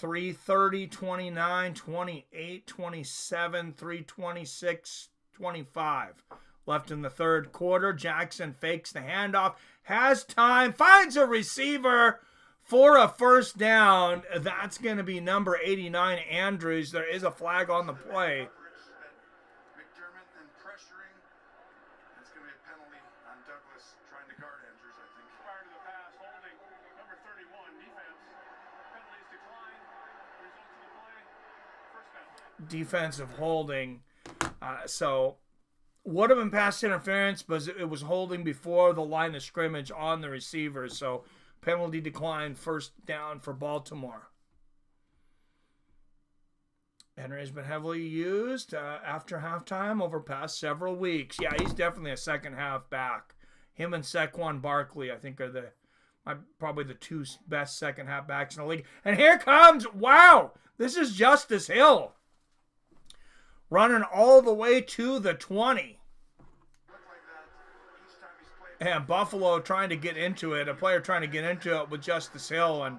3:30, 29, 28, 27, 3:26, 25. Left in the third quarter. Jackson fakes the handoff. Has time. Finds a receiver for a first down. That's going to be number 89, Andrews. There is a flag on the play.
McDermott and pressuring. It's going to be a penalty on Douglas trying to guard Andrews, I think.
Prior to the pass, holding number 31, defense. Penalties decline. Result of the play, first down.
Defensive holding. So would have been pass interference, but it was holding before the line of scrimmage on the receiver. So penalty decline, first down for Baltimore. Henry's been heavily used after halftime over past several weeks. Yeah, he's definitely a second half back. Him and Saquon Barkley, I think, are probably the two best second half backs in the league. And here comes, wow, this is Justice Hill. Running all the way to the 20. And Buffalo trying to get into it, a player trying to get into it with Justice Hill. And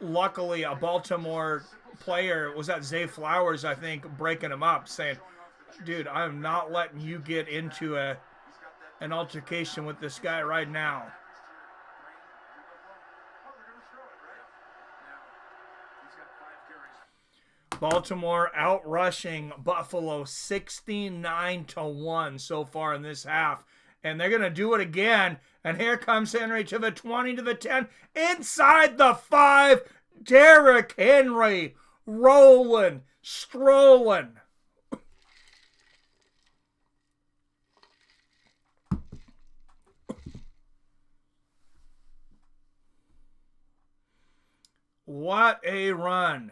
luckily, a Baltimore player, was that Zay Flowers, I think, breaking him up, saying, dude, I'm not letting you get into an altercation with this guy right now. Baltimore outrushing Buffalo 69-1 so far in this half. And they're going to do it again. And here comes Henry to the 20, to the 10. Inside the 5, Derrick Henry rolling, strolling. What a run.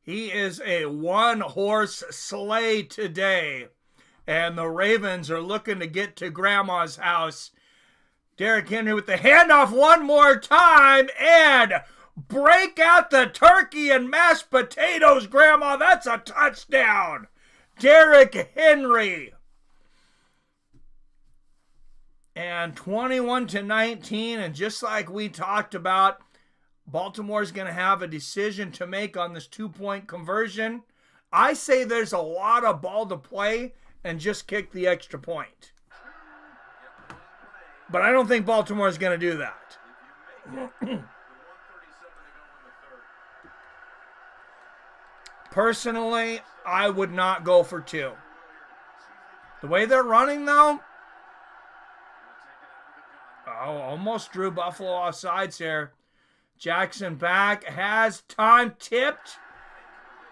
He is a one-horse sleigh today. And the Ravens are looking to get to Grandma's house. Derrick Henry with the handoff one more time. And break out the turkey and mashed potatoes, Grandma. That's a touchdown. Derrick Henry. And 21-19. And just like we talked about, Baltimore's going to have a decision to make on this 2-point conversion. I say there's a lot of ball to play and just kick the extra point. But I don't think Baltimore's going to do that. Personally, I would not go for 2. The way they're running, though, almost drew Buffalo off sides here. Jackson back, has time, tipped,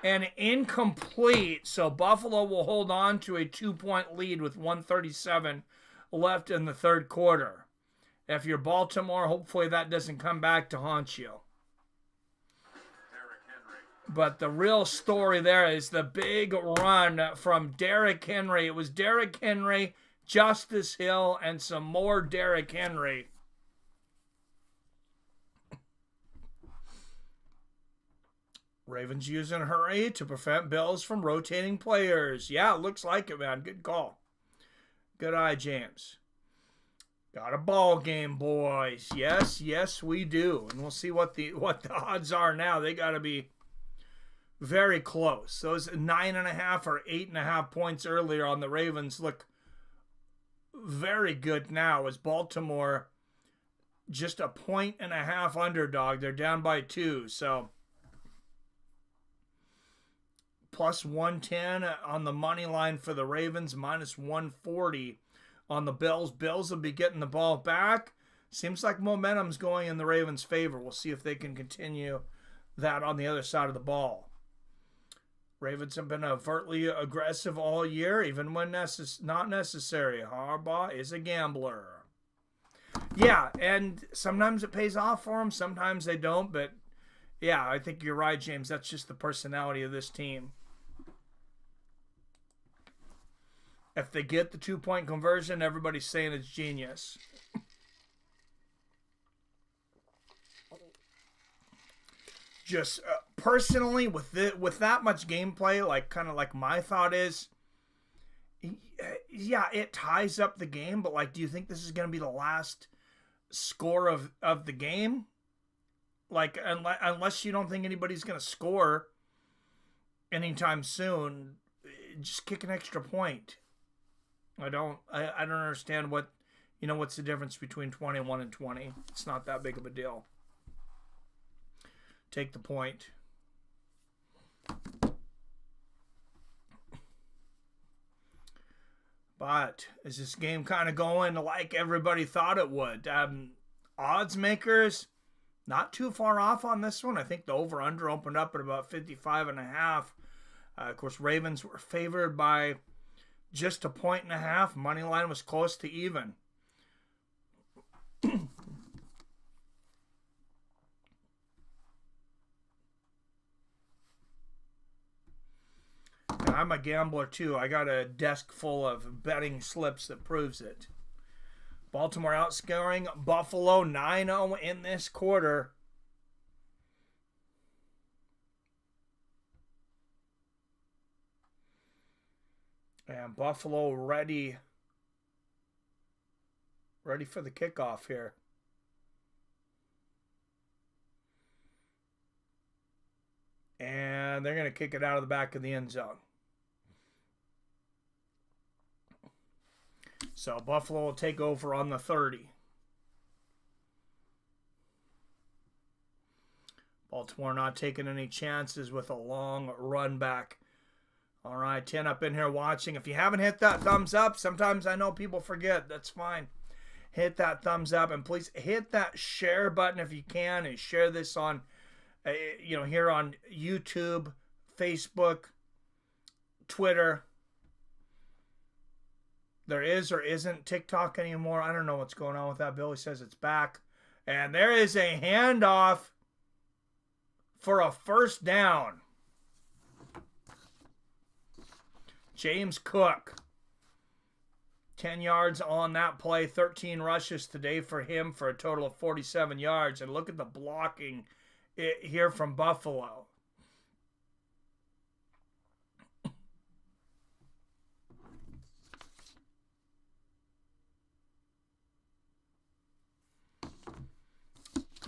and incomplete. So Buffalo will hold on to a 2-point lead with 1:37 left in the third quarter. If you're Baltimore, hopefully that doesn't come back to haunt you. But the real story there is the big run from Derrick Henry. It was Derrick Henry, Justice Hill, and some more Derrick Henry. Ravens using a hurry to prevent Bills from rotating players. Yeah, it looks like it, man. Good call. Good eye, James. Got a ball game, boys. Yes, we do. And we'll see what the odds are now. They got to be very close. Those 9.5 or 8.5 points earlier on the Ravens look very good now as Baltimore just a 1.5 underdog. They're down by 2, so plus 110 on the money line for the Ravens, minus 140 on the Bills. Bills will be getting the ball back. Seems like momentum's going in the Ravens' favor. We'll see if they can continue that on the other side of the ball. Ravens have been overtly aggressive all year, even when not necessary. Harbaugh is a gambler. Yeah, and sometimes it pays off for them, sometimes they don't, but yeah, I think you're right, James. That's just the personality of this team. If they get the 2-point conversion, everybody's saying it's genius. Just personally, with that much gameplay, like my thought is, yeah, it ties up the game. But do you think this is going to be the last score of the game? Unless you don't think anybody's going to score anytime soon, just kick an extra point. I don't understand what's the difference between 21 and 20. It's not that big of a deal. Take the point. But is this game kind of going like everybody thought it would? Odds makers, not too far off on this one. I think the over-under opened up at about 55.5. Of course, Ravens were favored by just a 1.5. Money line was close to even. I'm a gambler too. I got a desk full of betting slips that proves it. Baltimore outscoring Buffalo 9-0 in this quarter. And Buffalo ready for the kickoff here. And they're going to kick it out of the back of the end zone. So Buffalo will take over on the 30. Baltimore not taking any chances with a long run back. All right, 10 up in here watching. If you haven't hit that thumbs up, sometimes I know people forget. That's fine. Hit that thumbs up, and please hit that share button if you can, and share this on, here on YouTube, Facebook, Twitter. There is or isn't TikTok anymore. I don't know what's going on with that. Billy says it's back. And there is a handoff for a first down. James Cook. 10 yards on that play. 13 rushes today for him for a total of 47 yards. And look at the blocking here from Buffalo.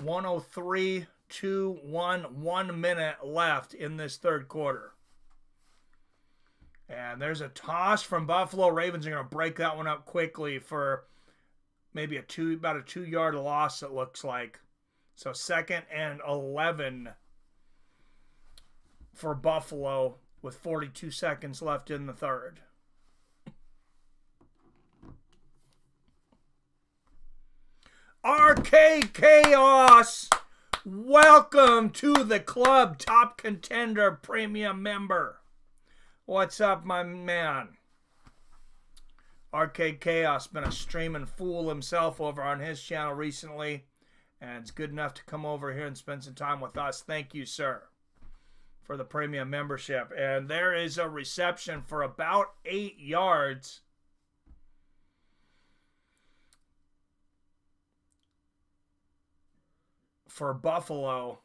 .103, 1 minute left in this third quarter. And there's a toss from Buffalo. Ravens are going to break that one up quickly for maybe about a 2-yard loss, it looks like. So 2nd and 11 for Buffalo with 42 seconds left in the third. Arcade Chaos, welcome to the club, top contender premium member. What's up, my man? Arcade Chaos been a streaming fool himself over on his channel recently, and it's good enough to come over here and spend some time with us. Thank you, sir, for the premium membership. And there is a reception for about 8 yards. For Buffalo.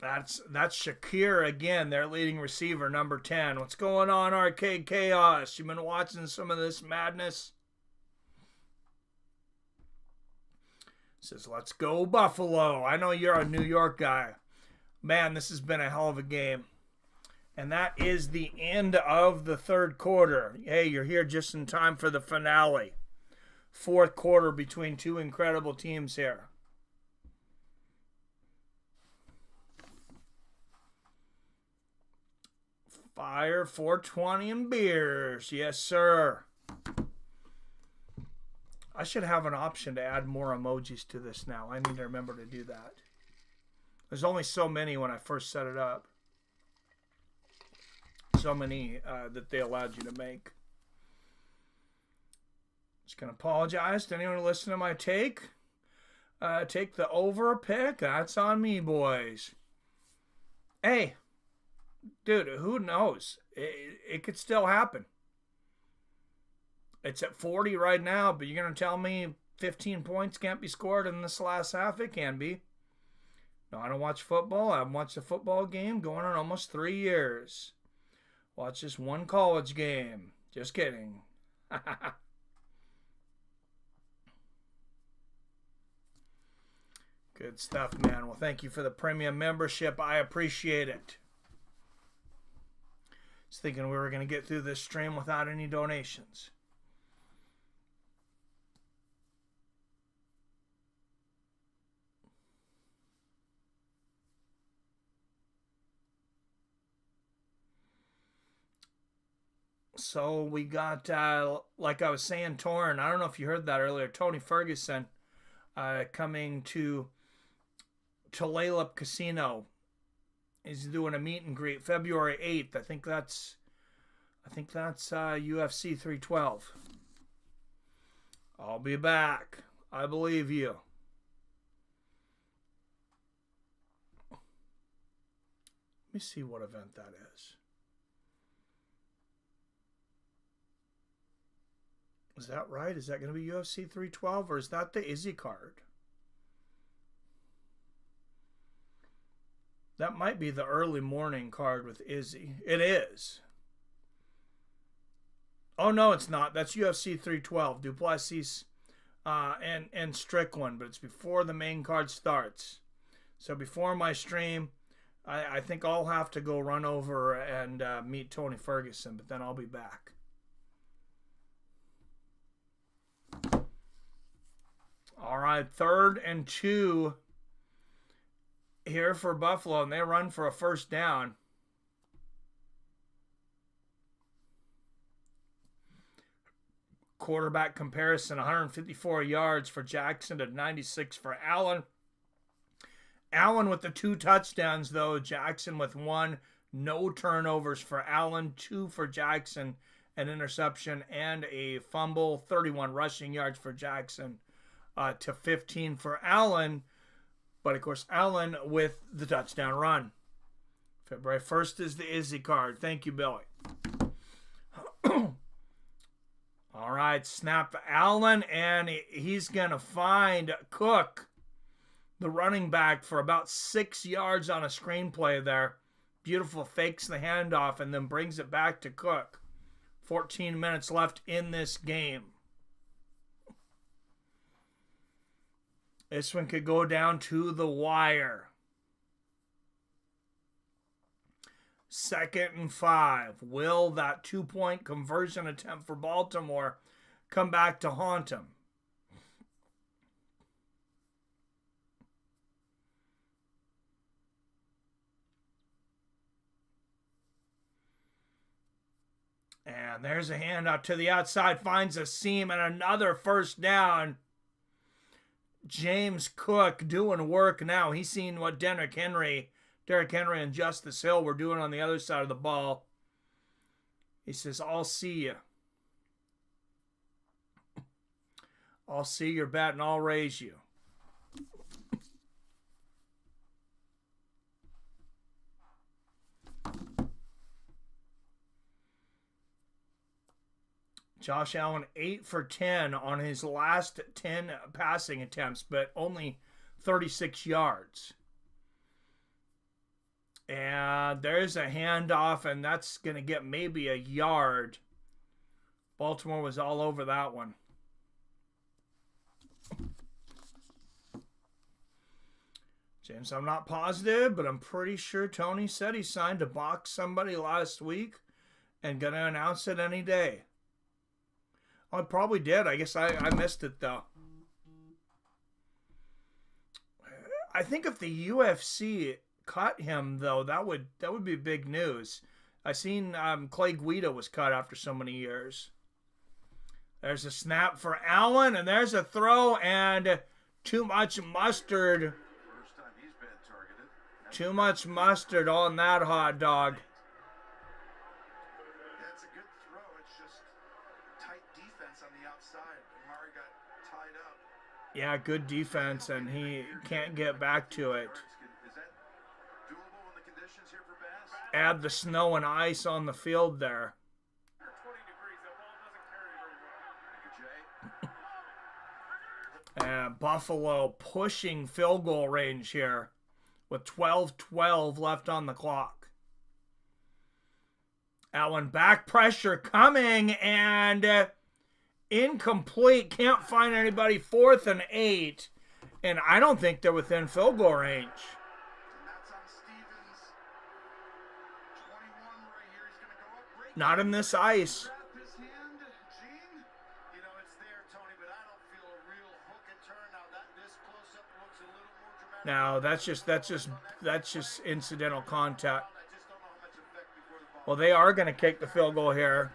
That's Shakir again, their leading receiver, number 10. What's going on, Arcade Chaos? You been watching some of this madness? Says, let's go Buffalo. I know you're a New York guy. Man, this has been a hell of a game. And that is the end of the third quarter. Hey, you're here just in time for the finale. Fourth quarter between two incredible teams here. Fire 420 and beers. Yes, sir. I should have an option to add more emojis to this now. I need to remember to do that. There's only so many when I first set it up. So many that they allowed you to make. Just going to apologize to anyone who listened to my take. Take the over pick. That's on me, boys. Hey, dude, who knows? It could still happen. It's at 40 right now, but you're going to tell me 15 points can't be scored in this last half? It can be. No, I don't watch football. I haven't watched a football game going on almost 3 years. Watch this one college game. Just kidding. Good stuff, man. Well, thank you for the premium membership. I appreciate it. Just thinking we were going to get through this stream without any donations. So we got, like I was saying, Torn. I don't know if you heard that earlier. Tony Ferguson coming to Tulalip Casino. He's doing a meet and greet February 8th. I think that's UFC 312. I'll be back. I believe you. Let me see what event that is. Is that right? Is that going to be UFC 312 or is that the Izzy card? That might be the early morning card with Izzy. It is. Oh, no, it's not. That's UFC 312. Duplessis and Strickland, but it's before the main card starts. So before my stream, I think I'll have to go run over and meet Tony Ferguson, but then I'll be back. All right, 3rd and 2 here for Buffalo, and they run for a first down. Quarterback comparison, 154 yards for Jackson to 96 for Allen. Allen with the 2 touchdowns, though. Jackson with 1. No turnovers for Allen. 2 for Jackson. An interception and a fumble. 31 rushing yards for Jackson to 15 for Allen. But, of course, Allen with the touchdown run. February 1st is the Izzy card. Thank you, Billy. All right, snap to Allen, and he's going to find Cook, the running back, for about 6 yards on a screenplay there. Beautiful, fakes the handoff and then brings it back to Cook. 14 minutes left in this game. This one could go down to the wire. 2nd and 5. Will that 2-point conversion attempt for Baltimore come back to haunt him? And there's a handout to the outside, finds a seam, and another first down. James Cook doing work now. He's seen what Derrick Henry and Justice Hill were doing on the other side of the ball. He says, I'll see you. I'll see your bet and I'll raise you. Josh Allen 8 for 10 on his last 10 passing attempts, but only 36 yards. And there's a handoff, and that's going to get maybe a yard. Baltimore was all over that one. James, I'm not positive, but I'm pretty sure Tony said he signed to box somebody last week and going to announce it any day. I probably did. I guess I missed it, though. I think if the UFC cut him, though, that would be big news. I seen Clay Guida was cut after so many years. There's a snap for Allen, and there's a throw, and too much mustard.
First time he's been targeted.
Too much mustard on that hot dog.
Yeah, it's a good throw. It's just tight defense on the outside. Amari got tied up.
Yeah, good defense, and he can't get back to it.
Is that doable in the conditions here for Bass?
Add the snow and ice on the field there.
20 degrees, that ball doesn't carry very well.
Thank you, Jay.
Buffalo pushing field goal range here with 12:12 left on the clock. Allen back pressure coming and incomplete. Can't find anybody. 4th and 8. And I don't think they're within field goal range.
And that's on Stevens. 21 right here. He's going to go up. Great.
Not in this ice.
Wrap his hand. Gene? You know, it's there, Tony, but I don't feel a real hook and turn. Now, this close-up looks a little more dramatic.
No, that's just incidental contact.
I just don't know how much effect before the ball.
Well, they are going to kick the field goal here.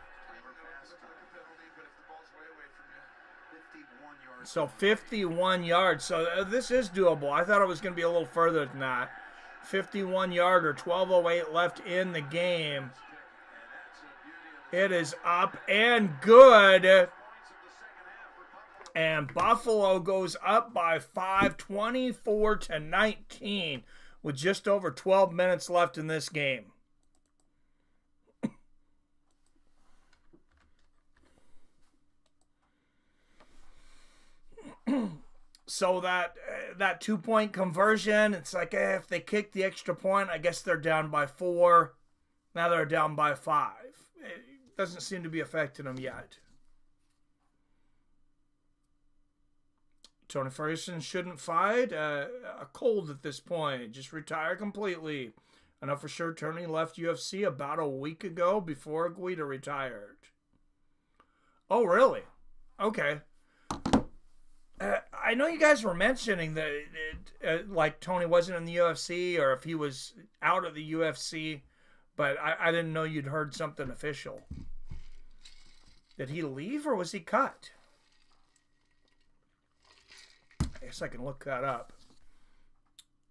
So 51 yards. So this is doable. I thought it was going to be a little further than that. 51 yarder, 12:08 left in the game. It is up and good. And Buffalo goes up by 5, 24-19, with just over 12 minutes left in this game. So that 2-point conversion, it's like, if they kick the extra point, I guess they're down by 4. Now they're down by 5. It doesn't seem to be affecting them yet. Tony Ferguson shouldn't fight a cold at this point. Just retire completely. I know for sure Tony left UFC about a week ago before Guida retired. Oh, really? Okay. I know you guys were mentioning that like Tony wasn't in the UFC or if he was out of the UFC, but I didn't know you'd heard something official. Did he leave or was he cut? I guess I can look that up.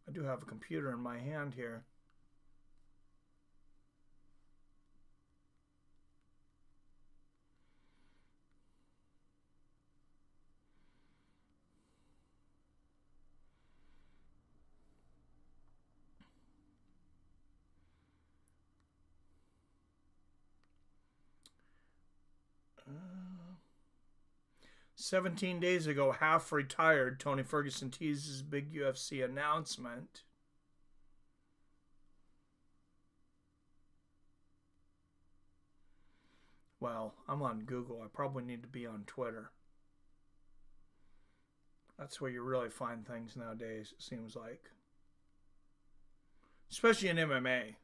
I do have a computer in my hand here. Uh, 17 days ago, half retired, Tony Ferguson teases big UFC announcement. Well, I'm on Google. I probably need to be on Twitter. That's where you really find things nowadays, it seems like. Especially in MMA.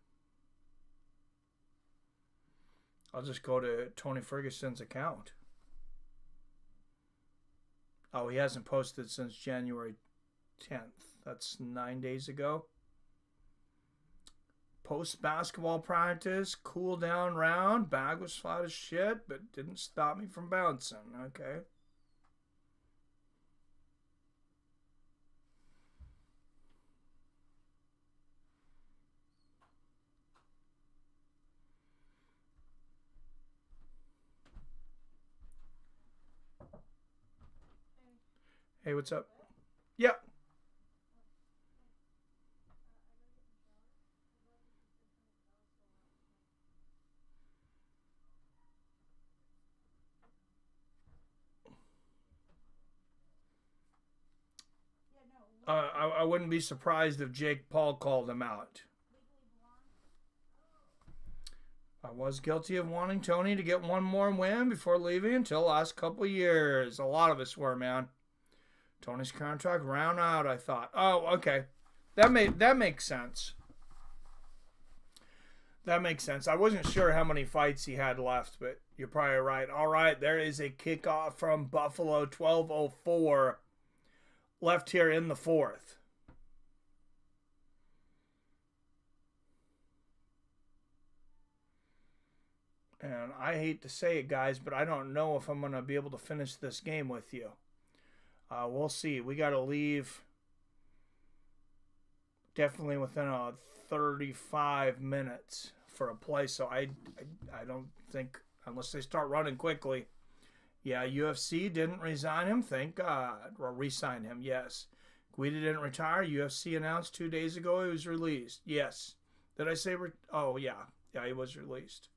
I'll just go to Tony Ferguson's account. Oh, he hasn't posted since January 10th. That's 9 days ago. Post-basketball practice, cool down round. Bag was flat as shit, but didn't stop me from bouncing. Okay. Hey, what's up? Yep. I wouldn't be surprised if Jake Paul called him out. I was guilty of wanting Tony to get one more win before leaving until the last couple years. A lot of us were, man. Tony's contract ran out, I thought. Oh, okay. That makes sense. That makes sense. I wasn't sure how many fights he had left, but you're probably right. All right, there is a kickoff from Buffalo, 12:04 left here in the fourth. And I hate to say it, guys, but I don't know if I'm going to be able to finish this game with you. We'll see. We got to leave definitely within 35 minutes for a play. So I don't think, unless they start running quickly. Yeah, UFC didn't resign him. Thank God. Or re-sign him, yes. Guida didn't retire. UFC announced 2 days ago he was released. Yes. Did I say? Oh, yeah. Yeah, he was released.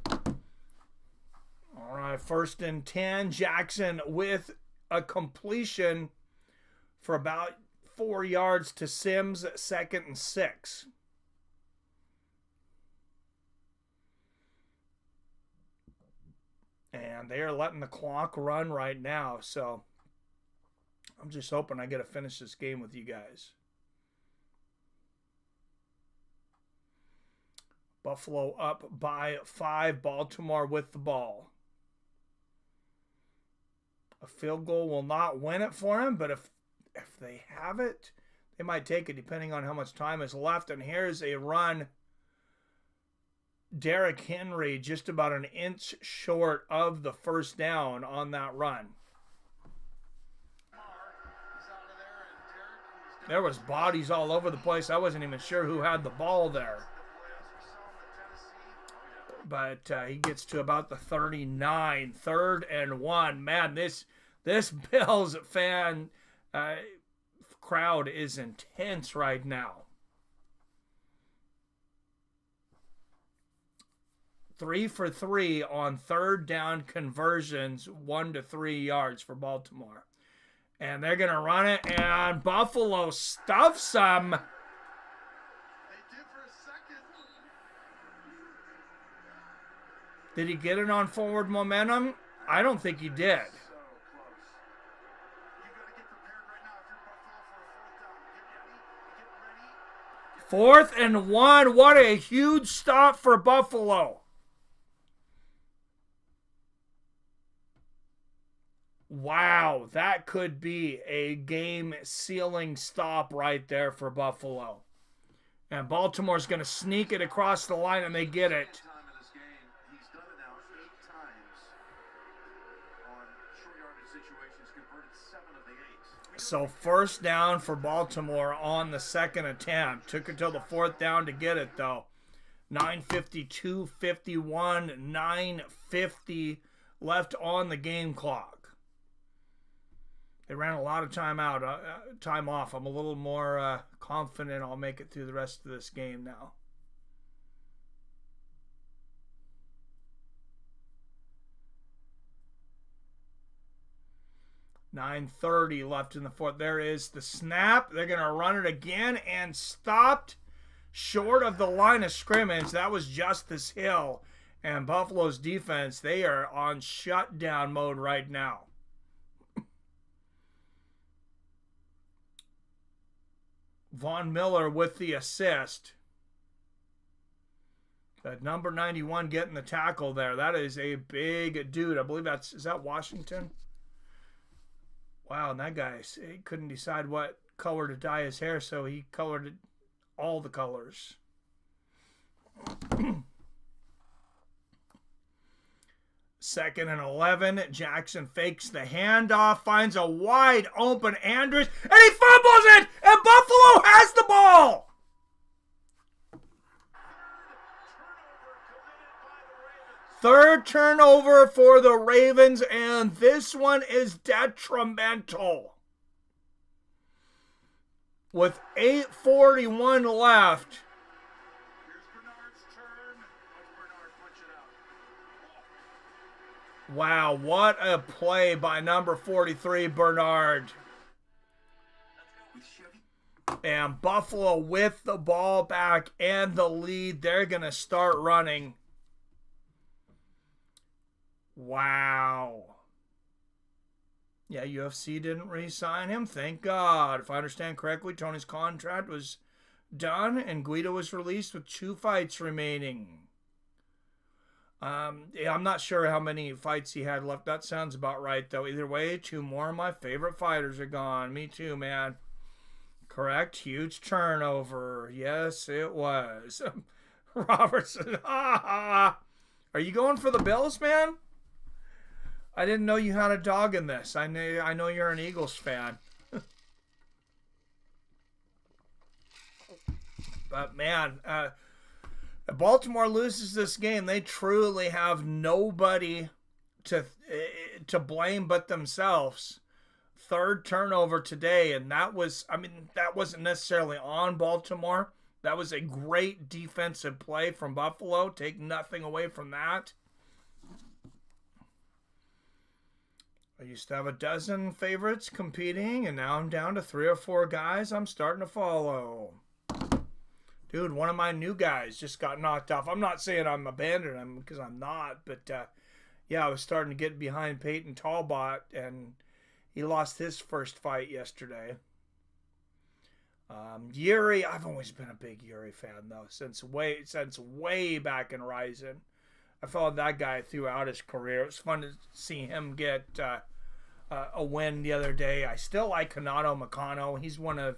All right, 1st and 10. Jackson with a completion for about 4 yards to Sims, 2nd and 6. And they are letting the clock run right now, so I'm just hoping I get to finish this game with you guys. Buffalo up by 5, Baltimore with the ball. A field goal will not win it for him, but if they have it, they might take it depending on how much time is left. And here's a run. Derrick Henry just about an inch short of the first down on that run. There was bodies all over the place. I wasn't even sure who had the ball there. But he gets to about the 39, 3rd and 1. Man, this This Bills fan crowd is intense right now. 3 for 3 on third down conversions, 1 to 3 yards for Baltimore. And they're going to run it, and Buffalo stuffs them.
They did for a second.
Did he get it on forward momentum? I don't think he did.
So close. You got to get prepared right now if you're Buffalo for a fourth down. Get ready. Get ready.
4th and 1. What a huge stop for Buffalo. Wow, that could be a game-sealing stop right there for Buffalo. And Baltimore's going to sneak it across the line, and they get it.
Time in this game, he's done it now 8 times on short yardage situations, converted 7 of the 8.
So first down for Baltimore on the second attempt. Took until the 4th down to get it, though. 9:52, 51, 9:50 left on the game clock. They ran a lot of time off. I'm a little more confident I'll make it through the rest of this game now. $9:30 left in the fourth. There is the snap. They're going to run it again and stopped short of the line of scrimmage. That was Justice Hill. And Buffalo's defense, they are on shutdown mode right now. Von Miller with the assist. That number 91 getting the tackle there. That is a big dude. I believe is that Washington? Wow, and that guy, he couldn't decide what color to dye his hair, so he colored it all the colors. Second and 11. Jackson fakes the handoff, finds a wide open Andrews, and he fumbles it, and Buffalo has the ball. Third turnover for the Ravens, and this one is detrimental. With 8:41 left.
Here's Bernard's turn. Watch Bernard punch it out.
Wow, what a play by number 43, Bernard.
With Chevy.
And Buffalo with the ball back and the lead. They're going to start running. Wow. Yeah, UFC didn't re-sign him. Thank God. If I understand correctly, Tony's contract was done and Guido was released with 2 fights remaining. I'm not sure how many fights he had left. That sounds about right, though. Either way, 2 more of my favorite fighters are gone. Me too, man. Correct. Huge turnover. Yes, it was. Robertson. Are you going for the Bills, man? I didn't know you had a dog in this. I know you're an Eagles fan. But, man, if Baltimore loses this game, they truly have nobody to blame but themselves. Third turnover today, and that wasn't necessarily on Baltimore. That was a great defensive play from Buffalo. Take nothing away from that. I used to have a dozen favorites competing, and now I'm down to 3 or 4 guys I'm starting to follow. Dude, one of my new guys just got knocked off. I'm not saying I'm abandoning him because I'm not, but yeah, I was starting to get behind Peyton Talbot, and he lost his first fight yesterday. Yuri, I've always been a big Yuri fan though, since way back in Rising. I followed that guy throughout his career. It was fun to see him get a win the other day. I still like Hanato Makano. He's one of,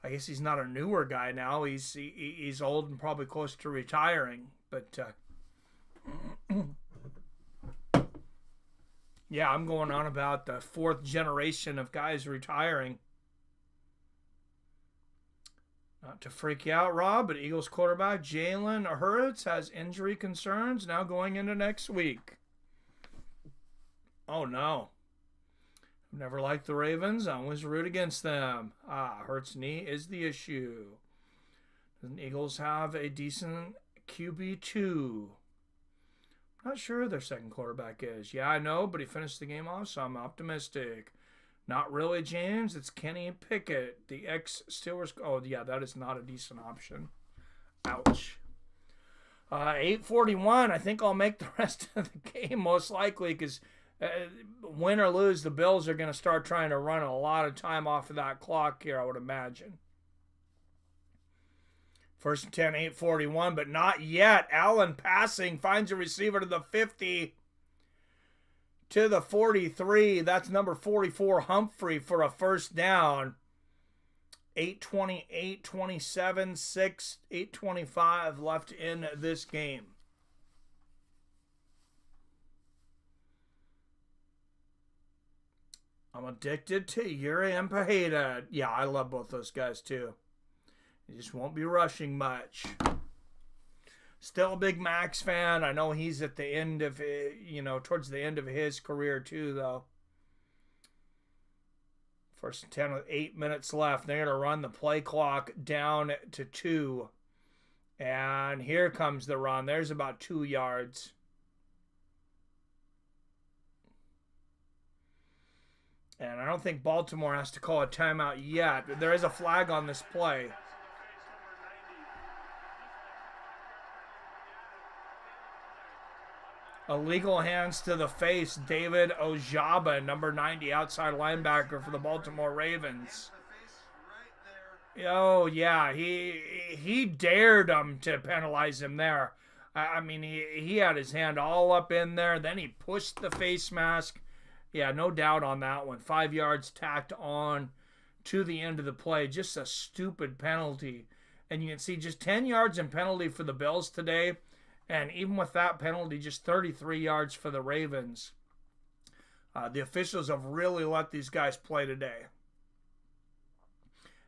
I guess he's not a newer guy now. He's old and probably close to retiring. But yeah, I'm going on about the 4th generation of guys retiring. Not to freak you out, Rob, but Eagles quarterback Jalen Hurts has injury concerns now going into next week. Oh, no. Never liked the Ravens. I always root against them. Hurts' knee is the issue. Doesn't Eagles have a decent QB2? Not sure who their second quarterback is. Yeah, I know, but he finished the game off, so I'm optimistic. Not really, James. It's Kenny Pickett, the ex-Steelers. Oh, yeah, that is not a decent option. Ouch. 8:41. I think I'll make the rest of the game most likely because win or lose, the Bills are going to start trying to run a lot of time off of that clock here, I would imagine. First and 10, 8:41, but not yet. Allen passing, finds a receiver to the 50, to the 43. That's number 44, Humphrey, for a first down. 8:20, 8:27, 6, 8:25 left in this game. I'm addicted to Yuri and Pajeda. Yeah, I love both those guys too. He just won't be rushing much. Still a big Max fan. I know he's at the end of, towards the end of his career too, though. First and 10 with 8 minutes left. They're going to run the play clock down to 2. And here comes the run. There's about 2 yards. And I don't think Baltimore has to call a timeout yet. But there is a flag on this play. Illegal hands to the face. David Ojaba, number 90, outside linebacker for the Baltimore Ravens. Oh, yeah. He dared him to penalize him there. I mean, he had his hand all up in there. Then he pushed the face mask. Yeah, no doubt on that one. 5 yards tacked on to the end of the play. Just a stupid penalty. And you can see just 10 yards in penalty for the Bills today. And even with that penalty, just 33 yards for the Ravens. The officials have really let these guys play today.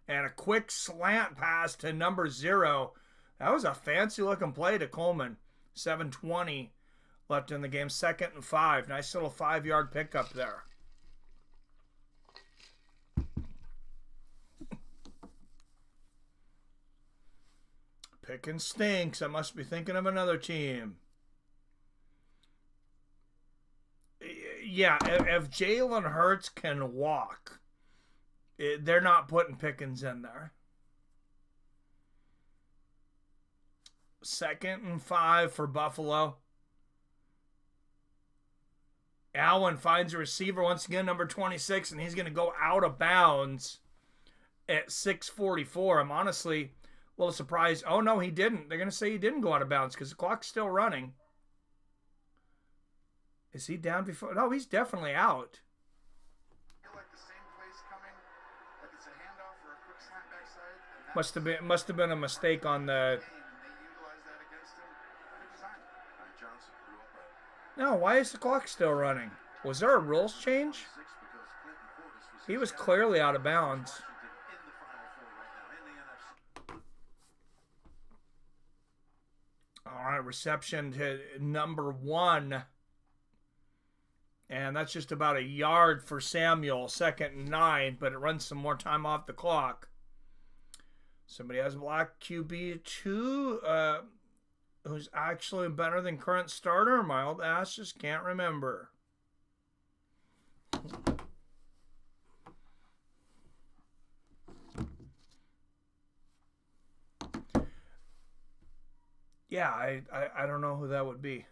And a quick slant pass to number 0. That was a fancy-looking play to Coleman. 7:20 left in the game. 2nd and 5. Nice little 5-yard pickup there. Pickens stinks. I must be thinking of another team. Yeah, if Jalen Hurts can walk, they're not putting Pickens in there. 2nd and 5 for Buffalo. Allen finds a receiver once again, number 26, and he's going to go out of bounds at 6:44. I'm honestly a little surprised. Oh, no, he didn't. They're going to say he didn't go out of bounds because the clock's still running. Is he down before? No, he's definitely out.
Like the same place coming, like it's a handoff or a quick slant backside.
Must have been a mistake on the. No, why is the clock still running? Was there a rules change? He was clearly out of bounds. All right, reception to number 1. And that's just about a yard for Samuel. 2nd and 9, but it runs some more time off the clock. Somebody has a black QB2. Who's actually better than current starter? My old ass just can't remember. Yeah, I don't know who that would be.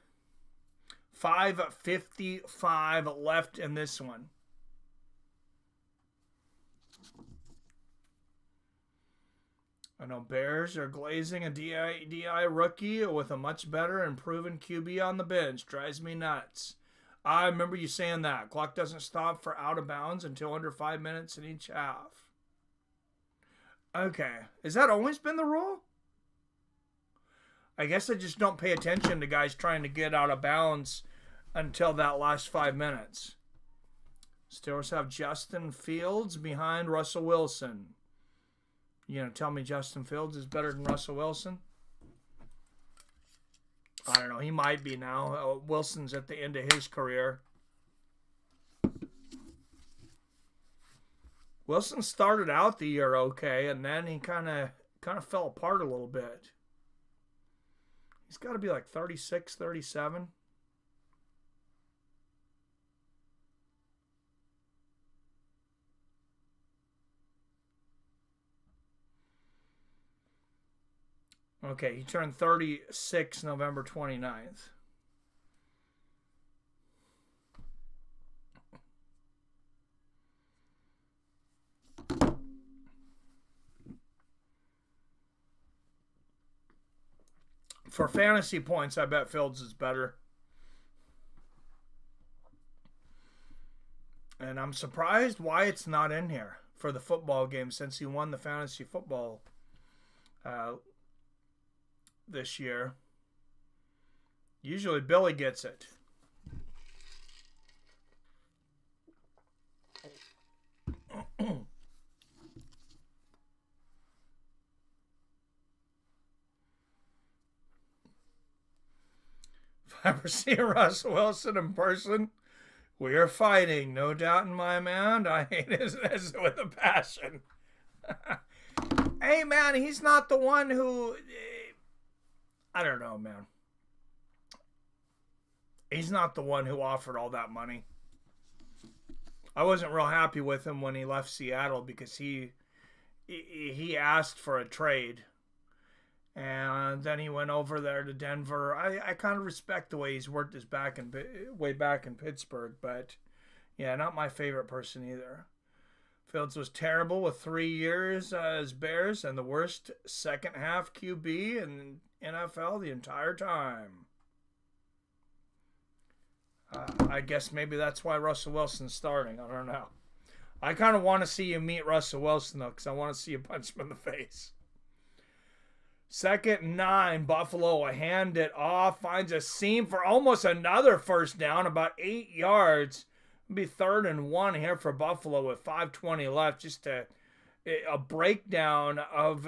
5:55 left in this one. I know Bears are glazing a DI rookie with a much better and proven QB on the bench. Drives me nuts. I remember you saying that. Clock doesn't stop for out of bounds until under 5 minutes in each half. Okay. Has that always been the rule? I guess I just don't pay attention to guys trying to get out of bounds until that last 5 minutes. Steelers have Justin Fields behind Russell Wilson. You gonna tell me Justin Fields is better than Russell Wilson? I don't know. He might be now. Wilson's at the end of his career. Wilson started out the year okay, and then he kind of fell apart a little bit. He's got to be like 36, 37. Okay, he turned 36 November 29th. For fantasy points, I bet Fields is better. And I'm surprised why it's not in here for the football game since he won the fantasy football this year. Usually Billy gets it. If I ever see Russell Wilson in person, we are fighting. No doubt in my mind. I hate his with a passion. Hey, man, he's not the one who... I don't know, man. He's not the one who offered all that money. I wasn't real happy with him when he left Seattle because he asked for a trade. And then he went over there to Denver. I kind of respect the way he's worked his way back in Pittsburgh. But, yeah, not my favorite person either. Fields was terrible with 3 years as Bears and the worst second half QB in NFL the entire time. I guess maybe that's why Russell Wilson's starting. I don't know. I kind of want to see you meet Russell Wilson, though, because I want to see you punch him in the face. 2nd and 9, Buffalo hand it off, finds a seam for almost another first down, about 8 yards. It'll be 3rd and 1 here for Buffalo with 5:20 left. Just a breakdown of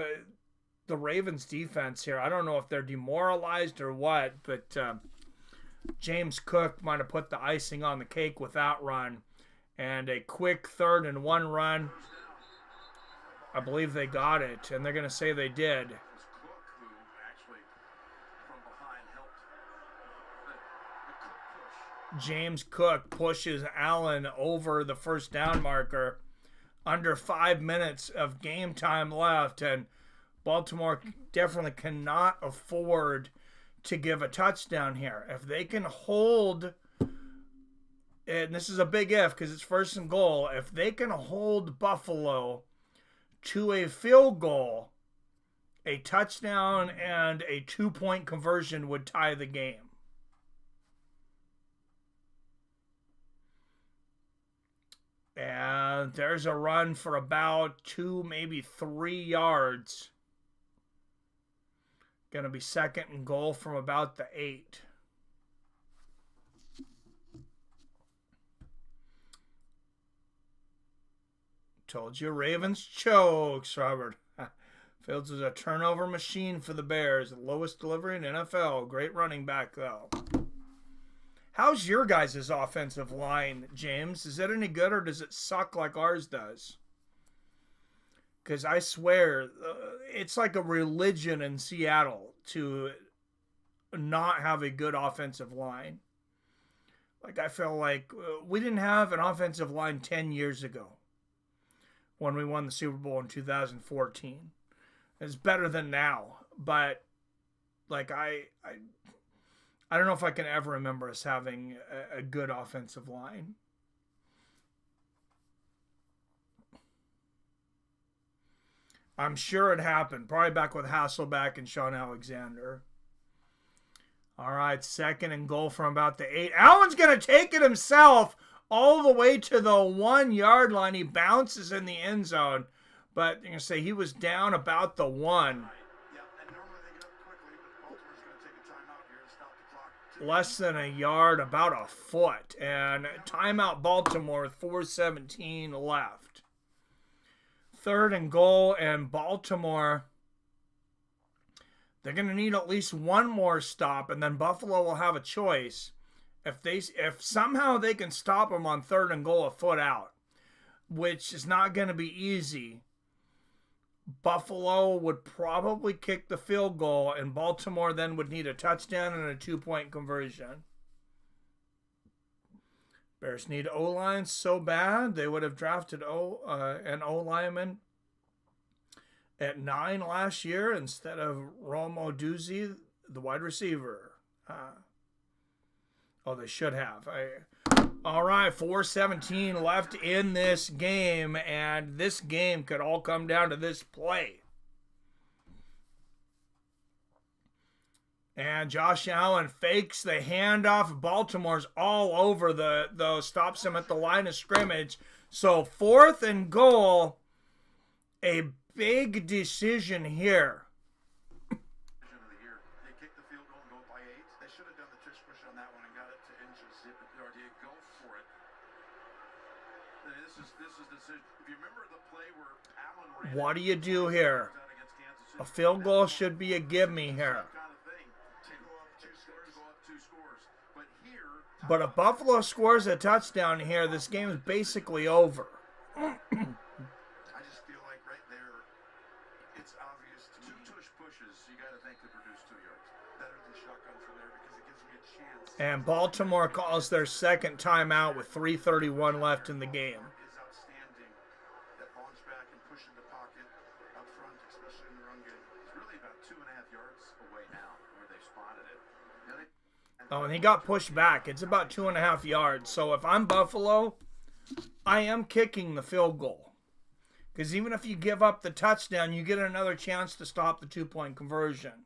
the Ravens defense here. I don't know if they're demoralized or what, but James Cook might have put the icing on the cake with that run. And a quick 3rd and 1 run. I believe they got it, and they're going to say they did. James Cook pushes Allen over the first down marker. Under 5 minutes of game time left, and Baltimore definitely cannot afford to give a touchdown here. If they can hold, and this is a big if because it's 1st and goal, if they can hold Buffalo to a field goal, a touchdown and a 2-point conversion would tie the game. And there's a run for about 2, maybe 3 yards. Going to be 2nd and goal from about the 8. Told you Ravens chokes, Robert. Fields is a turnover machine for the Bears. The lowest delivery in NFL. Great running back, though. How's your guys' offensive line, James? Is it any good or does it suck like ours does? Because I swear, it's like a religion in Seattle to not have a good offensive line. Like, I feel like we didn't have an offensive line 10 years ago when we won the Super Bowl in 2014. It's better than now, but like I don't know if I can ever remember us having a good offensive line. I'm sure it happened. Probably back with Hasselbeck and Sean Alexander. All right, 2nd and goal from about the 8. Allen's going to take it himself all the way to the 1 yard line. He bounces in the end zone. But you're going to say he was down about the 1. Less than a yard, about a foot. And timeout Baltimore with 4:17 left. 3rd and goal, and Baltimore, they're going to need at least one more stop, and then Buffalo will have a choice. If somehow they can stop them on 3rd and goal a foot out, which is not going to be easy. Buffalo would probably kick the field goal, and Baltimore then would need a touchdown and a 2-point conversion. Bears need O-line so bad, they would have drafted an O-lineman at 9 last year instead of Romo Duzzi, the wide receiver. They should have. All right, 4:17 left in this game, and this game could all come down to this play. And Josh Allen fakes the handoff. Baltimore's all over stops him at the line of scrimmage. So 4th and goal, a big decision here.
They kicked the field goal and go by 8. They should have done the tush push on that one and got it to inches. Or do you go for it? This is decision. If you remember the play where Allen ran,
what do you do here? A field goal should be a give me here. But if Buffalo scores a touchdown here, this game is basically over.
I just feel like right there, it's obvious to me. 2 tush pushes, you got to think could produce 2 yards. Better than shotgun from there because it gives me a chance.
And Baltimore calls their second timeout with 3:31 left in the game.
Is outstanding. That bounce back and push in the pocket up front, especially in the run game. It's really about 2.5 yards away now where they spotted it.
And he got pushed back. It's about 2.5 yards. So if I'm Buffalo, I am kicking the field goal. Because even if you give up the touchdown, you get another chance to stop the 2-point conversion.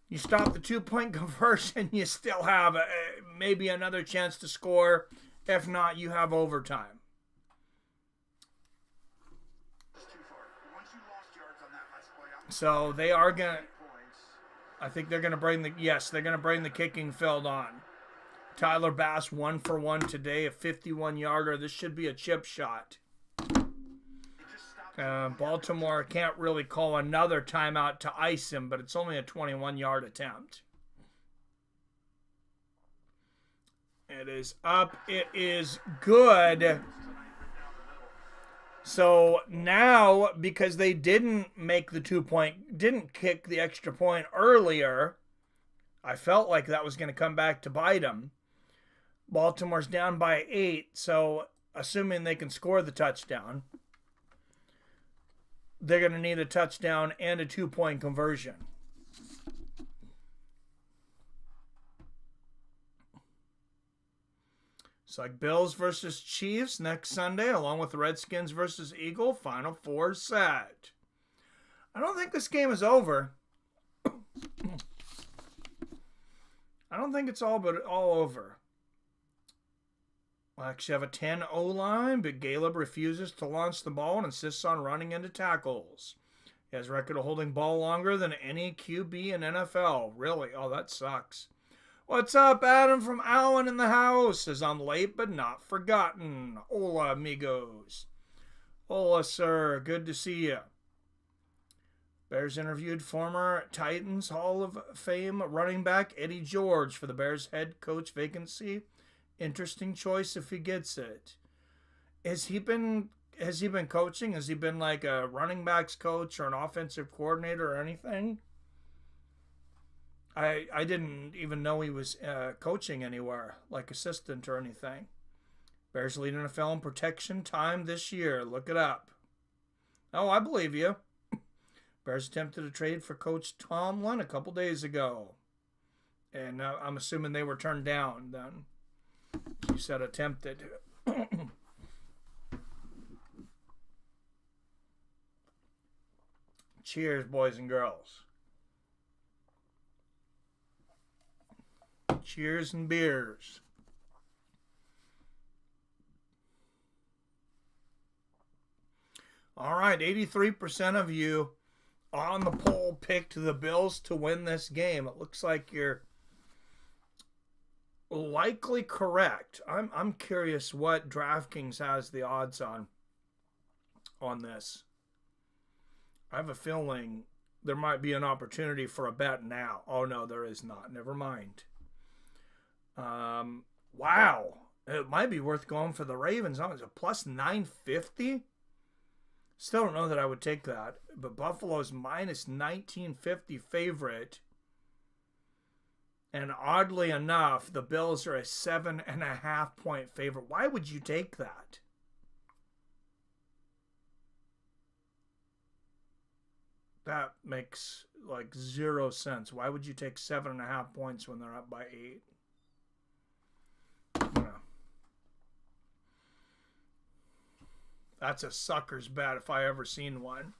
You stop the 2-point conversion, you still have maybe another chance to score. If not, you have overtime.
It's too far. Once you lost yards on that last play,
So they are going to... I think they're going to bring the kicking field on. Tyler Bass 1 for 1 today, a 51-yarder. This should be a chip shot. Baltimore can't really call another timeout to ice him, but it's only a 21-yard attempt. It is up. It is good. So now, because they didn't kick the extra point earlier, I felt like that was going to come back to bite them. Baltimore's down by 8, so assuming they can score the touchdown, they're going to need a touchdown and a 2-point conversion. It's like Bills versus Chiefs next Sunday, along with the Redskins versus Eagle. Final 4 set. I don't think this game is over. I don't think it's all over. We'll actually have a 10 O-line, but Gallup refuses to launch the ball and insists on running into tackles. He has a record of holding ball longer than any QB in NFL. Really? Oh, that sucks. What's up, Adam from Allen in the house? Says I'm late but not forgotten. Hola, amigos. Hola, sir. Good to see you. Bears interviewed former Titans Hall of Fame running back Eddie George for the Bears head coach vacancy. Interesting choice if he gets it. Has he been coaching? Has he been like a running backs coach or an offensive coordinator or anything? I didn't even know he was coaching anywhere, like assistant or anything. Bears lead NFL in protection time this year. Look it up. Oh, I believe you. Bears attempted a trade for Coach Tomlin a couple days ago. And I'm assuming they were turned down then. She said attempted. Cheers, boys and girls. Cheers and beers. All right, 83% of you on the poll picked the Bills to win this game. It looks like you're likely correct. I'm curious what DraftKings has the odds on this. I have a feeling there might be an opportunity for a bet now. Oh no, there is not. Never mind. Wow. It might be worth going for the Ravens. It's a plus 950. Still don't know that I would take that. But Buffalo's minus 1950 favorite. And oddly enough, the Bills are a 7.5 point favorite. Why would you take that? That makes like 0 sense. Why would you take 7.5 points when they're up by 8? That's a sucker's bet if I ever seen one.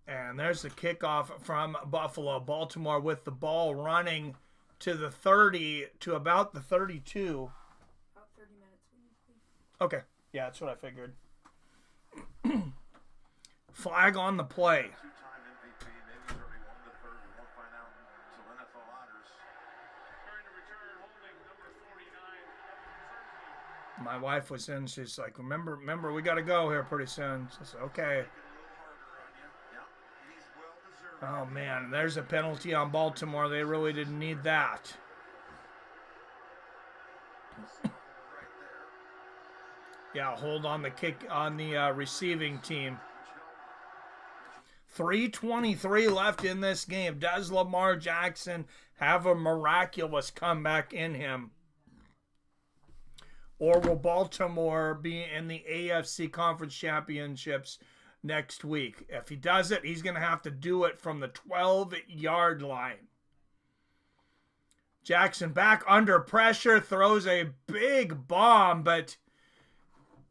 And there's the kickoff from Buffalo. Baltimore with the ball running to the 30 to about the 32.
About 30 minutes we need to leave.
Okay. Yeah, that's what I figured. Flag on the play.
Two-time MVP. Maybe he's already won the third. We won't find out until NFL honors.
Trying to return, holding number 49.
My wife was in. She's like, remember, we got to go here pretty soon. I said, okay. Oh, man. There's a penalty on Baltimore. They really didn't need that. Yeah, hold on the kick on the receiving team. 3:23 left in this game. Does Lamar Jackson have a miraculous comeback in him? Or will Baltimore be in the AFC Conference Championships next week? If he does it, he's going to have to do it from the 12-yard line. Jackson back under pressure, throws a big bomb, but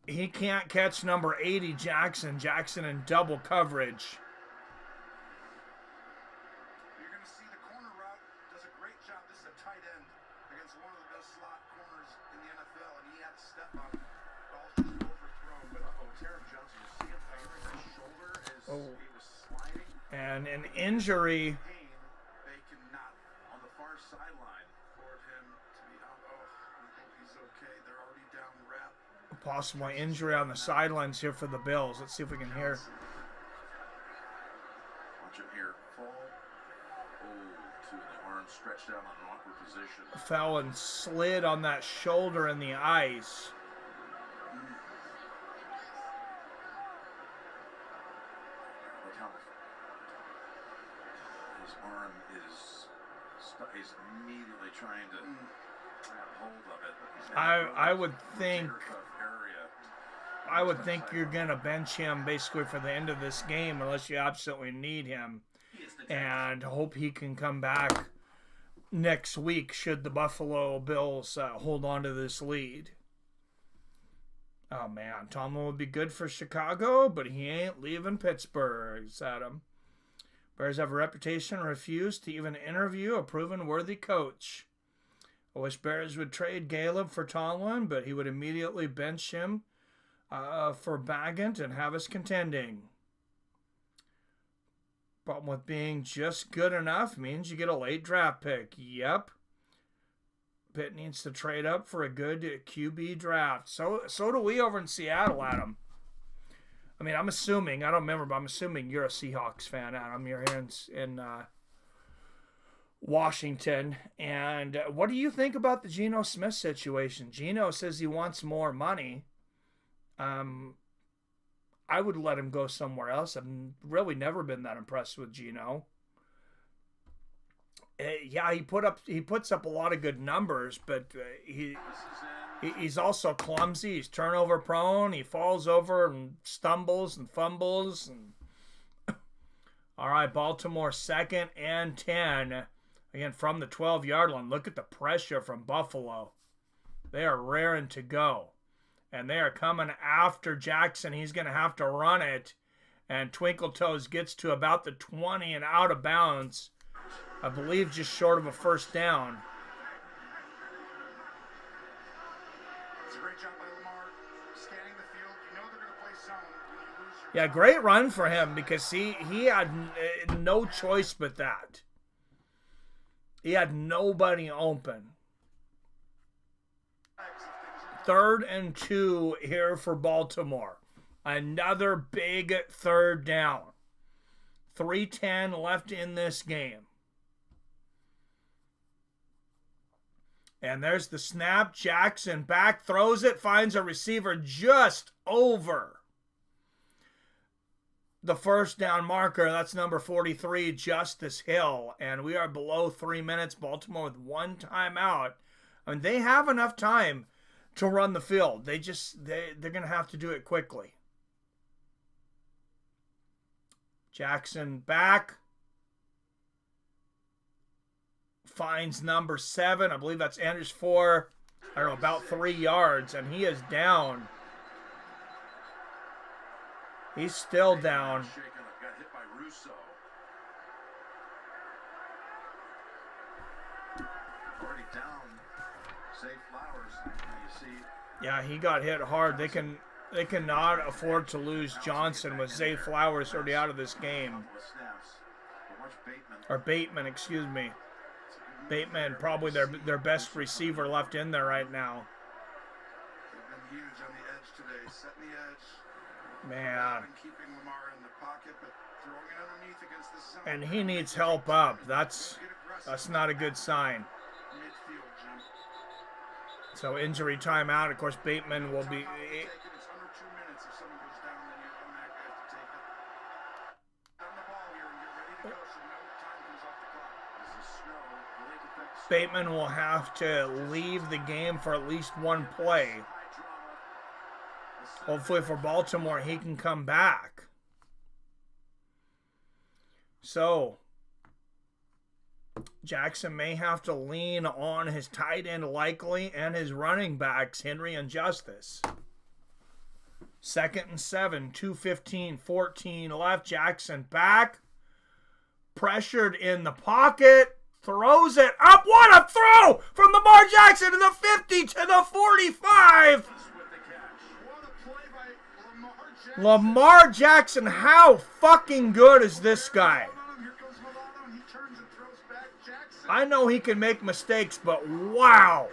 he can't catch number 80, Jackson. Jackson in double coverage.
You're going to see the corner route does a great job. This is a tight end against one of the best slot corners in the NFL, and he had to step up. Ball's just overthrown, but Terry Johnson, you see him favoring his shoulder as he was sliding.
And an injury.
Pain, they cannot on the far sideline for him to be out. We think he's okay. They're already down the wrap.
Possible injury on the sidelines here for the Bills. Let's see if we can hear.
Watch him here. Fall. To the arm stretched out on an awkward position.
Fell and slid on that shoulder in the ice.
Look how his arm is. He's immediately trying to grab hold of it.
I would think you're gonna bench him basically for the end of this game unless you absolutely need him, and hope he can come back next week should the Buffalo Bills hold on to this lead. Oh man, Tomlin would be good for Chicago, but he ain't leaving Pittsburgh, said him. Bears have a reputation and refuse to even interview a proven worthy coach. I wish Bears would trade Gallup for Tomlin, but he would immediately bench him for Baggett and have us contending. Problem with being just good enough means you get a late draft pick. Yep. Pitt needs to trade up for a good QB draft. So do we over in Seattle, Adam. I mean, I'm assuming, I don't remember, but I'm assuming you're a Seahawks fan, Adam. You're here in Washington. And what do you think about the Geno Smith situation? Geno says he wants more money. I would let him go somewhere else. I've really never been that impressed with Geno. Yeah, he puts up a lot of good numbers, but he's also clumsy. He's turnover prone. He falls over and stumbles and fumbles. And all right, Baltimore 2nd and 10. Again, from the 12-yard line. Look at the pressure from Buffalo. They are raring to go. And they are coming after Jackson. He's going to have to run it. And Twinkle Toes gets to about the 20 and out of bounds. I believe just short of a first down.
It's a great job by Lamar scanning the field. You know they're going to play zone when you lose your
Yeah, great run for him because he had no choice but that. He had nobody open. 3rd and 2 here for Baltimore. Another big third down. 3:10 left in this game. And there's the snap. Jackson back, throws it, finds a receiver just over the first down marker. That's number 43, Justice Hill. And we are below 3 minutes. Baltimore with one timeout. I mean, they have enough time to run the field. They're going to have to do it quickly. Jackson back. Finds number 7. I believe that's Andrews for, I don't know, about 3 yards. And he is down. He's still down.
Got hit by Russo. Already down. Zay Flowers. You see.
Yeah, he got hit hard. They cannot afford to lose Johnson with Zay Flowers already out of this game. Or Bateman, excuse me. Bateman, probably their best receiver left in there right now.
They've been huge on the edge today, setting the edge.
Man.
Keeping Lamar in the pocket, but throwing it underneath against the zone.
And he needs help up. That's not a good sign.
Midfield, Jim.
So injury timeout. Of course, Bateman will be.
It's under 2 minutes. If someone goes down, then you automatically have to take it. On the ball here and get ready to go, so no time comes off the clock. This is snow. Lake effect.
Bateman will have to leave the game for at least one play. Hopefully for Baltimore, he can come back. So, Jackson may have to lean on his tight end likely and his running backs, Henry and Justice. 2nd and 7, 2:15, 14 left. Jackson back. Pressured in the pocket. Throws it up. What a throw from Lamar Jackson to the 50 to the 45. Lamar Jackson, how fucking good is this guy? I know he can make mistakes, but wow.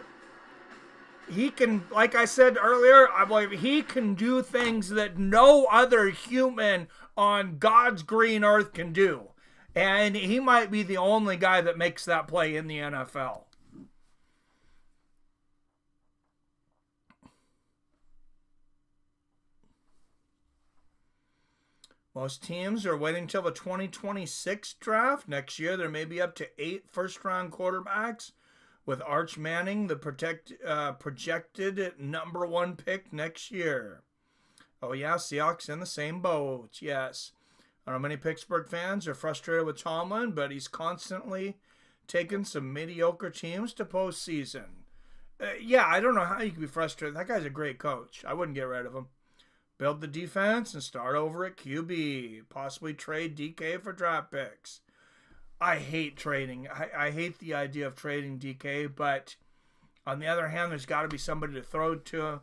He can, like I said earlier, I believe he can do things that no other human on God's green earth can do. And he might be the only guy that makes that play in the NFL. Most teams are waiting until the 2026 draft. Next year, there may be up to 8 first-round quarterbacks, with Arch Manning the projected number 1 pick next year. Oh, yeah, Seahawks in the same boat, yes. I don't know many Pittsburgh fans are frustrated with Tomlin, but he's constantly taken some mediocre teams to postseason. Yeah, I don't know how you can be frustrated. That guy's a great coach. I wouldn't get rid of him. Build the defense and start over at QB. Possibly trade DK for draft picks. I hate trading. I hate the idea of trading DK, but on the other hand, there's got to be somebody to throw to.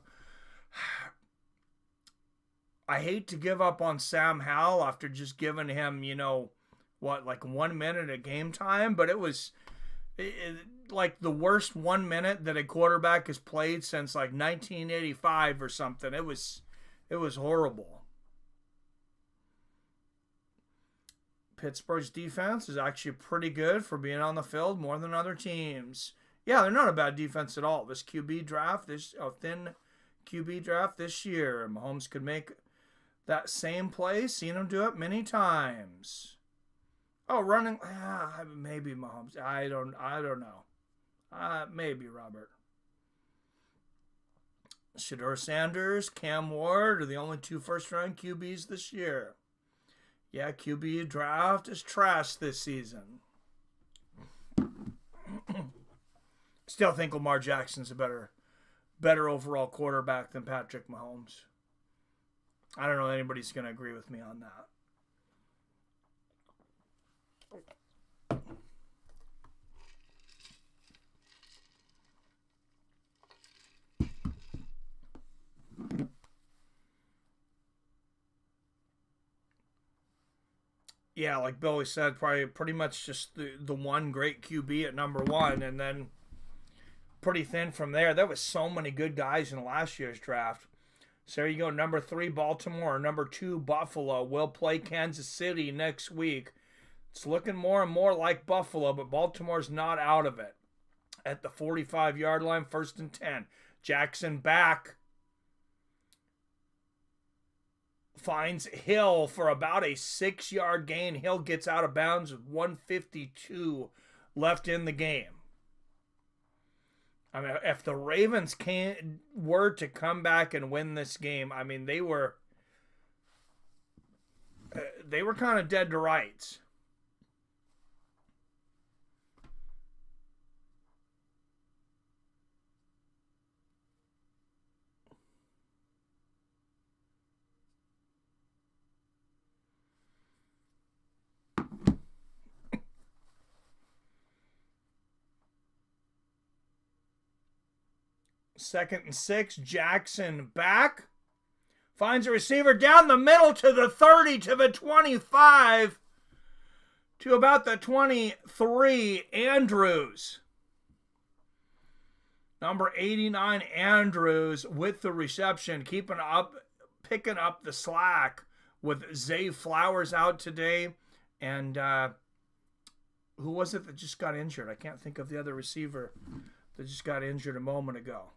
I hate to give up on Sam Howell after just giving him, like 1 minute of game time, but it was like the worst 1 minute that a quarterback has played since like 1985 or something. It was horrible. Pittsburgh's defense is actually pretty good for being on the field more than other teams. Yeah, they're not a bad defense at all. This QB draft, thin QB draft this year, Mahomes could make that same play. Seen him do it many times. Oh, running, maybe Mahomes. I don't know. Maybe Robert. Shedeur Sanders, Cam Ward are the only 2 first-round QBs this year. Yeah, QB draft is trash this season. Still think Lamar Jackson's a better overall quarterback than Patrick Mahomes. I don't know if anybody's going to agree with me on that. Yeah, like Billy said, probably pretty much just the one great QB at number 1, and then pretty thin from there. There was so many good guys in last year's draft. So there you go, number 3, Baltimore, number 2, Buffalo will play Kansas City next week. It's looking more and more like Buffalo, but Baltimore's not out of it. at the 45-yard line, 1st and 10. Jackson back. Finds Hill for about a 6-yard gain. Hill gets out of bounds with 1:52 left in the game. I mean, if the Ravens were to come back and win this game, I mean, they were kind of dead to rights. Second and 6, Jackson back. Finds a receiver down the middle to the 30, to the 25, to about the 23, Andrews. Number 89, Andrews with the reception, picking up the slack with Zay Flowers out today. And who was it that just got injured? I can't think of the other receiver that just got injured a moment ago.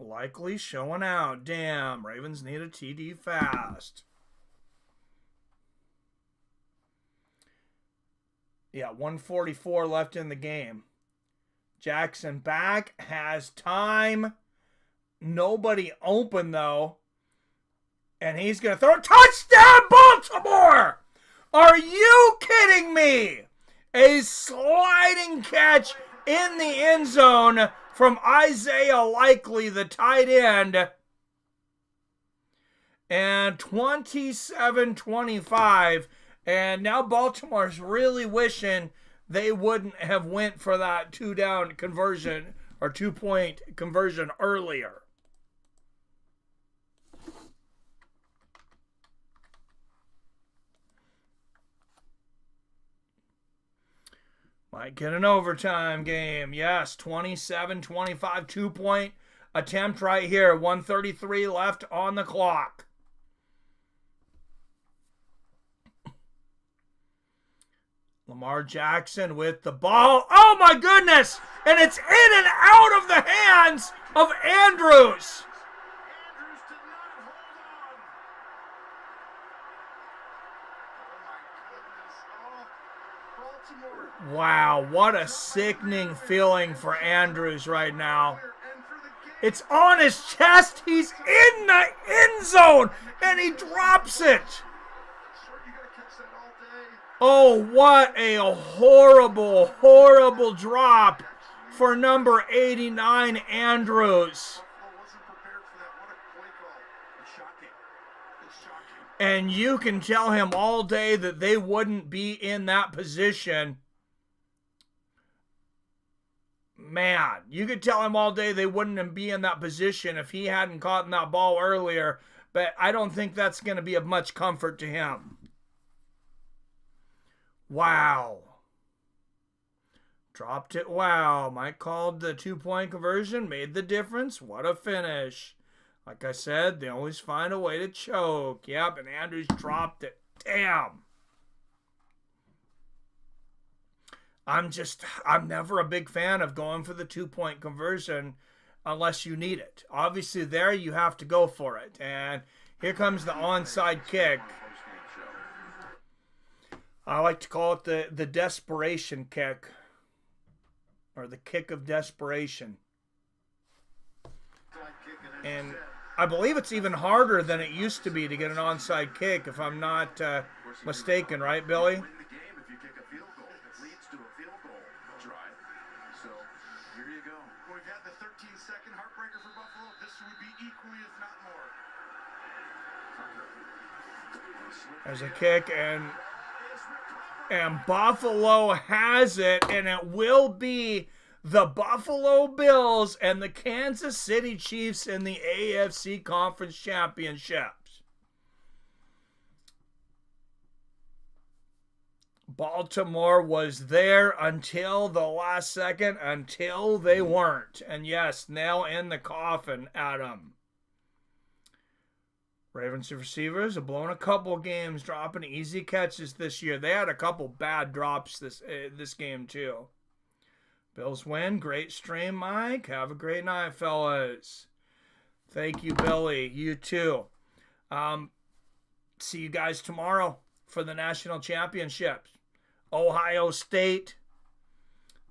Likely showing out. Damn, Ravens need a TD fast. Yeah, 1:44 left in the game. Jackson back, has time. Nobody open, though. And he's going to throw a touchdown, Baltimore! Are you kidding me? A sliding catch in the end zone from Isaiah Likely, the tight end. And 27-25. And now Baltimore's really wishing they wouldn't have went for that 2-down conversion or 2-point conversion earlier. Might get an overtime game. Yes, 27-25, 2-point attempt right here. 1:33 left on the clock. Lamar Jackson with the ball. Oh my goodness! And it's in and out of the hands of Andrews.
Andrews did not hold on. Oh my goodness. Oh, Baltimore.
Wow, what a sickening feeling for Andrews right now.
And for the game.
It's on his chest. He's in the end zone, and he drops it.
Sure, you gotta catch that all day.
Oh, what a horrible, horrible drop for number 89, Andrews.
Buffalo wasn't prepared for that. What a play call. It's shocking. It's shocking.
And you can tell him all day that they wouldn't be in that position. Man, you could tell him all day they wouldn't be in that position if he hadn't caught that ball earlier. But I don't think that's going to be of much comfort to him. Wow. Dropped it. Wow. Mike called the 2-point conversion. Made the difference. What a finish. Like I said, they always find a way to choke. Yep, and Andrews dropped it. Damn. I'm never a big fan of going for the 2-point conversion unless you need it. Obviously there you have to go for it. And here comes the onside kick. I like to call it the desperation kick, or the kick of desperation. And I believe it's even harder than it used to be to get an onside kick, if I'm not mistaken, right, Billy?
Win the game if you kick a field goal. It leads to a field goal drive. So here you go. We've had the 13-second heartbreaker for Buffalo. This would be equally, if not more.
There's a kick, and Buffalo has it, and it will be the Buffalo Bills and the Kansas City Chiefs in the AFC Conference Championships. Baltimore was there until the last second, until they weren't. And yes, nail in the coffin, Adam. Ravens receivers have blown a couple games, dropping easy catches this year. They had a couple bad drops this game too. Bills win. Great stream, Mike. Have a great night, fellas. Thank you, Billy. You too. See you guys tomorrow for the national championships. Ohio State,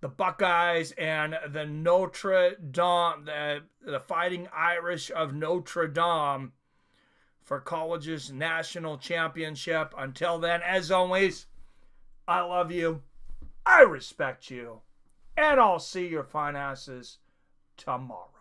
the Buckeyes, and the Notre Dame, the Fighting Irish of Notre Dame for college's national championship. Until then, as always, I love you. I respect you. And I'll see your fine asses tomorrow.